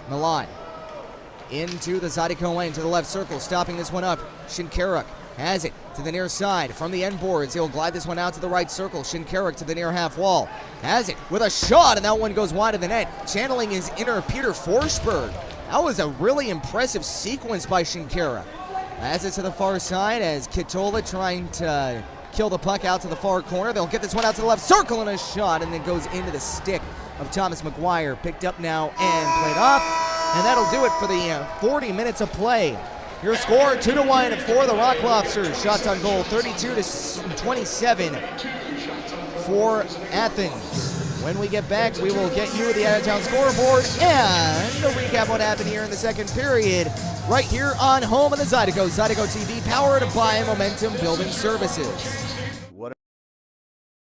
Milan into the Zydeco lane to the left circle, stopping this one up. Shinkaruk has it to the near side from the end boards. He'll glide this one out to the right circle. Shinkaruk to the near half wall. Has it with a shot, and that one goes wide of the net. Channeling his inner Peter Forsberg. That was a really impressive sequence by Shinkaruk. Has it to the far side as Kitola trying to kill the puck out to the far corner. They'll get this one out to the left circle, and a shot, and then goes into the stick of Thomas McGuire. Picked up now and played off, and that'll do it for the 40 minutes of play. Your score 2-1 for the Rock Lobsters. Shots on goal 32-27 for Athens. When we get back, we will get you the out-of-town scoreboard and a recap what happened here in the second period, right here on home of the Zydeco. Zydeco TV, powered by Momentum Building Services. What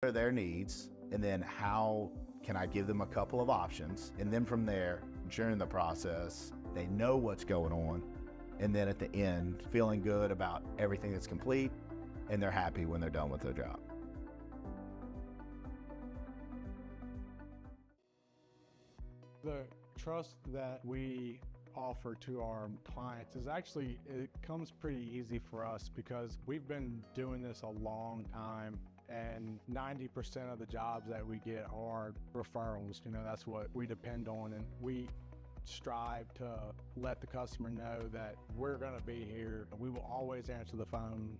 are their needs, and then how can I give them a couple of options? And then from there, during the process, they know what's going on, and then at the end, feeling good about everything that's complete, and they're happy when they're done with their job. The trust that we offer to our clients is actually, it comes pretty easy for us because we've been doing this a long time, and 90% of the jobs that we get are referrals. You know, that's what we depend on, and we strive to let the customer know that we're going to be here. We will always answer the phone.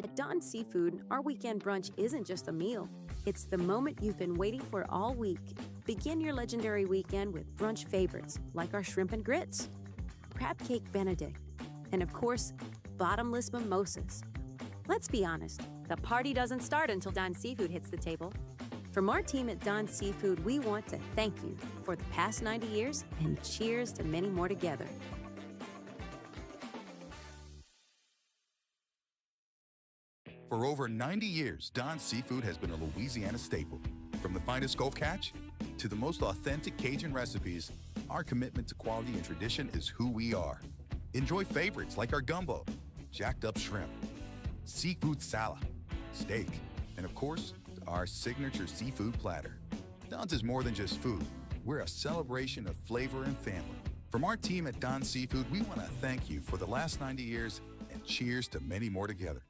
At Don Seafood, our weekend brunch isn't just a meal. It's the moment you've been waiting for all week. Begin your legendary weekend with brunch favorites like our shrimp and grits, crab cake benedict, and of course, bottomless mimosas. Let's be honest, the party doesn't start until Don Seafood hits the table. From our team at Don Seafood, we want to thank you for the past 90 years and cheers to many more together. For over 90 years, Don's Seafood has been a Louisiana staple. From the finest Gulf catch to the most authentic Cajun recipes, our commitment to quality and tradition is who we are. Enjoy favorites like our gumbo, jacked up shrimp, seafood salad, steak, and of course, our signature seafood platter. Don's is more than just food. We're a celebration of flavor and family. From our team at Don's Seafood, we want to thank you for the last 90 years and cheers to many more together.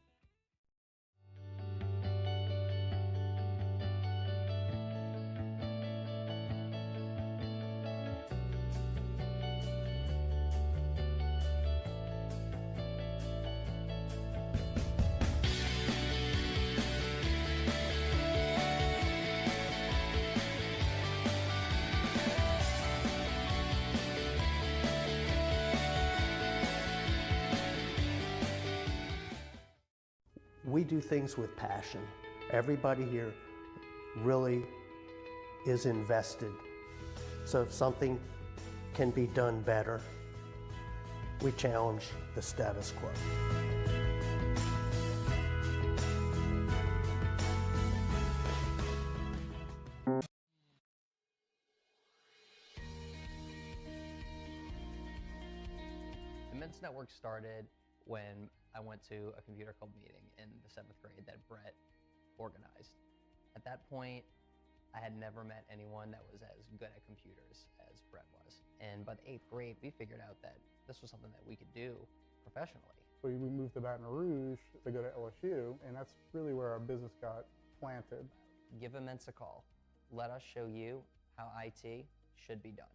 We do things with passion. Everybody here really is invested. So if something can be done better, we challenge the status quo. The Men's Network started when I went to a computer club meeting in the 7th grade that Brett organized. At that point, I had never met anyone that was as good at computers as Brett was. And by the 8th grade, we figured out that this was something that we could do professionally. So we moved to Baton Rouge to go to LSU, and that's really where our business got planted. Give Immense a call. Let us show you how IT should be done.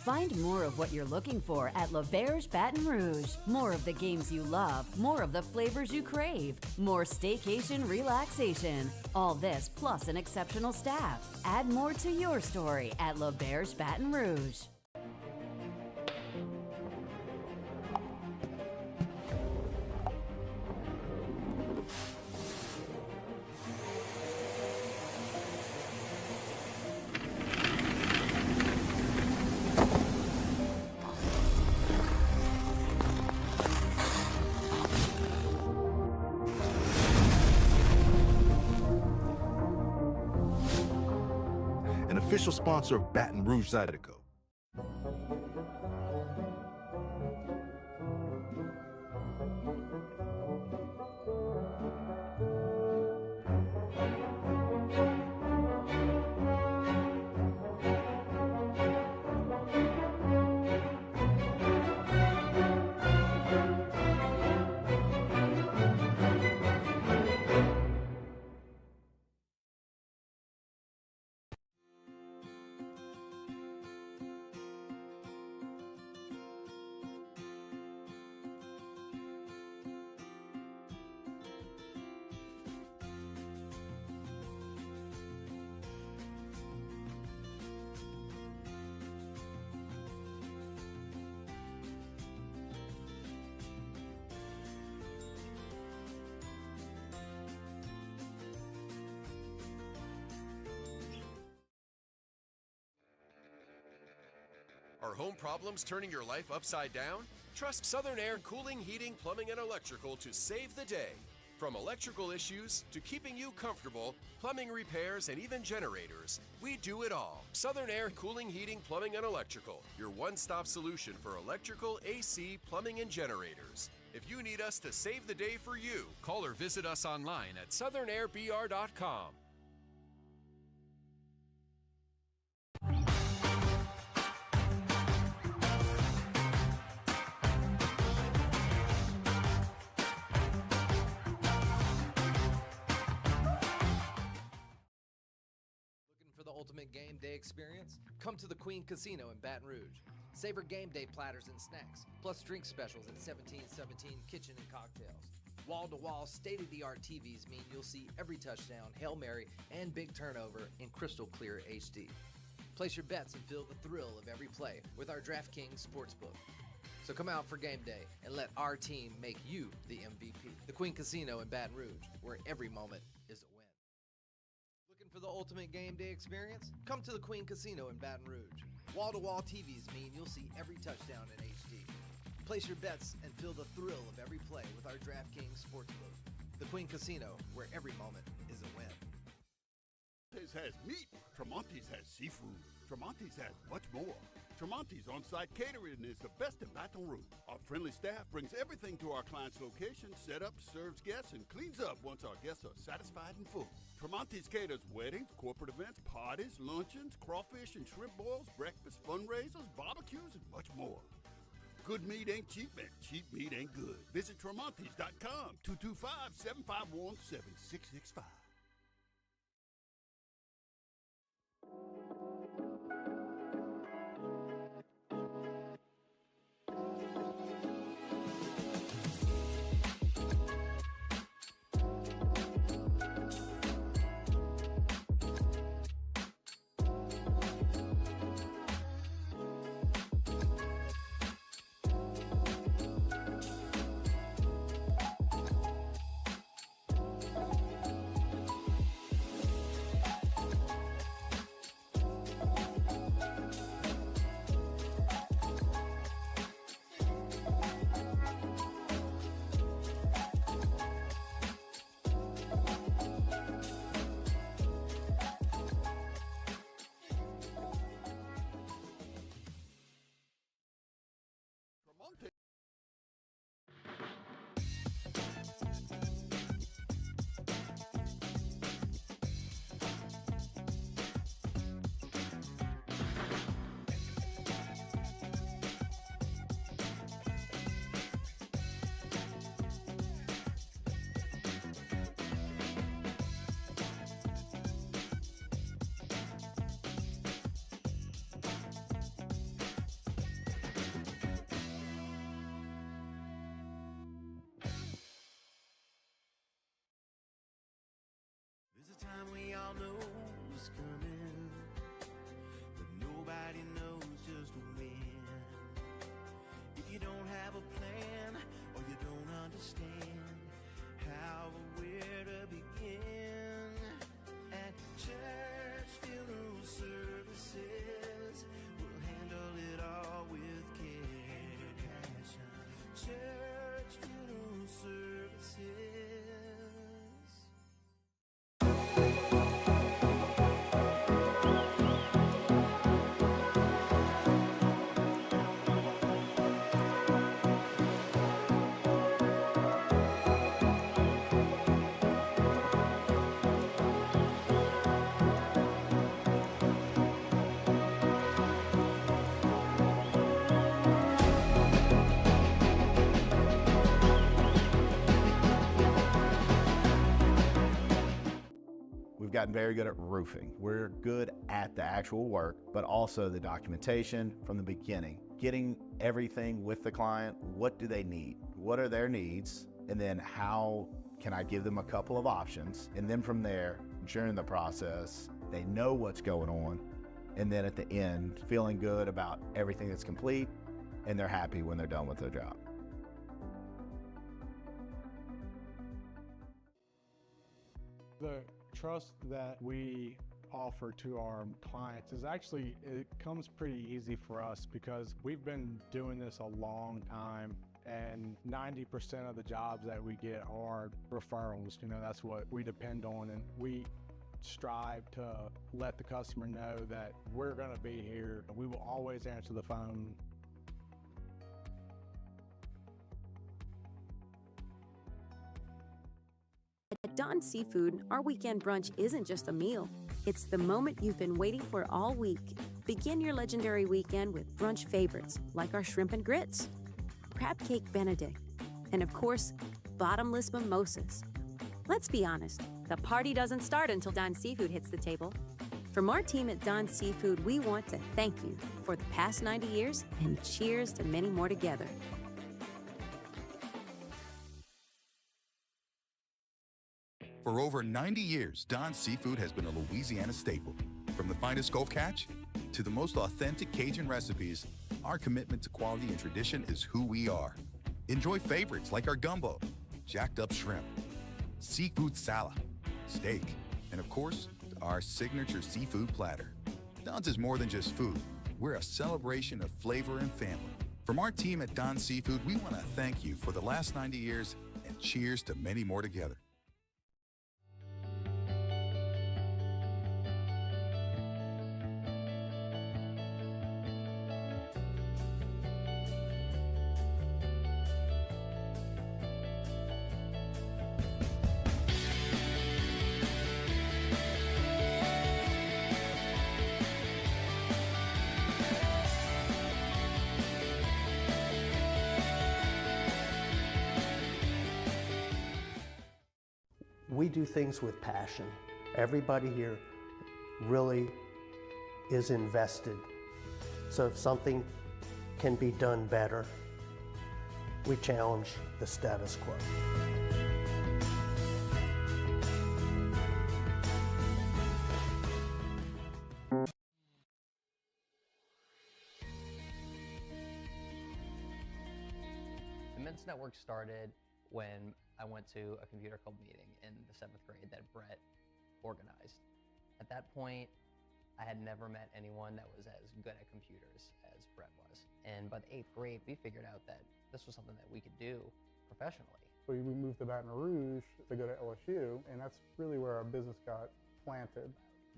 Find more of what you're looking for at L'Auberge Baton Rouge. More of the games you love, more of the flavors you crave, more staycation relaxation. All this plus an exceptional staff. Add more to your story at L'Auberge Baton Rouge. An official sponsor of Baton Rouge Zydeco. Are home problems turning your life upside down? Trust Southern Air Cooling, Heating, Plumbing, and Electrical to save the day. From electrical issues to keeping you comfortable, plumbing repairs, and even generators, we do it all. Southern Air Cooling, Heating, Plumbing, and Electrical, your one-stop solution for electrical, AC, plumbing, and generators. If you need us to save the day for you, call or visit us online at southernairbr.com. For the ultimate game day experience, come to the Queen Casino in Baton Rouge. Savor game day platters and snacks, plus drink specials at 1717 Kitchen and Cocktails. Wall-to-wall, state-of-the-art TVs mean you'll see every touchdown, Hail Mary, and big turnover in crystal clear HD. Place your bets and feel the thrill of every play with our DraftKings Sportsbook. So come out for game day and let our team make you the MVP. The Queen Casino in Baton Rouge, where every moment is a win. Looking for the ultimate game day experience? Come to the Queen Casino in Baton Rouge. Wall-to-wall TVs mean you'll see every touchdown in HD. Place your bets and feel the thrill of every play with our DraftKings Sportsbook. The Queen Casino, where every moment is a win. Tremonti's has meat. Tremonti's has seafood. Tremonti's has much more. Tremonti's on-site catering is the best in Baton Rouge. Our friendly staff brings everything to our client's location, set up, serves guests, and cleans up once our guests are satisfied and full. Tremonti's caters weddings, corporate events, parties, luncheons, crawfish and shrimp boils, breakfast, fundraisers, barbecues, and much more. Good meat ain't cheap, and cheap meat ain't good. Visit Tremonti's.com, 225-751-7665. Time we all know is coming, but nobody knows just when. If you don't have a plan or you don't understand how or where to begin, at church funeral services, we'll handle it all with care and passion. Church funeral services. We've gotten very good at roofing. We're good at the actual work, but also the documentation from the beginning. Getting everything with the client, what do they need? What are their needs? And then how can I give them a couple of options? And then from there, during the process, they know what's going on. And then at the end, feeling good about everything that's complete, and they're happy when they're done with their job. The trust that we offer to our clients is actually, it comes pretty easy for us because we've been doing this a long time, and 90% of the jobs that we get are referrals. You know, that's what we depend on, and we strive to let the customer know that we're going to be here. We will always answer the phone. At Don Seafood, our weekend brunch isn't just a meal. It's the moment you've been waiting for all week. Begin your legendary weekend with brunch favorites like our shrimp and grits, crab cake benedict, and of course, bottomless mimosas. Let's be honest, the party doesn't start until Don Seafood hits the table. From our team at Don Seafood, we want to thank you for the past 90 years and cheers to many more together. For over 90 years, Don's Seafood has been a Louisiana staple. From the finest Gulf catch to the most authentic Cajun recipes, our commitment to quality and tradition is who we are. Enjoy favorites like our gumbo, jacked up shrimp, seafood salad, steak, and of course, our signature seafood platter. Don's is more than just food. We're a celebration of flavor and family. From our team at Don's Seafood, we want to thank you for the last 90 years and cheers to many more together. We do things with passion. Everybody here really is invested. So if something can be done better, we challenge the status quo. The Men's Network started when I went to a computer club meeting in the 7th grade that Brett organized. At that point, I had never met anyone that was as good at computers as Brett was. And by the 8th grade, we figured out that this was something that we could do professionally. We moved to Baton Rouge to go to LSU, and that's really where our business got planted.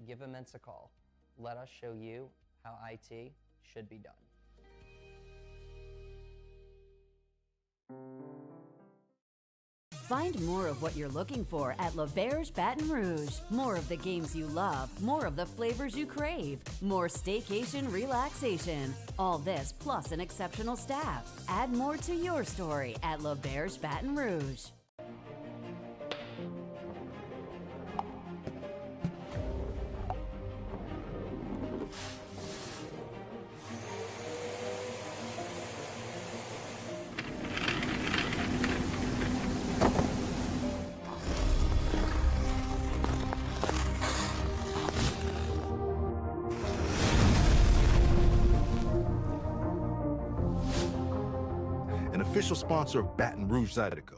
Give Immense a call. Let us show you how IT should be done. Find more of what you're looking for at L'Auberge Baton Rouge. More of the games you love, more of the flavors you crave, more staycation relaxation. All this plus an exceptional staff. Add more to your story at L'Auberge Baton Rouge. An official sponsor of Baton Rouge Zydeco.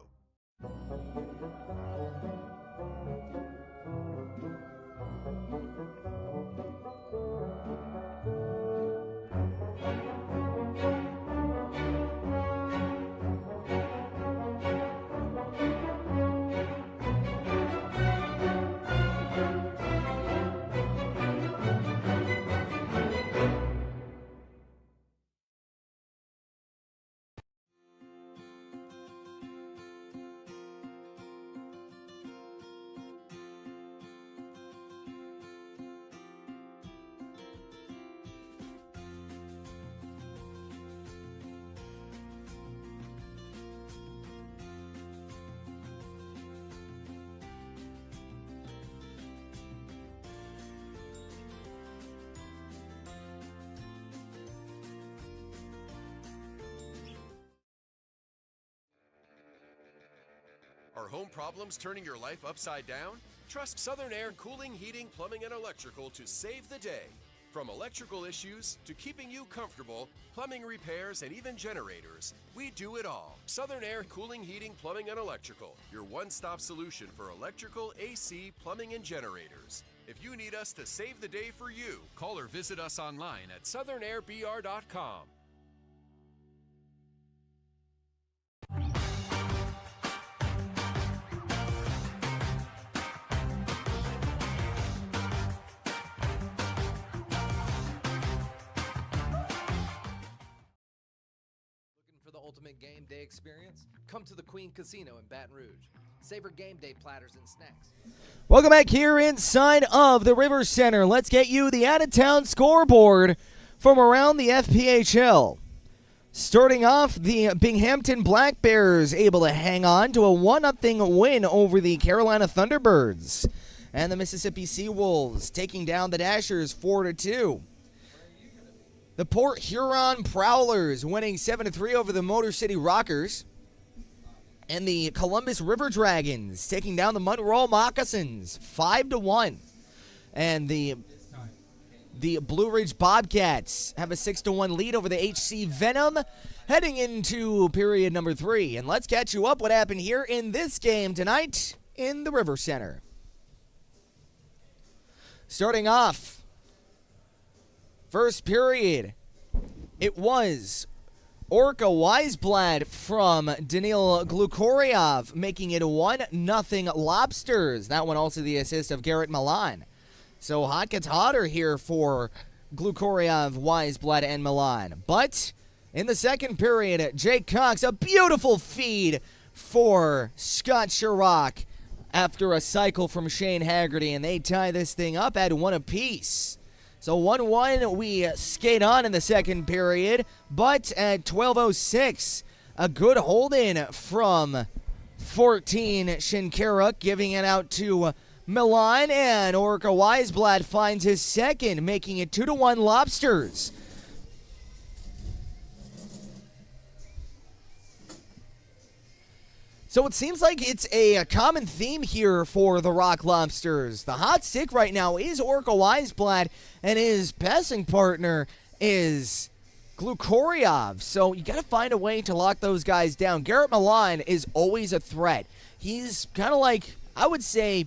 Are home problems turning your life upside down? Trust Southern Air Cooling, Heating, Plumbing, and Electrical to save the day. From electrical issues to keeping you comfortable, plumbing repairs, and even generators, we do it all. Southern Air Cooling, Heating, Plumbing, and Electrical, your one-stop solution for electrical, AC, plumbing, and generators. If you need us to save the day for you, call or visit us online at southernairbr.com. For the ultimate game day experience, come to the Queen Casino in Baton Rouge. Savor game day platters and snacks. Welcome back here inside of the River Center. Let's get you the out-of-town scoreboard from around the FPHL. Starting off, the Binghamton Black Bears able to hang on to a 1-0 win over the Carolina Thunderbirds. And the Mississippi Seawolves taking down the Dashers 4-2. The Port Huron Prowlers winning 7-3 over the Motor City Rockers. And the Columbus River Dragons taking down the Monroe Moccasins 5-1. And the The Blue Ridge Bobcats have a 6-1 lead over the HC Venom heading into period number 3. And let's catch you up what happened here in this game tonight in the River Center. Starting off, first period, it was Orca Weisblad from Daniil Glukoryev making it 1-0 Lobsters. That one also the assist of Garrett Milan. So hot gets hotter here for Glukoryev, Weisblad, and Milan. But in the second period, Jake Cox, a beautiful feed for Scott Chirac after a cycle from Shane Haggerty, and they tie this thing up at 1 apiece. So 1-1, we skate on in the second period, but at 12:06, a good hold-in from 14 Shinkaruk, giving it out to Milan, and Orca Weisblad finds his second, making it 2-1 Lobsters. So it seems like it's a common theme here for the Rock Lobsters. The hot stick right now is Orca Weisblad, and his passing partner is Glukoryev. So you got to find a way to lock those guys down. Garrett Milan is always a threat. He's kind of like, I would say,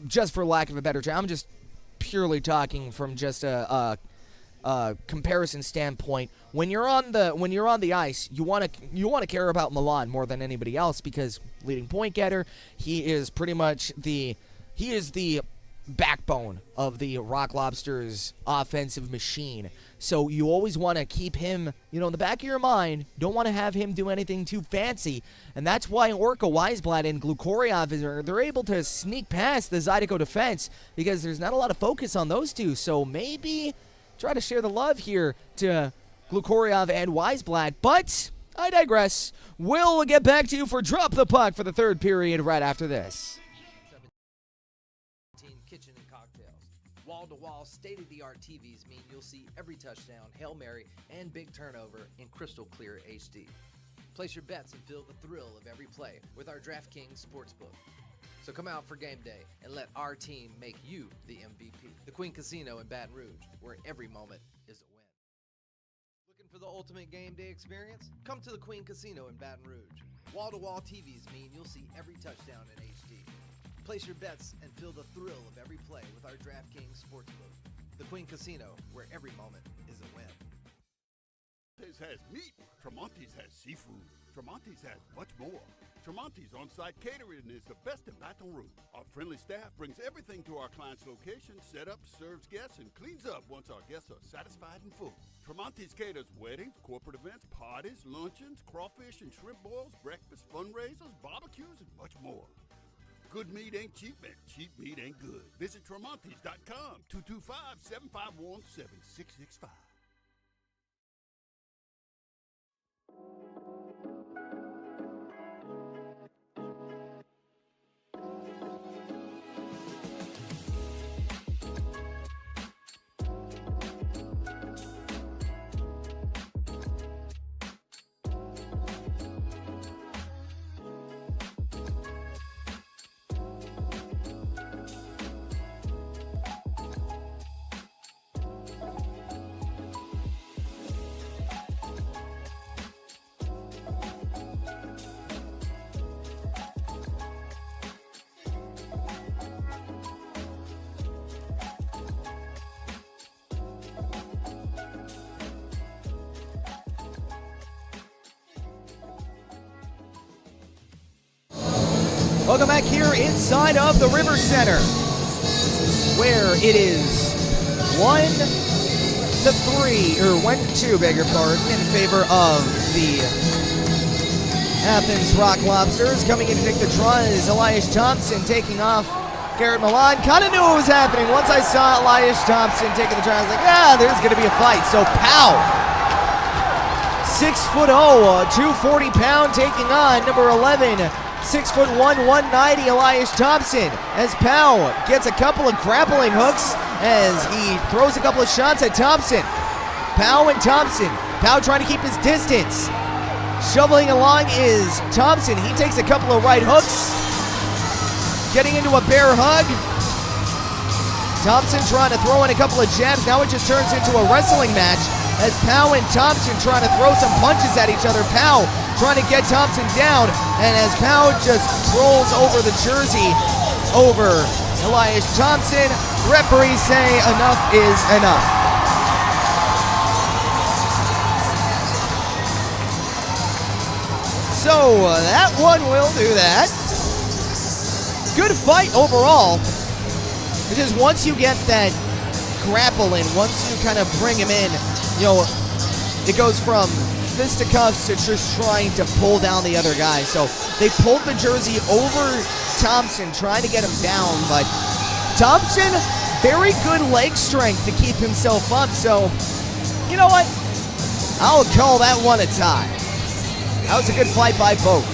just for lack of a better term, I'm just purely talking from just a comparison standpoint. When you're on the ice, you want to care about Milan more than anybody else, because leading point getter, he is pretty much the backbone of the Rock Lobsters offensive machine. So you always want to keep him, in the back of your mind. Don't want to have him do anything too fancy. And that's why Orca Weisblad and Glukoryev, they're able to sneak past the Zydeco defense, because there's not a lot of focus on those two. So maybe try to share the love here to Glukoryev and Weisblad. But I digress. We'll get back to you for Drop the Puck for the third period right after this. Kitchen and cocktails. Wall-to-wall, state-of-the-art TVs mean you'll see every touchdown, Hail Mary, and big turnover in crystal clear HD. Place your bets and feel the thrill of every play with our DraftKings Sportsbook. So come out for game day and let our team make you the MVP. The Queen Casino in Baton Rouge, where every moment is a win. Looking for the ultimate game day experience? Come to the Queen Casino in Baton Rouge. Wall-to-wall TVs mean you'll see every touchdown in HD. Place your bets and feel the thrill of every play with our DraftKings Sportsbook. The Queen Casino, where every moment is a win. Tremonti's has meat. Tremonti's has seafood. Tremonti's has much more. Tremonti's on-site catering is the best in Baton Rouge. Our friendly staff brings everything to our client's location, set up, serves guests, and cleans up once our guests are satisfied and full. Tremonti's caters weddings, corporate events, parties, luncheons, crawfish and shrimp boils, breakfast, fundraisers, barbecues, and much more. Good meat ain't cheap, and cheap meat ain't good. Visit Tremontis.com, 225-751-7665. Welcome back here inside of the River Center, where it is 1-2, beg your pardon, in favor of the Athens Rock Lobsters. Coming in to take the draw is Elias Thompson taking off Garrett Milan. Kind of knew what was happening. Once I saw Elias Thompson taking the draw, I was like, there's going to be a fight. So Powell, 6'0", 240-pound, taking on number 11, 6'1", 190 Elias Thompson, as Powell gets a couple of grappling hooks as he throws a couple of shots at Thompson. Powell and Thompson. Powell trying to keep his distance. Shoveling along is Thompson. He takes a couple of right hooks. Getting into a bear hug. Thompson trying to throw in a couple of jabs. Now it just turns into a wrestling match as Powell and Thompson trying to throw some punches at each other. Powell trying to get Thompson down, and as Powell just rolls over the jersey over Elias Thompson, referees say enough is enough. So that one will do that. Good fight overall. Because once you get that grapple in, once you kind of bring him in, you know, it goes from fisticuffs to just trying to pull down the other guy. So they pulled the jersey over Thompson, trying to get him down, but Thompson, very good leg strength to keep himself up. So, you know what? I'll call that one a tie. That was a good fight by both.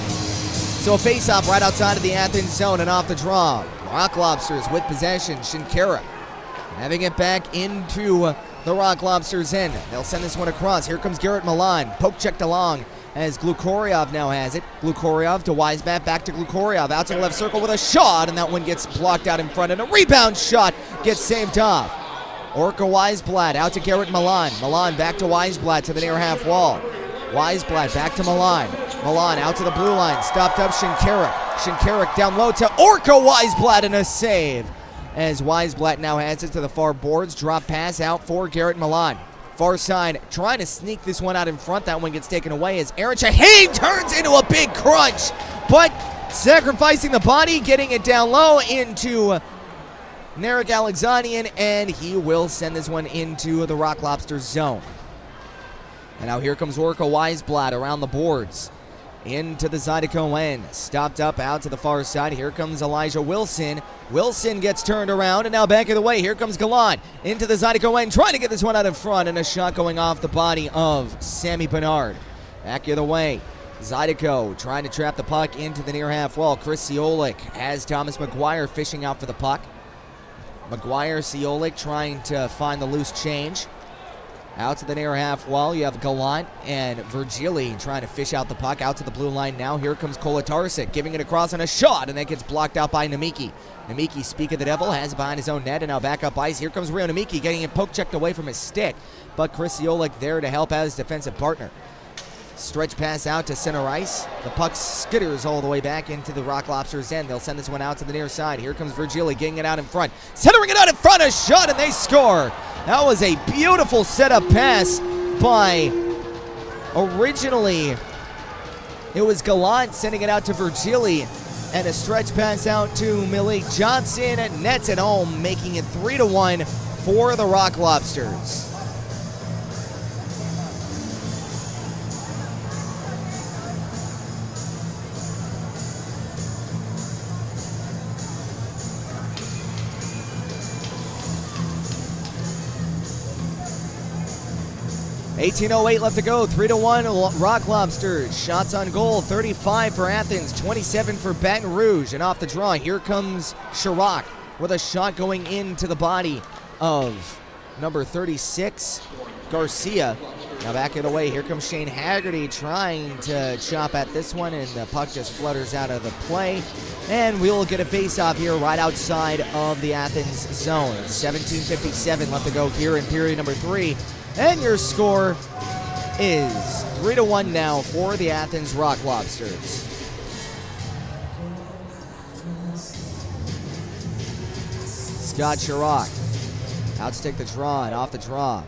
So a face-off right outside of the Athens zone and off the draw. Rock Lobsters with possession. Shinkara having it back into the Rock Lobsters end. They'll send this one across. Here comes Garrett Milan. Poke checked along as Glukoryov now has it. Glukoryov to Wisebat, back to Glukoryov. Out to the left circle with a shot, and that one gets blocked out in front, and a rebound shot gets saved off. Orca Weisblatt out to Garrett Milan. Milan back to Weisblatt to the near half wall. Weisblatt back to Milan. Milan out to the blue line. Stopped up Shinkarik. Shinkarik down low to Orca Weisblatt, and a save. As Weisblatt now has it to the far boards. Drop pass out for Garrett Milan. Far side trying to sneak this one out in front. That one gets taken away as Aaron Shaheen turns into a big crunch. But sacrificing the body, getting it down low into Narek Alexanian, and he will send this one into the Rock Lobsters zone. And now here comes Orca Weisblatt around the boards. Into the Zydeco end. Stopped up out to the far side. Here comes Elijah Wilson. Wilson gets turned around, and now back of the way. Here comes Gallant into the Zydeco end, trying to get this one out in front, and a shot going off the body of Sammy Bernard. Back of the way. Zydeco trying to trap the puck into the near half wall. Chris Ciolik has Thomas McGuire fishing out for the puck. McGuire, Ciolik trying to find the loose change. Out to the near half wall, you have Gallant and Virgili trying to fish out the puck. Out to the blue line now. Here comes Kolatarsic, giving it across on a shot, and that gets blocked out by Namiki. Namiki, speak of the devil, has it behind his own net, and now back up ice. Here comes Rio Namiki, getting it poke checked away from his stick, but Chris Ciolik there to help out his defensive partner. Stretch pass out to center ice. The puck skitters all the way back into the Rock Lobsters end. They'll send this one out to the near side. Here comes Virgili, getting it out in front. Centering it out in front, a shot, and they score. That was a beautiful setup pass by, originally, it was Gallant sending it out to Virgili, and a stretch pass out to Malik Johnson. Nets at home, making it 3-1 for the Rock Lobsters. 18:08 left to go. 3-1 Rock Lobsters. Shots on goal, 35 for Athens, 27 for Baton Rouge. And off the draw, here comes Chirac with a shot going into the body of number 36, Garcia. Now back it away. Here comes Shane Haggerty trying to chop at this one, and the puck just flutters out of the play. And we'll get a face-off here right outside of the Athens zone. 17:57 left to go here in period number 3. And your score is 3-1 now for the Athens Rock Lobsters. Scott Chirac out to take the draw, and off the draw.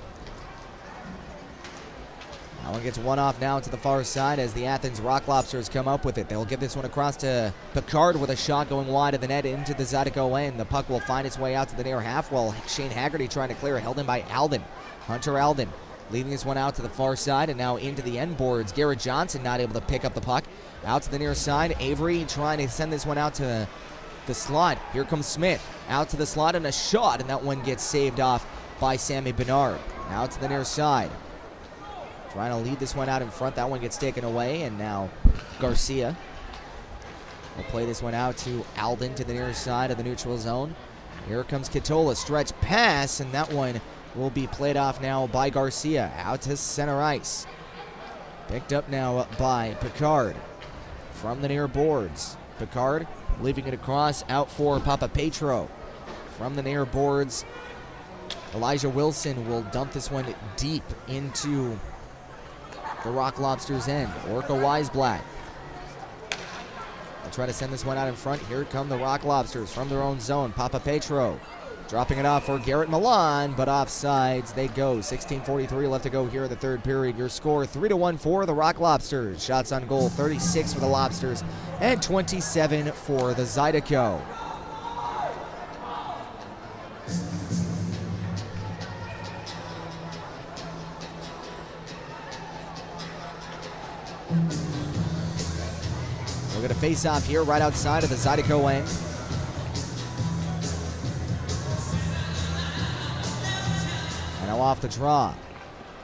That one gets one off now to the far side as the Athens Rock Lobsters come up with it. They'll give this one across to Picard with a shot going wide of the net into the Zydeco end. The puck will find its way out to the near half wall. Shane Haggerty trying to clear, held in by Alden. Hunter Alden leading this one out to the far side and now into the end boards. Garrett Johnson not able to pick up the puck. Out to the near side. Avery trying to send this one out to the slot. Here comes Smith. Out to the slot and a shot, and that one gets saved off by Sammy Bernard. Out to the near side. Trying to lead this one out in front. That one gets taken away, and now Garcia will play this one out to Alden to the near side of the neutral zone. Here comes Katola. Stretch pass, and that one will be played off now by Garcia. Out to center ice. Picked up now by Picard from the near boards. Picard leaving it across out for Papa Petro. from the near boards. Elijah Wilson will dump this one deep into the Rock Lobsters' end. Orca Weisblatt will try to send this one out in front. Here come the Rock Lobsters from their own zone. Papa Petro dropping it off for Garrett Milan, but offsides they go. 16:43 left to go here in the third period. Your score 3-1 for the Rock Lobsters. Shots on goal 36 for the Lobsters and 27 for the Zydeco. We're going to face off here right outside of the Zydeco end. And now off the draw.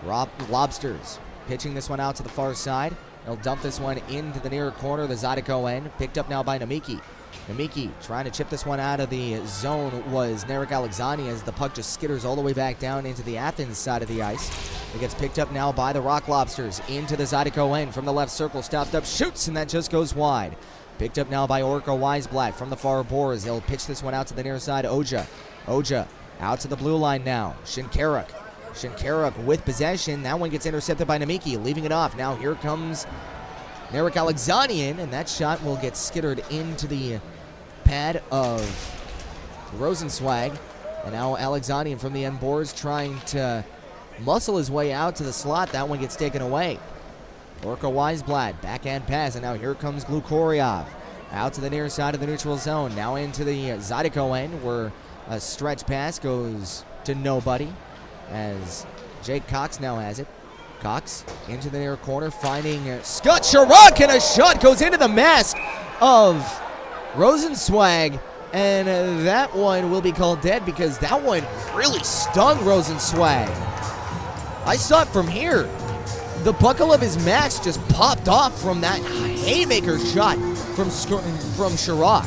Lobsters pitching this one out to the far side. They'll dump this one into the near corner of the Zydeco end. Picked up now by Namiki. Namiki trying to chip this one out of the zone was Narek Alexani as the puck just skitters all the way back down into the Athens side of the ice. It gets picked up now by the Rock Lobsters into the Zydeco end from the left circle. Stopped up, shoots, and that just goes wide. Picked up now by Orca Weisblatt from the far boards. They'll pitch this one out to the near side. Oja out to the blue line now. Shinkaruk with possession. That one gets intercepted by Namiki, leaving it off. Now here comes Narek Alexanian, and that shot will get skittered into the pad of Rosenzweig. And now Alexanian from the end boards trying to muscle his way out to the slot. That one gets taken away. Orca Weisblatt, backhand pass, and now here comes Glukoriov. Out to the near side of the neutral zone. Now into the Zydeco end where a stretch pass goes to nobody as Jake Cox now has it. Cox into the near corner, finding Scott Chirac, and a shot goes into the mask of Rosenzweig, and that one will be called dead because that one really stung Rosenzweig. I saw it from here. The buckle of his mask just popped off from that haymaker shot from Chirac.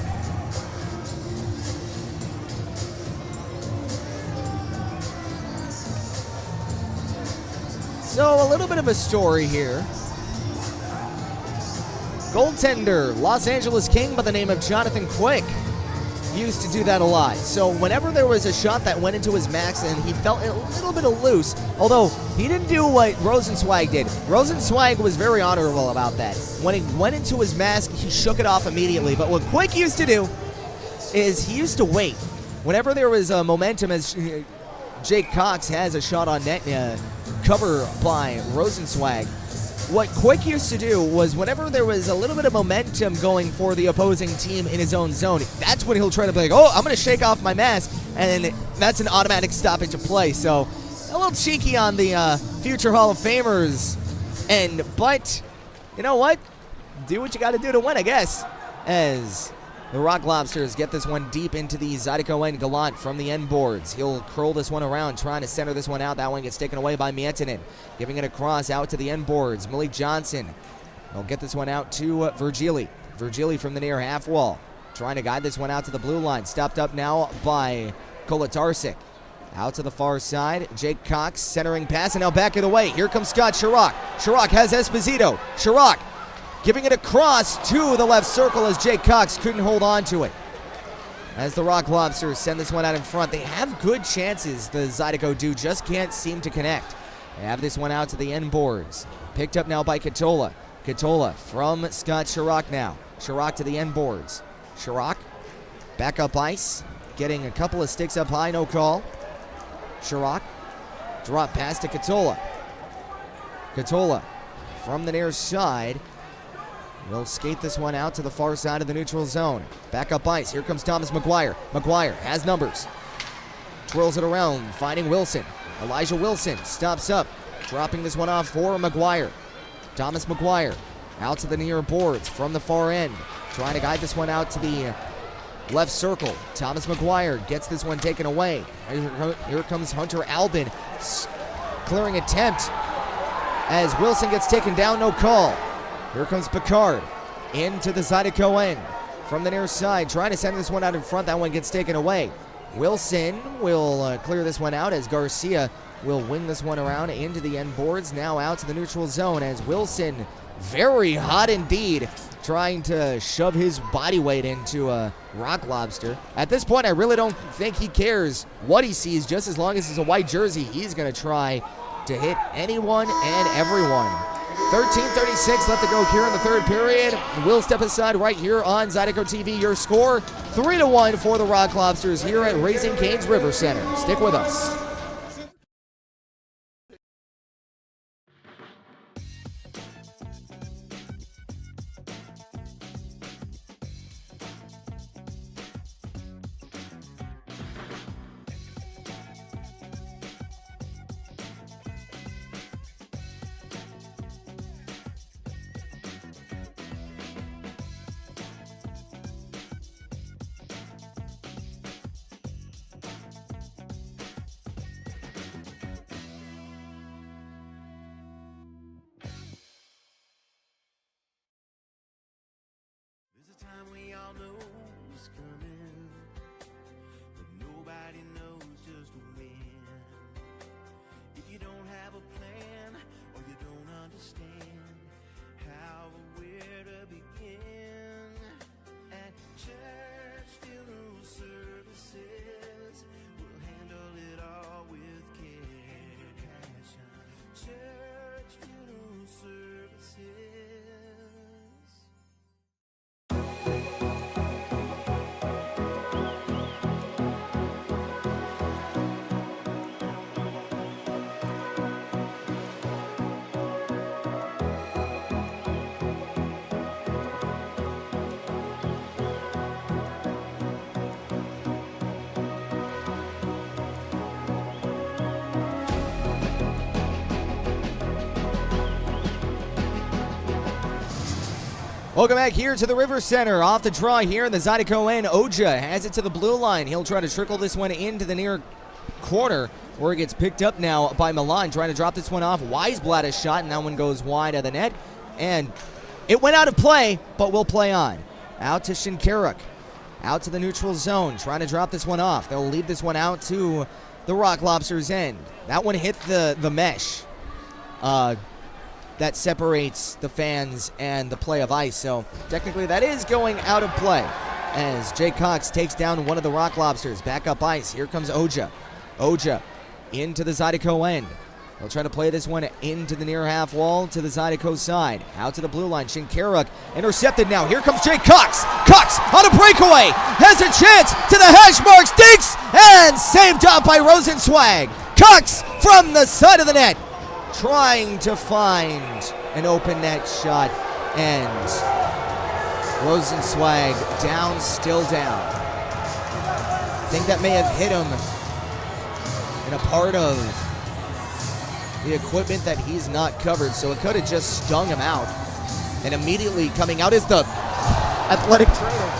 So a little bit of a story here. Goaltender, Los Angeles King by the name of Jonathan Quick used to do that a lot. So whenever there was a shot that went into his mask and he felt a little bit of loose, although he didn't do what Rosenzweig did. Rosenzweig was very honorable about that. When he went into his mask, he shook it off immediately. But what Quick used to do is he used to wait. Whenever there was a momentum, as Jake Cox has a shot on net, cover by Rosenzweig, what Quick used to do was whenever there was a little bit of momentum going for the opposing team in his own zone, that's when he'll try to be like, oh, I'm going to shake off my mask, and that's an automatic stoppage of play. So a little cheeky on the future Hall of Famers end, but you know what? Do what you got to do to win, I guess, as the Rock Lobsters get this one deep into the Zydeco end. Gallant from the end boards. He'll curl this one around, trying to center this one out. That one gets taken away by Miettinen. Giving it across out to the end boards. Malik Johnson. He'll get this one out to Virgili. Virgili from the near half wall. Trying to guide this one out to the blue line. Stopped up now by Kolatarczyk. Out to the far side. Jake Cox centering pass, and now back of the way. Here comes Scott Chirac. Chirac has Esposito. Chirac giving it across to the left circle as Jake Cox couldn't hold on to it. As the Rock Lobsters send this one out in front, they have good chances, the Zydeco do, just can't seem to connect. They have this one out to the end boards. Picked up now by Katola. Katola from Scott Chirac now. Chirac to the end boards. Chirac, back up ice, getting a couple of sticks up high, no call. Chirac, drop pass to Katola. Katola from the near side. Will skate this one out to the far side of the neutral zone. Back up ice. Here comes Thomas McGuire. McGuire has numbers. Twirls it around, finding Wilson. Elijah Wilson stops up, dropping this one off for McGuire. Thomas McGuire out to the near boards from the far end. Trying to guide this one out to the left circle. Thomas McGuire gets this one taken away. Here comes Hunter Albin. Clearing attempt as Wilson gets taken down, no call. Here comes Picard into the Zydeco end from the near side, trying to send this one out in front. That one gets taken away. Wilson will clear this one out as Garcia will wing this one around into the end boards. Now out to the neutral zone as Wilson, very hot indeed, trying to shove his body weight into a Rock Lobster. At this point, I really don't think he cares what he sees. Just as long as it's a white jersey, he's going to try to hit anyone and everyone. 13:36 left to go here in the third period. We'll step aside right here on Zydeco TV. Your score, 3-1 for the Rock Lobsters here at Raising Cane's River Center. Stick with us. We all know is coming, but nobody knows just when. If you don't have a plan or you don't understand how or where to begin, at church funeral services, we'll handle it all with care and passion. Church funeral services. Welcome back here to the River Center. Off the draw here in the Zydeco end. Oja has it to the blue line. He'll try to trickle this one into the near corner where it gets picked up now by Milan. Trying to drop this one off. Weisblatt a shot, and that one goes wide of the net. And it went out of play, but will play on. Out to Shinkaruk. Out to the neutral zone. Trying to drop this one off. They'll leave this one out to the Rock Lobsters' end. That one hit the mesh. That separates the fans and the play of ice. So technically that is going out of play as Jay Cox takes down one of the Rock Lobsters. Back up ice. Here comes Oja. Oja into the Zydeco end. He'll try to play this one into the near half wall to the Zydeco side. Out to the blue line. Shinkaruk intercepted now. Here comes Jay Cox. Cox on a breakaway. Has a chance to the hash marks. Dinks and saved up by Rosenzweig. Cox from the side of the net, trying to find an open net shot, and Rosenzweig down, still down. I think that may have hit him in a part of the equipment that he's not covered, so it could have just stung him out. And immediately coming out is the athletic trainer.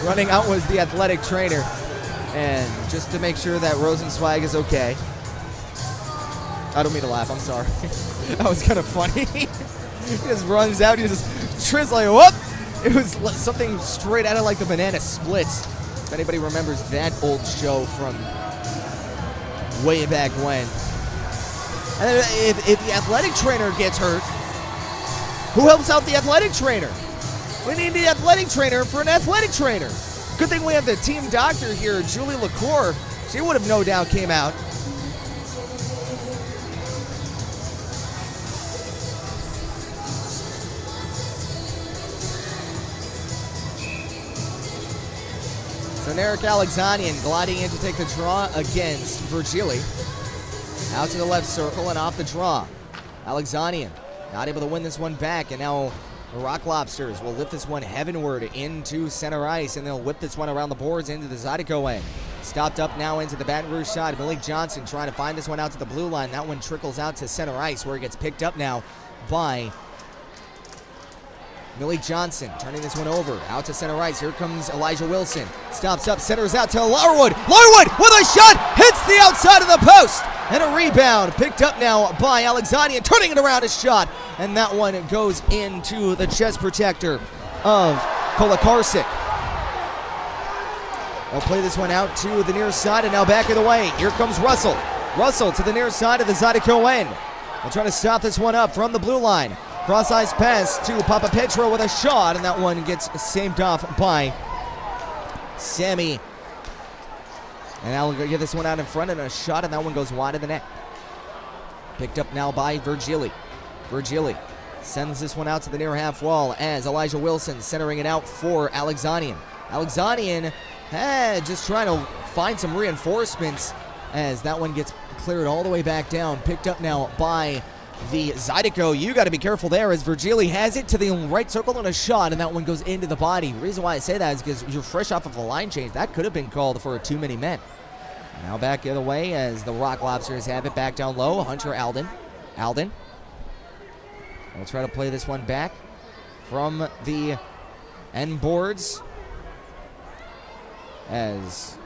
Running out was the athletic trainer. And just to make sure that Rosenzweig is okay. I don't mean to laugh, I'm sorry. That was kind of funny. He just runs out, he just trips like, whoop! It was something straight out of like the Banana Splits. If anybody remembers that old show from way back when. And if the athletic trainer gets hurt, who helps out the athletic trainer? We need the athletic trainer for an athletic trainer. Good thing we have the team doctor here, Julie LaCour. She would have no doubt came out. So Narek Alexanian gliding in to take the draw against Virgili. Out to the left circle and off the draw. Alexanian not able to win this one back, and now the Rock Lobsters will lift this one heavenward into center ice, and they'll whip this one around the boards into the Zydeco end. Stopped up now into the Baton Rouge side. Malik Johnson trying to find this one out to the blue line. That one trickles out to center ice where it gets picked up now by Malik Johnson. Turning this one over out to center ice. Here comes Elijah Wilson. Stops up, centers out to Larwood. Larwood with a shot. Hits the outside of the post. And a rebound picked up now by Alexanian, turning it around a shot. And that one goes into the chest protector of Kolakarsic. They'll play this one out to the near side and now back of the way. Here comes Russell. Russell to the near side of the Zydeco end. They'll try to stop this one up from the blue line. Cross-ice pass to Papa Petro with a shot, and that one gets saved off by Sammy. And now we'll get this one out in front, and a shot, and that one goes wide of the net. Picked up now by Virgili. Virgili sends this one out to the near half wall as Elijah Wilson centering it out for Alexanian. Alexanian just trying to find some reinforcements as that one gets cleared all the way back down. Picked up now by the Zydeco. You got to be careful there as Virgili has it to the right circle and a shot, and that one goes into the body. The reason why I say that is because you're fresh off of a line change. That could have been called for too many men. Now back the other way as the Rock Lobsters have it back down low. Hunter Alden. Alden will try to play this one back from the end boards as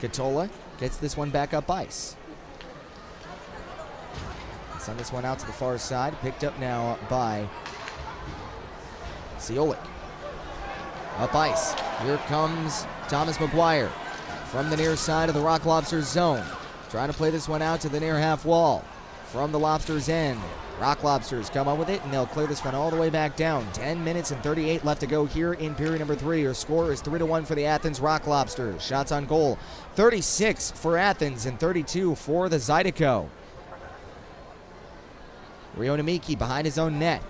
Katola gets this one back up ice. Send this one out to the far side. Picked up now by Ciolik. Up ice. Here comes Thomas McGuire from the near side of the Rock Lobsters zone. Trying to play this one out to the near half wall from the Lobsters end. Rock Lobsters come up with it, and they'll clear this one all the way back down. 10 minutes and 38 left to go here in period number 3. Your score is 3-1 for the Athens Rock Lobsters. Shots on goal, 36 for Athens and 32 for the Zydeco. Rio Namiki behind his own net.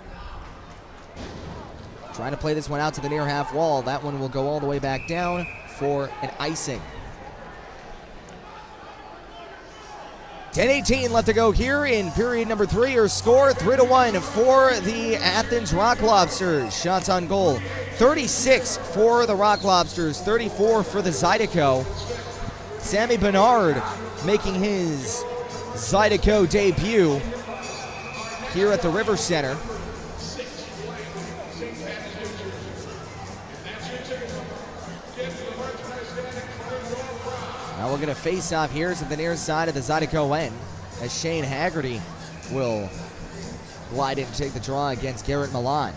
Trying to play this one out to the near half wall. That one will go all the way back down for an icing. 10:18 left to go here in period number 3. Your score 3-1 for the Athens Rock Lobsters. Shots on goal, 36 for the Rock Lobsters, 34 for the Zydeco. Sammy Bernard making his Zydeco debut here at the River Center. Now we're going to face off here to the near side of the Zydeco end as Shane Haggerty will glide in to take the draw against Garrett Milan.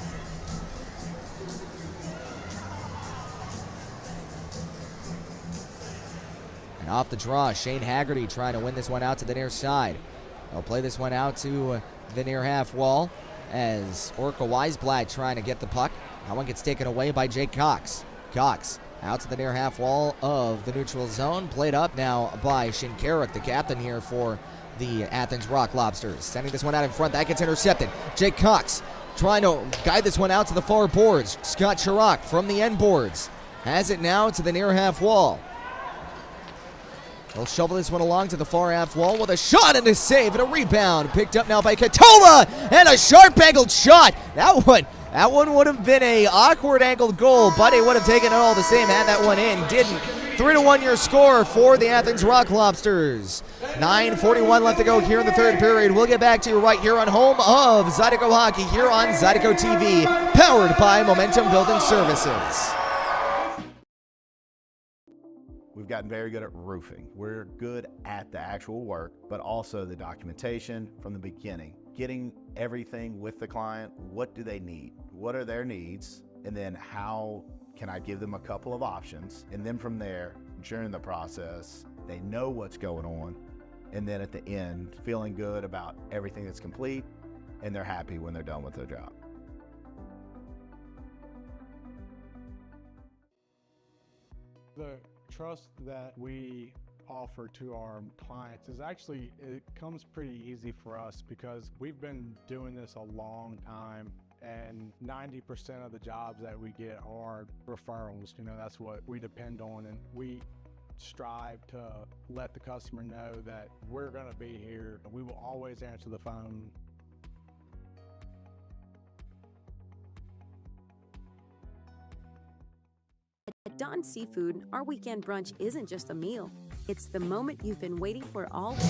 And off the draw, Shane Haggerty trying to win this one out to the near side. They'll play this one out to the near half wall as Orca Weisblatt trying to get the puck. That one gets taken away by Jake Cox. Cox out to the near half wall of the neutral zone. Played up now by Shinkarik, the captain here for the Athens Rock Lobsters. Sending this one out in front. That gets intercepted. Jake Cox trying to guide this one out to the far boards. Scott Chirac from the end boards has it now to the near half wall. They'll shovel this one along to the far half wall with a shot and a save and a rebound. Picked up now by Katola and a sharp angled shot. That one would have been a awkward angled goal, but he would have taken it all the same had that one in. Didn't. 3-1 your score for the Athens Rock Lobsters. 9:41 left to go here in the third period. We'll get back to you right here on home of Zydeco Hockey here on Zydeco TV, powered by Momentum Building Services. We've gotten very good at roofing. We're good at the actual work, but also the documentation from the beginning. Getting everything with the client. What do they need? What are their needs? And then how can I give them a couple of options? And then from there, during the process, they know what's going on. And then at the end, feeling good about everything that's complete, and they're happy when they're done with their job. The trust that we offer to our clients is actually, it comes pretty easy for us because we've been doing this a long time, and 90% of the jobs that we get are referrals. You know, that's what we depend on, and we strive to let the customer know that we're going to be here. We will always answer the phone. At Don Seafood, our weekend brunch isn't just a meal. It's the moment you've been waiting for all week.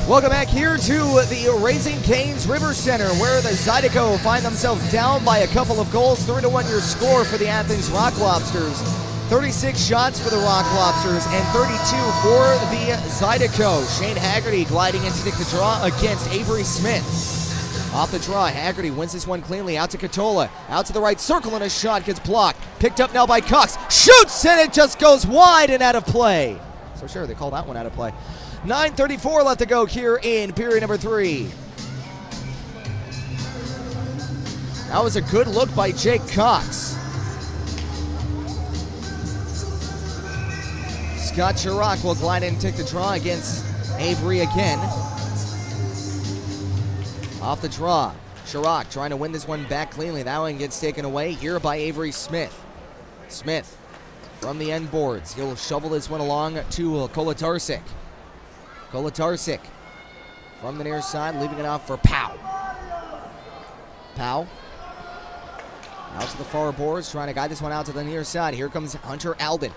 Welcome back here to the Raising Cane's River Center, where the Zydeco find themselves down by a couple of goals. 3-1 your score for the Athens Rock Lobsters. 36 shots for the Rock Lobsters and 32 for the Zydeco. Shane Haggerty gliding in to take the draw against Avery Smith. Off the draw, Haggerty wins this one cleanly. Out to Katola. Out to the right circle, and a shot gets blocked. Picked up now by Cox. Shoots, and it just goes wide and out of play. So sure, they call that one out of play. 9:34 left to go here in period number 3. That was a good look by Jake Cox. Scott Chirac will glide in and take the draw against Avery again. Off the draw. Chirac trying to win this one back cleanly. That one gets taken away here by Avery Smith. Smith from the end boards. He'll shovel this one along to Kolatarsik. Kolatarsik from the near side, leaving it off for Powell. Powell out to the far boards, trying to guide this one out to the near side. Here comes Hunter Alden.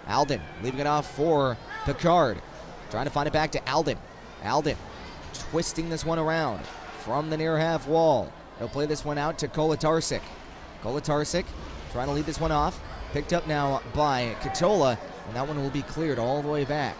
Alden leaving it off for Picard. Trying to find it back to Alden. Alden twisting this one around from the near half wall. He'll play this one out to Kolatarsik. Kolatarsik trying to lead this one off. Picked up now by Katola, and that one will be cleared all the way back.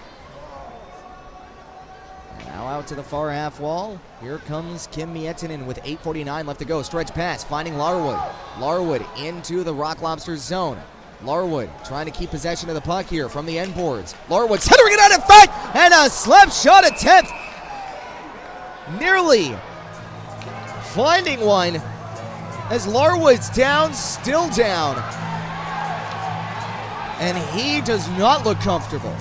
Now out to the far half wall. Here comes Kim Miettinen with 8:49 left to go. Stretch pass, finding Larwood. Larwood into the Rock Lobsters zone. Larwood trying to keep possession of the puck here from the end boards. Larwood centering it out in front, and a slap shot attempt. Nearly finding one as Larwood's down, still down. And he does not look comfortable.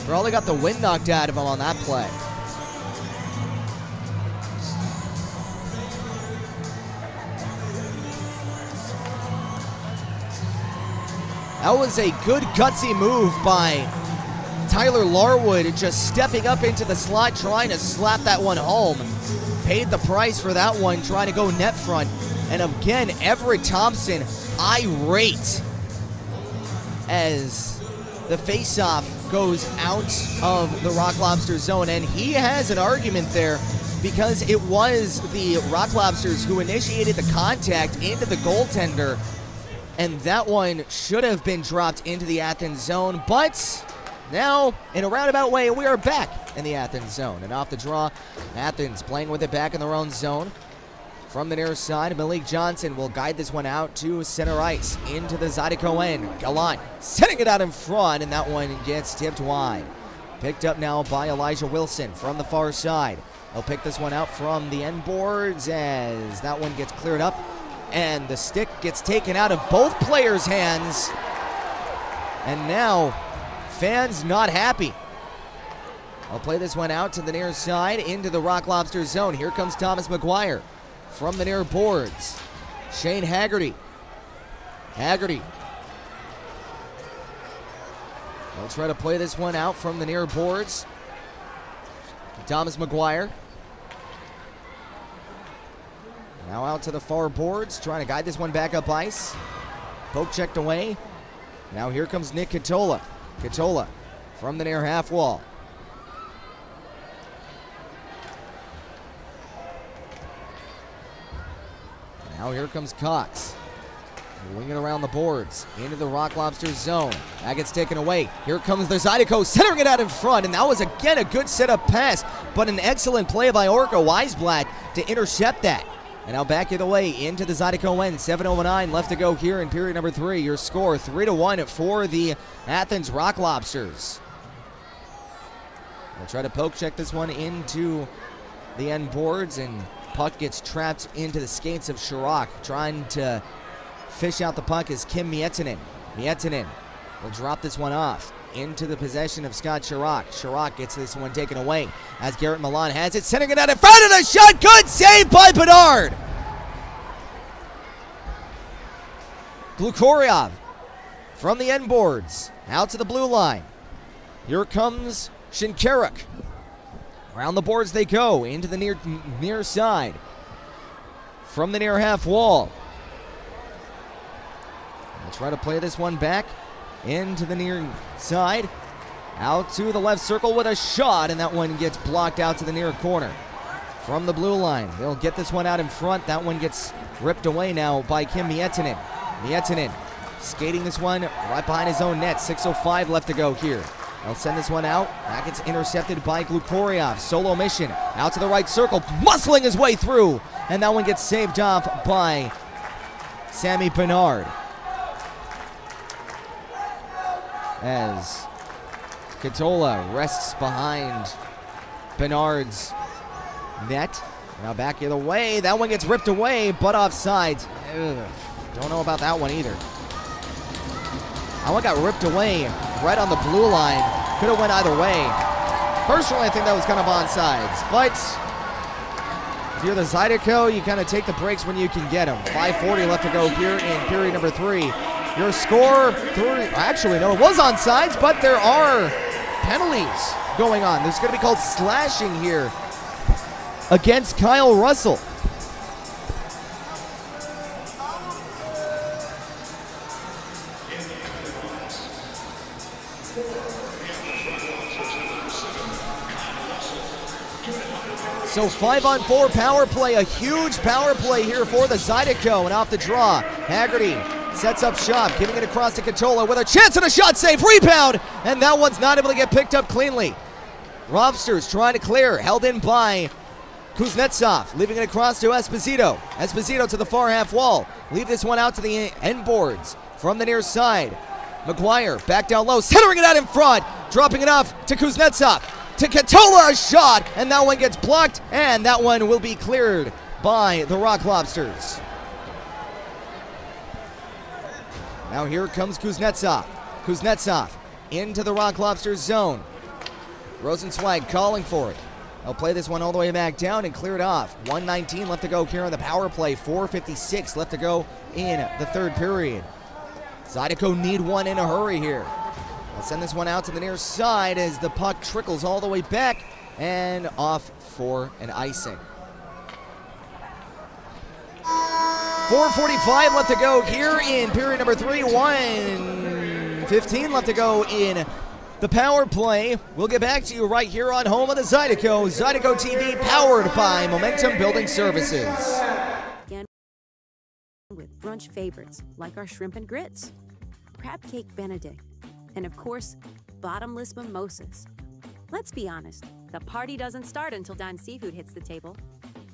Probably got the wind knocked out of him on that play. That was a good gutsy move by Tyler Larwood, just stepping up into the slot, trying to slap that one home. Paid the price for that one, trying to go net front. And again, Everett Thompson irate as the faceoff goes out of the Rock Lobsters zone. And he has an argument there because it was the Rock Lobsters who initiated the contact into the goaltender. And that one should have been dropped into the Athens zone. But now, in a roundabout way, we are back in the Athens zone. And off the draw, Athens playing with it back in their own zone. From the near side, Malik Johnson will guide this one out to center ice into the Zydeco end. Gallant setting it out in front, and that one gets tipped wide. Picked up now by Elijah Wilson from the far side. He'll pick this one out from the end boards as that one gets cleared up, and the stick gets taken out of both players' hands. And now, fans not happy. I'll play this one out to the near side into the Rock Lobsters zone. Here comes Thomas McGuire from the near boards. Shane Haggerty. Haggerty. We'll try to play this one out from the near boards. Thomas McGuire. Now out to the far boards, trying to guide this one back up ice. Poke checked away. Now here comes Nick Katola. Katola from the near half wall. Now here comes Cox. Winging around the boards into the Rock Lobsters zone. That gets taken away. Here comes the Zydeco, centering it out in front, and that was again a good setup pass, but an excellent play by Orko Weisblatt to intercept that. And now back the way into the Zydeco end. 7:09 left to go here in period number 3. Your score 3-1 for the Athens Rock Lobsters. We'll try to poke check this one into the end boards, and puck gets trapped into the skates of Chirac. Trying to fish out the puck is Kim Miettinen. Miettinen will drop this one off into the possession of Scott Chirac. Chirac gets this one taken away as Garrett Milan has it, sending it out in front of the shot. Good save by Bedard. Glukoryev from the end boards out to the blue line. Here comes Shinkaruk. Around the boards they go into the near side from the near half wall. We'll try to play this one back into the near side. Out to the left circle with a shot, and that one gets blocked out to the near corner. From the blue line, they'll get this one out in front. That one gets ripped away now by Kim Miettinen. Miettinen skating this one right behind his own net. 6:05 left to go here. They'll send this one out. That gets intercepted by Glukoryev. Solo mission out to the right circle, muscling his way through, and that one gets saved off by Sammy Bernard. as Catola rests behind Bernard's net. Now back the other way. That one gets ripped away, but offsides. Don't know about that one either. That one got ripped away right on the blue line. Could have went either way. Personally, I think that was kind of onside. But if you're the Zydeco, you kind of take the breaks when you can get them. 5:40 left to go here in period number 3. Your score, actually, no, it was onside, but there are penalties going on. There's going to be called slashing here against Kyle Russell. So 5-on-4 power play, a huge power play here for the Zydeco, and off the draw, Haggerty sets up shop, giving it across to Catola with a chance and a shot save, rebound, and that one's not able to get picked up cleanly. Lobsters trying to clear, held in by Kuznetsov, leaving it across to Esposito. Esposito to the far half wall, leave this one out to the end boards from the near side. McGuire back down low, centering it out in front, dropping it off to Kuznetsov. To Catola, a shot, and that one gets blocked, and that one will be cleared by the Rock Lobsters. Now here comes Kuznetsov. Kuznetsov into the Rock Lobsters zone. Rosenzweig calling for it. They'll play this one all the way back down and clear it off. 1:19 left to go here on the power play. 4:56 left to go in the third period. Zydeco need one in a hurry here. I'll send this one out to the near side as the puck trickles all the way back and off for an icing. 4:45 left to go here in period number 3. 1:15 left to go in the power play. We'll get back to you right here on home of the Zydeco. Zydeco TV powered by Momentum Building Services. Again, with brunch favorites like our shrimp and grits, crab cake Benedict, and of course, bottomless mimosas. Let's be honest, the party doesn't start until Don Seafood hits the table.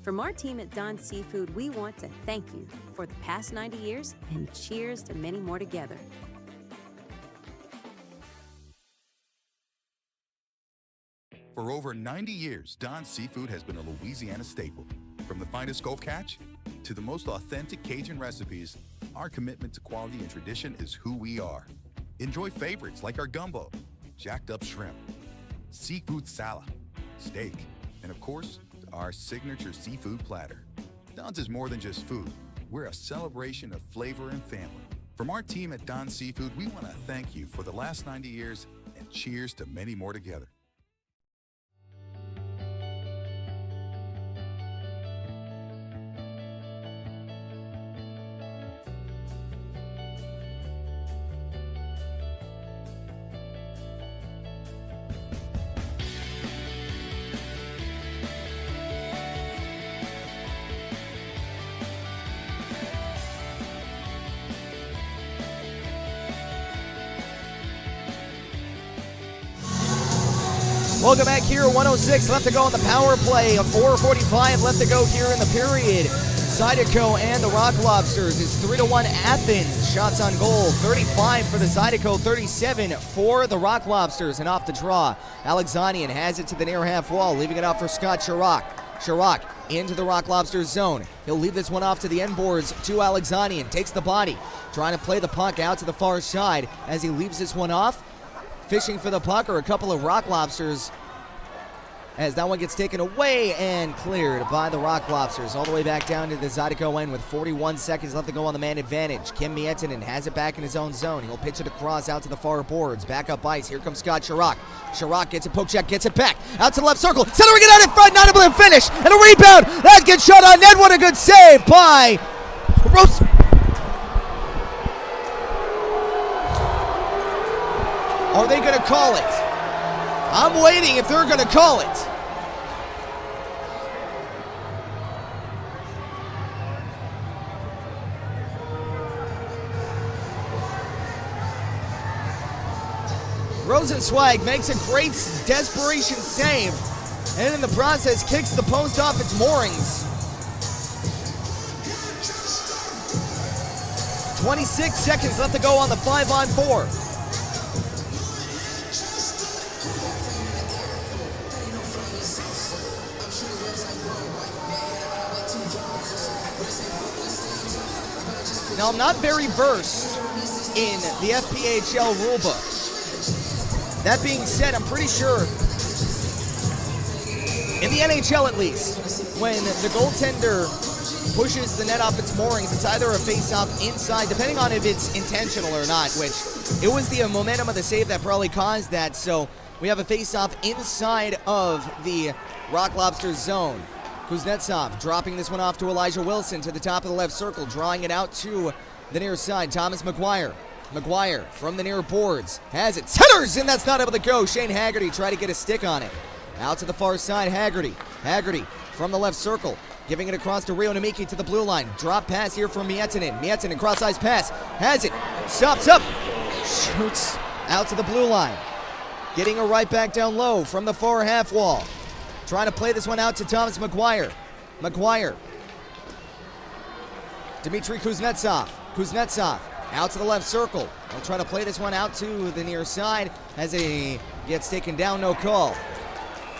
From our team at Don Seafood, we want to thank you for the past 90 years and cheers to many more together. For over 90 years, Don Seafood has been a Louisiana staple. From the finest Gulf catch to the most authentic Cajun recipes, our commitment to quality and tradition is who we are. Enjoy favorites like our gumbo, jacked up shrimp, seafood salad, steak, and of course, our signature seafood platter. Don's is more than just food. We're a celebration of flavor and family. From our team at Don Seafood, we want to thank you for the last 90 years and cheers to many more together. Welcome back here, 1:06 left to go on the power play. 4:45 left to go here in the period. Zydeco and the Rock Lobsters is 3-1 Athens. Shots on goal, 35 for the Zydeco, 37 for the Rock Lobsters. And off the draw, Alexanian has it to the near half wall, leaving it out for Scott Chirac. Chirac into the Rock Lobsters zone. He'll leave this one off to the end boards to Alexanian. Takes the body, trying to play the puck out to the far side as he leaves this one off. Fishing for the puck are a couple of Rock Lobsters as that one gets taken away and cleared by the Rock Lobsters. All the way back down to the Zydeco end with 41 seconds left to go on the man advantage. Kim Mietinen has it back in his own zone. He'll pitch it across out to the far boards. Back up ice. Here comes Scott Chirac. Chirac gets a poke check, gets it back. Out to the left circle. Centering it out in front. Not able to finish. And a rebound. That gets shot on net. What a good save by Rose. Are they going to call it? I'm waiting if they're going to call it. Rosenzweig makes a great desperation save, and in the process kicks the post off its moorings. 26 seconds left to go on the 5-on-4. Now, I'm not very versed in the FPHL rulebook. That being said, I'm pretty sure, in the NHL at least, when the goaltender pushes the net off its moorings, it's either a face-off inside, depending on if it's intentional or not, which it was the momentum of the save that probably caused that. So we have a face-off inside of the Rock Lobsters zone. Kuznetsov dropping this one off to Elijah Wilson to the top of the left circle, drawing it out to the near side. Thomas McGuire. McGuire from the near boards has it. Centers, and that's not able to go. Shane Haggerty tried to get a stick on it. Out to the far side, Haggerty. Haggerty from the left circle, giving it across to Rio Namiki to the blue line. Drop pass here from Miettinen. Miettinen, cross-ice pass. Has it. Stops up. Shoots out to the blue line. Getting a right back down low from the far half wall. Trying to play this one out to Thomas McGuire. McGuire. Dmitry Kuznetsov. Kuznetsov out to the left circle. They'll try to play this one out to the near side as he gets taken down, no call.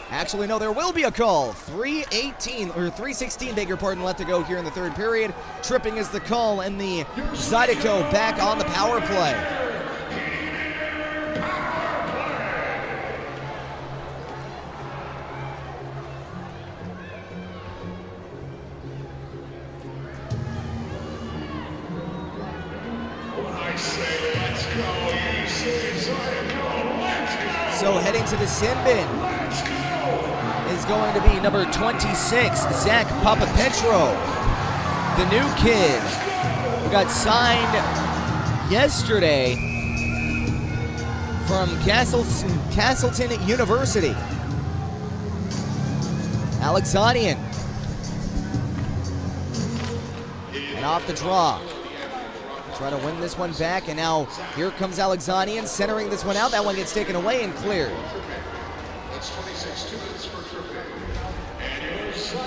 Actually, no, there will be a call. 3:16, beg your pardon, left to go here in the third period. Tripping is the call, and the Zydeco back on the power play. So heading to the sin bin is going to be number 26, Zach Papapetro, the new kid who got signed yesterday from Castleton University. Alexanian. And off the draw. Try to win this one back, and now here comes Alexanian centering this one out. That one gets taken away and cleared.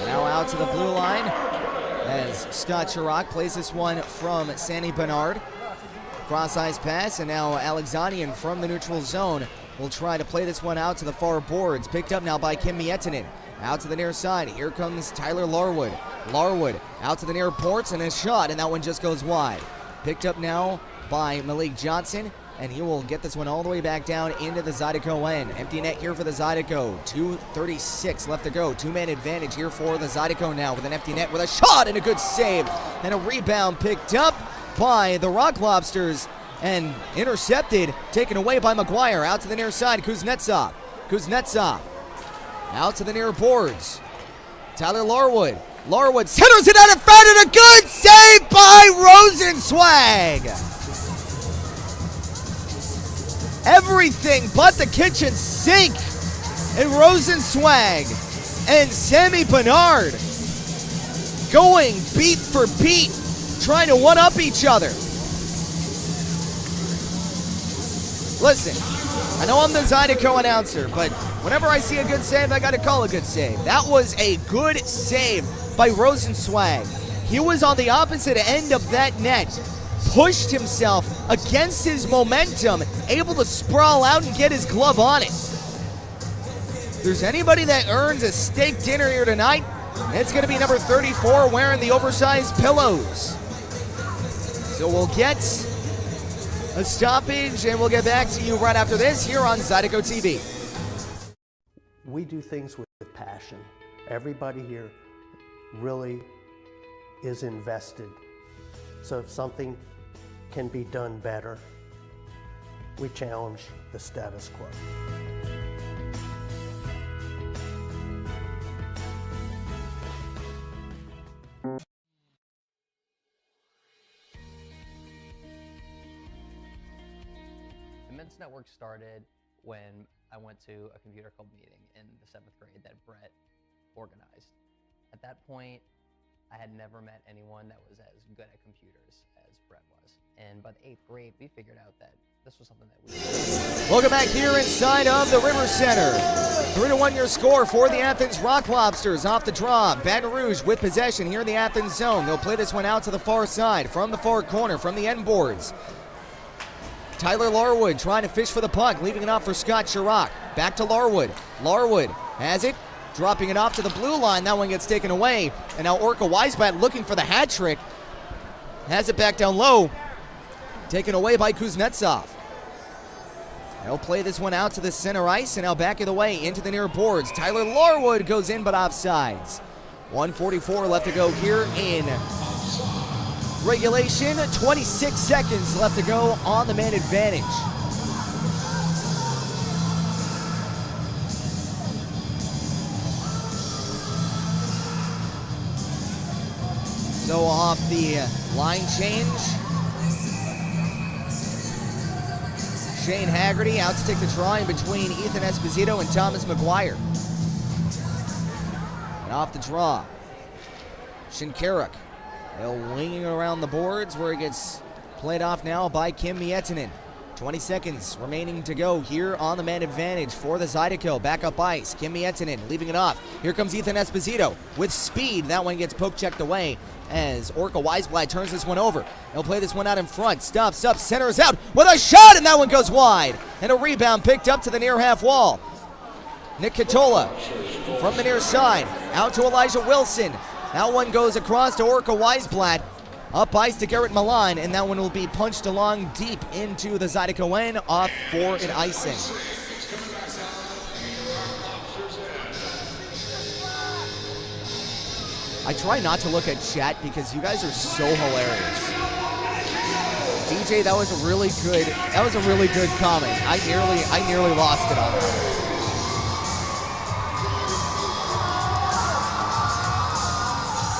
Now out to the blue line as Scott Chirac plays this one from Sandy Bernard. Cross-ice pass, and now Alexanian from the neutral zone will try to play this one out to the far boards. Picked up now by Kim Miettinen. Out to the near side. Here comes Tyler Larwood. Larwood out to the near ports, and a shot, and that one just goes wide. Picked up now by Malik Johnson, and he will get this one all the way back down into the Zydeco end. Empty net here for the Zydeco. 2:36 left to go. Two-man advantage here for the Zydeco now with an empty net with a shot and a good save. And a rebound picked up by the Rock Lobsters and intercepted, taken away by McGuire. Out to the near side, Kuznetsov. Kuznetsov out to the near boards. Tyler Larwood. Larwood centers it out in front, and a good save by Rosenzweig. Everything but the kitchen sink in Rosenzweig and Sammy Bernard going beat for beat, trying to one-up each other. Listen, I know I'm the Zydeco announcer, but whenever I see a good save, I got to call a good save. That was a good save by Rosenzweig. He was on the opposite end of that net, pushed himself against his momentum, able to sprawl out and get his glove on it. If there's anybody that earns a steak dinner here tonight, it's going to be number 34 wearing the oversized pillows. So we'll get a stoppage, and we'll get back to you right after this here on Zydeco TV. We do things with passion. Everybody here really is invested. So if something can be done better, we challenge the status quo. The Men's Network started when I went to a computer club meeting in the 7th grade that Brett organized. At that point, I had never met anyone that was as good at computers as Brett was. And by the 8th grade, we figured out that this was something that we did. Welcome back here inside of the River Center. 3-1 your score for the Athens Rock Lobsters. Off the draw, Baton Rouge with possession here in the Athens zone. They'll play this one out to the far side, from the far corner, from the end boards. Tyler Larwood trying to fish for the puck, leaving it off for Scott Chirac. Back to Larwood. Larwood has it. dropping it off to the blue line. That one gets taken away. And now Orca Weisblatt looking for the hat trick. Has it back down low. Taken away by Kuznetsov. They'll play this one out to the center ice, and now back of the way into the near boards. Tyler Larwood goes in, but offsides. 1:44 left to go here in regulation. 26 seconds left to go on the man advantage. So off the line change, Shane Haggerty out to take the draw in between Ethan Esposito and Thomas McGuire. And off the draw, Shinkaruk. They're winging around the boards where it gets played off now by Kim Miettinen. 20 seconds remaining to go here on the man advantage for the Zydeco. Back up ice. Kim Miettinen leaving it off. Here comes Ethan Esposito with speed. That one gets poke checked away as Orca Weisblatt turns this one over. He'll play this one out in front. Stuffs up, centers out with a shot, and that one goes wide. And a rebound picked up to the near half wall. Nick Katola from the near side. Out to Elijah Wilson. That one goes across to Orca Weisblatt. Up ice to Garrett Milan, and that one will be punched along deep into the Zydeco end, off for an icing. I try not to look at chat because you guys are so hilarious. DJ, that was a really good comment. I nearly lost it on that.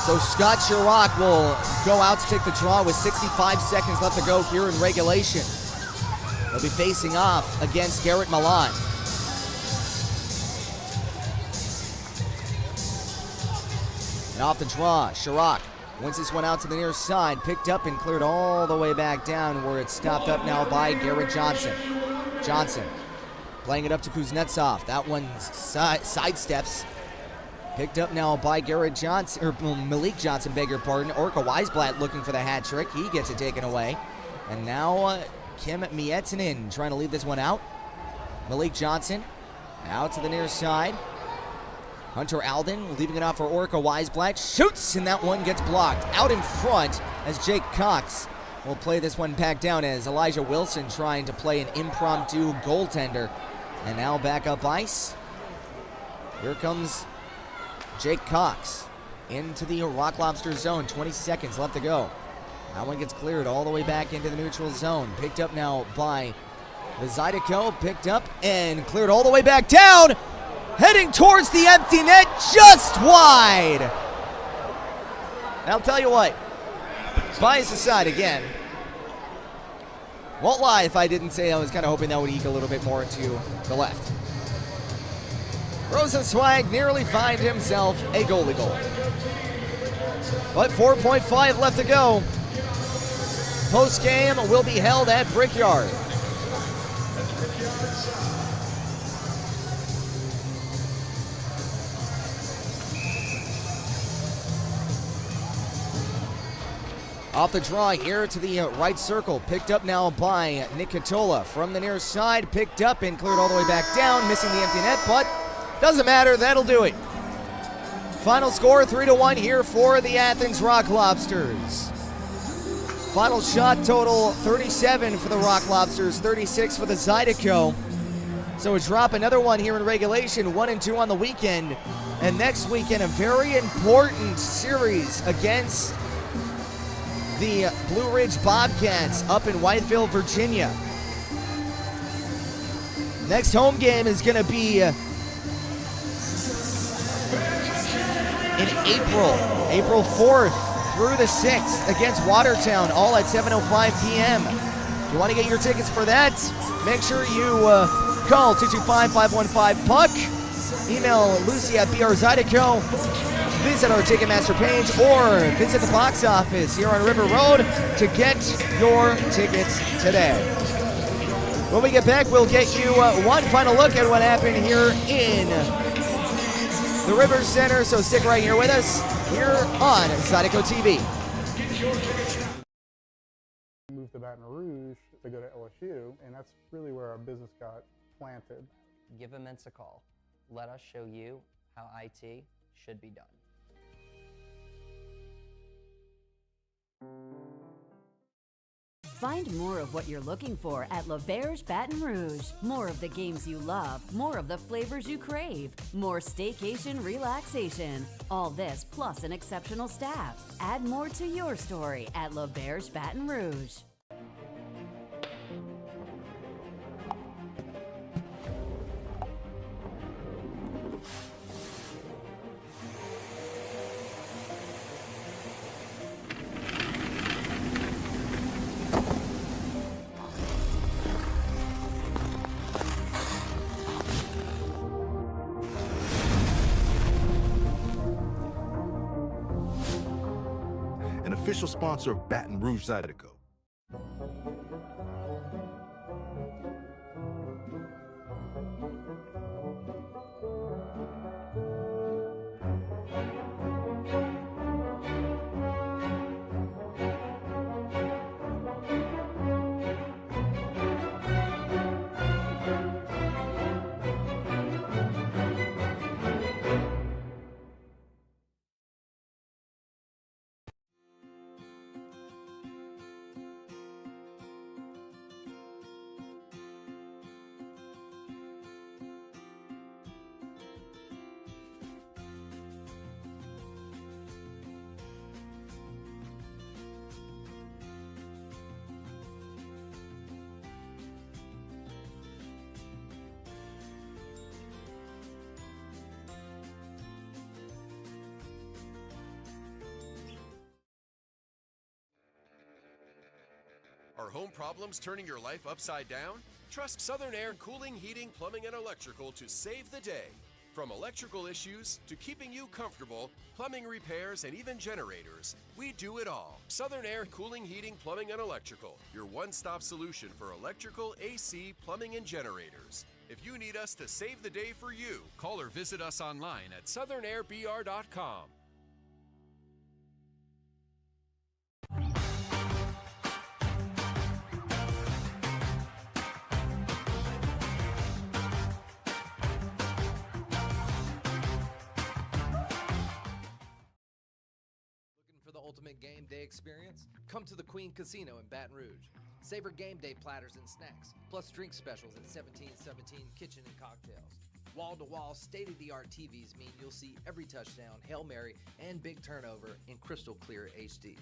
So Scott Chirac will go out to take the draw with 65 seconds left to go here in regulation. He'll be facing off against Garrett Milan. And off the draw, Chirac wins this one out to the near side, picked up and cleared all the way back down where it's stopped up now by Garrett Johnson. Johnson playing it up to Kuznetsov. That one sidesteps. Picked up now by Garrett Johnson, or Malik Johnson, beg your pardon. Orca Weisblatt looking for the hat trick. He gets it taken away. And now Kim Miettinen trying to leave this one out. Malik Johnson out to the near side. Hunter Alden leaving it off for Orca Weisblatt. Shoots, and that one gets blocked. Out in front as Jake Cox will play this one back down as Elijah Wilson trying to play an impromptu goaltender. And now back up ice. Here comes Jake Cox into the Rock Lobster zone. 20 seconds left to go. That one gets cleared all the way back into the neutral zone. Picked up now by the Zydeco. Picked up and cleared all the way back down. Heading towards the empty net, just wide. And I'll tell you what, bias aside again, won't lie if I didn't say I was kind of hoping that would eke a little bit more to the left. Rosenzweig nearly find himself a goalie goal. But 4.5 left to go. Post game will be held at Brickyard. Off the draw here to the right circle. Picked up now by Nick Katola from the near side. Picked up and cleared all the way back down. Missing the empty net, but doesn't matter. That'll do it. Final score 3-1 here for the Athens Rock Lobsters. Final shot total 37 for the Rock Lobsters, 36 for the Zydeco. So we drop another one here in regulation, 1-2 on the weekend. And next weekend, a very important series against the Blue Ridge Bobcats up in Whiteville, Virginia. Next home game is going to be in April 4th through the 6th against Watertown, all at 7:05 p.m. If you want to get your tickets for that, make sure you call 225-515-PUCK, email Lucy at BRZydeco, visit our Ticketmaster page, or visit the box office here on River Road to get your tickets today. When we get back, we'll get you one final look at what happened here in the Rivers Center, so stick right here with us here on Zydeco TV. Moved to Baton Rouge to go to LSU, and that's really where our business got planted. Give Immense a call. Let us show you how IT should be done. Find more of what you're looking for at L'Auberge Baton Rouge. More of the games you love, more of the flavors you crave, more staycation relaxation. All this plus an exceptional staff. Add more to your story at L'Auberge Baton Rouge. An official sponsor of Baton Rouge Zydeco. Are home problems turning your life upside down? Trust Southern Air Cooling, Heating, Plumbing, and Electrical to save the day. From electrical issues to keeping you comfortable, plumbing repairs, and even generators, we do it all. Southern Air Cooling, Heating, Plumbing, and Electrical, your one-stop solution for electrical, AC, plumbing, and generators. If you need us to save the day for you, call or visit us online at southernairbr.com. For the ultimate game day experience, come to the Queen Casino in Baton Rouge. Savor game day platters and snacks, plus drink specials at 1717 Kitchen and Cocktails. Wall-to-wall, state-of-the-art TVs mean you'll see every touchdown, Hail Mary, and big turnover in crystal clear HD.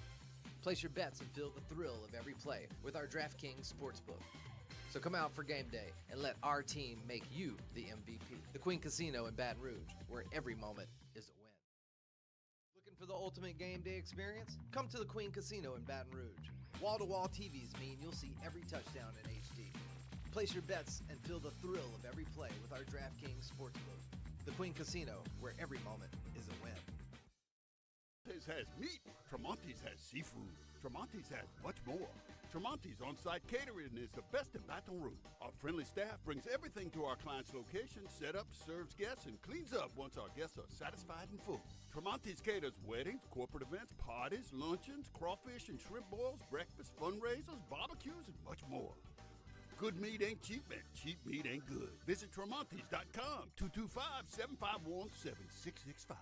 Place your bets and feel the thrill of every play with our DraftKings Sportsbook. So come out for game day and let our team make you the MVP. The Queen Casino in Baton Rouge, where every moment is a win. Looking for the ultimate game day experience? Come to the Queen Casino in Baton Rouge. Wall-to-wall TVs mean you'll see every touchdown in HD. Place your bets and feel the thrill of every play with our DraftKings Sportsbook. The Queen Casino, where every moment is a win. Tremonti's has meat. Tremonti's has seafood. Tremonti's has much more. Tremonti's on-site catering is the best in Baton Rouge. Our friendly staff brings everything to our client's location, set up, serves guests, and cleans up once our guests are satisfied and full. Tremonti's caters weddings, corporate events, parties, luncheons, crawfish and shrimp boils, breakfast, fundraisers, barbecues, and much more. Good meat ain't cheap, and cheap meat ain't good. Visit Tremonti's.com, 225-751-7665.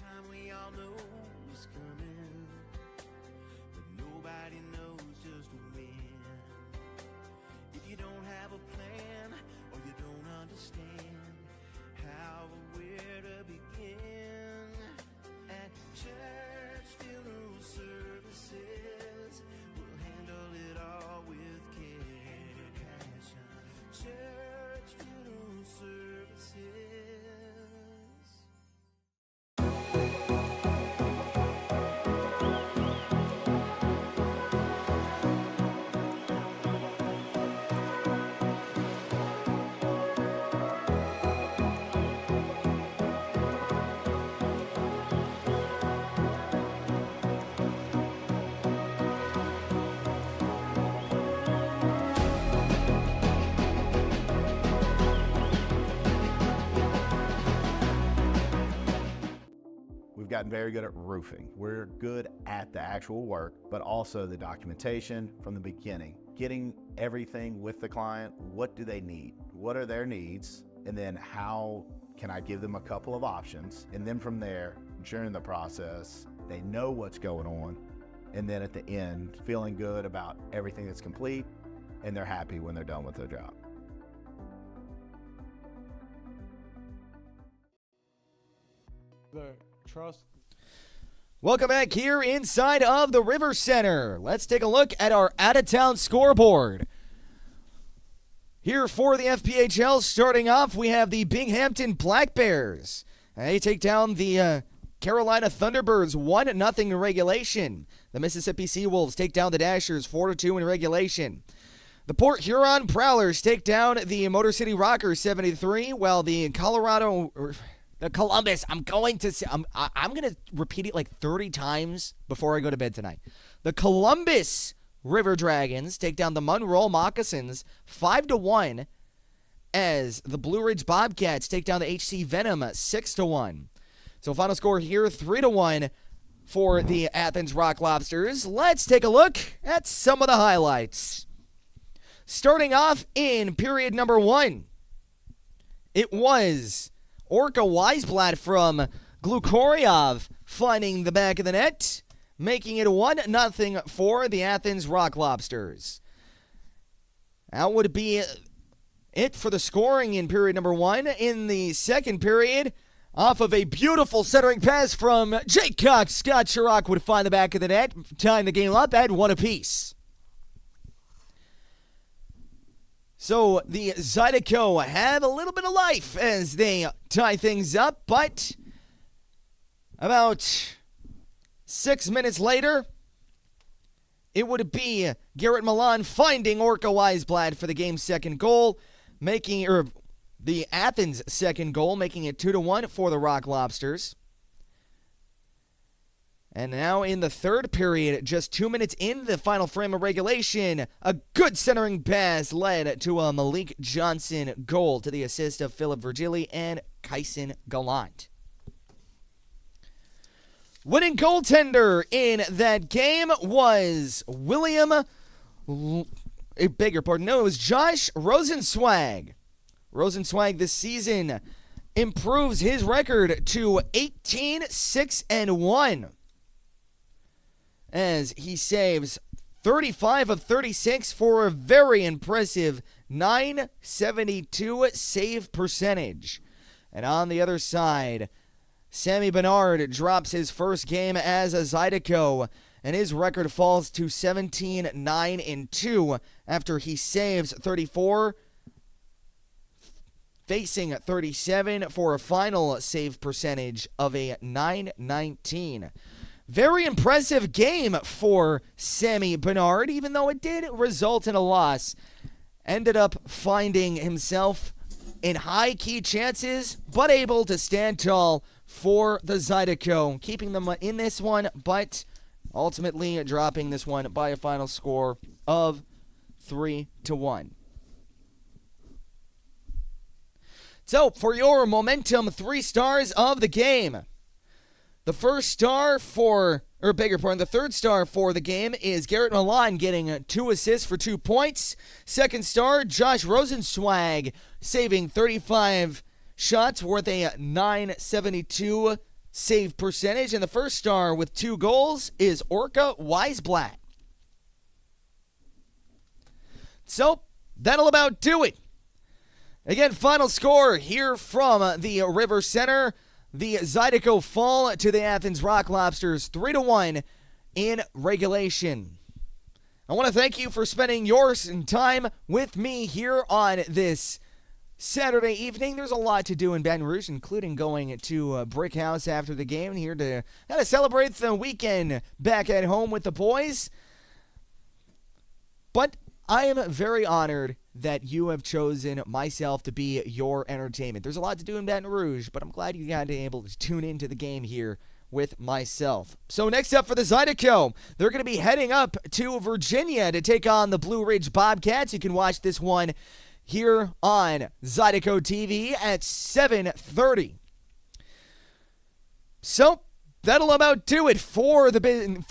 time we all know is coming, but nobody knows just when. If you don't have a plan or you don't understand how or where to begin, at church funeral services, we'll handle it all with care and passion. Church funeral services. We've gotten very good at roofing. We're good at the actual work, but also the documentation from the beginning. Getting everything with the client, what do they need? What are their needs? And then how can I give them a couple of options? And then from there, during the process, they know what's going on. And then at the end, feeling good about everything that's complete, and they're happy when they're done with their job. The trust. Welcome back here inside of the River Center. Let's take a look at our out-of-town scoreboard. Here for the FPHL, starting off, we have the Binghamton Black Bears. They take down the Carolina Thunderbirds 1-0 in regulation. The Mississippi Seawolves take down the Dashers 4-2 in regulation. The Port Huron Prowlers take down the Motor City Rockers 7-3, while the Columbus, I'm going to repeat it like 30 times before I go to bed tonight. The Columbus River Dragons take down the Monroe Moccasins 5-1, as the Blue Ridge Bobcats take down the HC Venom 6-1. So final score here, 3-1 for the Athens Rock Lobsters. Let's take a look at some of the highlights. Starting off in period number 1, it was Orca Weisblatt from Glukoryov finding the back of the net, making it 1-0 for the Athens Rock Lobsters. That would be it for the scoring in period number 1. In the second period, off of a beautiful centering pass from Jake Cox, Scott Chirac would find the back of the net, tying the game up at 1 apiece. So the Zydeco have a little bit of life as they tie things up, but about 6 minutes later, it would be Garrett Milan finding Orca Weisblatt for the game's second goal, the Athens second goal, making it 2-1 for the Rock Lobsters. And now in the third period, just 2 minutes in the final frame of regulation, a good centering pass led to a Malik Johnson goal to the assist of Philip Virgili and Kyson Gallant. Winning goaltender in that game was it was Josh Rosenzweig. Rosenzweig this season improves his record to 18-6-1. As he saves 35 of 36 for a very impressive .972 save percentage. And on the other side, Sammy Bernard drops his first game as a Zydeco, and his record falls to 17-9-2 after he saves 34, facing 37 for a final save percentage of a .919. Very impressive game for Sammy Bernard, even though it did result in a loss. Ended up finding himself in high-key chances, but able to stand tall for the Zydeco, keeping them in this one, but ultimately dropping this one by a final score of 3-1. So, for your momentum 3 stars of the game, the third star for the game is Garrett Milan getting 2 assists for 2 points. Second star, Josh Rosenzweig saving 35 shots worth a .972 save percentage, and the first star with 2 goals is Orca Weisblatt. So, that'll about do it. Again, final score here from the River Center. The Zydeco fall to the Athens Rock Lobsters 3-1 in regulation. I want to thank you for spending your time with me here on this Saturday evening. There's a lot to do in Baton Rouge, including going to Brick House after the game here to kind of celebrate the weekend back at home with the boys. But I am very honored that you have chosen myself to be your entertainment. There's a lot to do in Baton Rouge, but I'm glad you got to be able to tune into the game here with myself. So next up for the Zydeco, they're going to be heading up to Virginia to take on the Blue Ridge Bobcats. You can watch this one here on Zydeco TV at 7:30. So that'll about do it for the Baton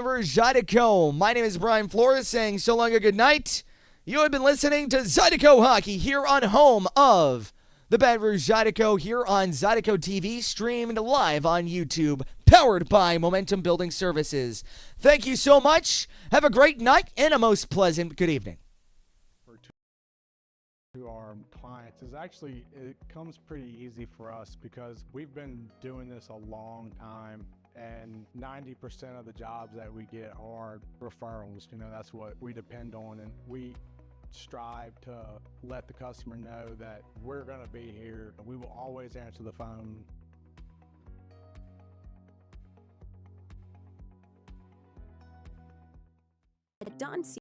Rouge Zydeco. My name is Brian Flores saying so long and good night. You have been listening to Zydeco Hockey here on home of the Baton Rouge Zydeco here on Zydeco TV, streamed live on YouTube, powered by Momentum Building Services. Thank you so much. Have a great night and a most pleasant good evening. To our clients is actually, it comes pretty easy for us because we've been doing this a long time, and 90% of the jobs that we get are referrals. You know, that's what we depend on, and we strive to let the customer know that we're going to be here. We will always answer the phone. At Don C.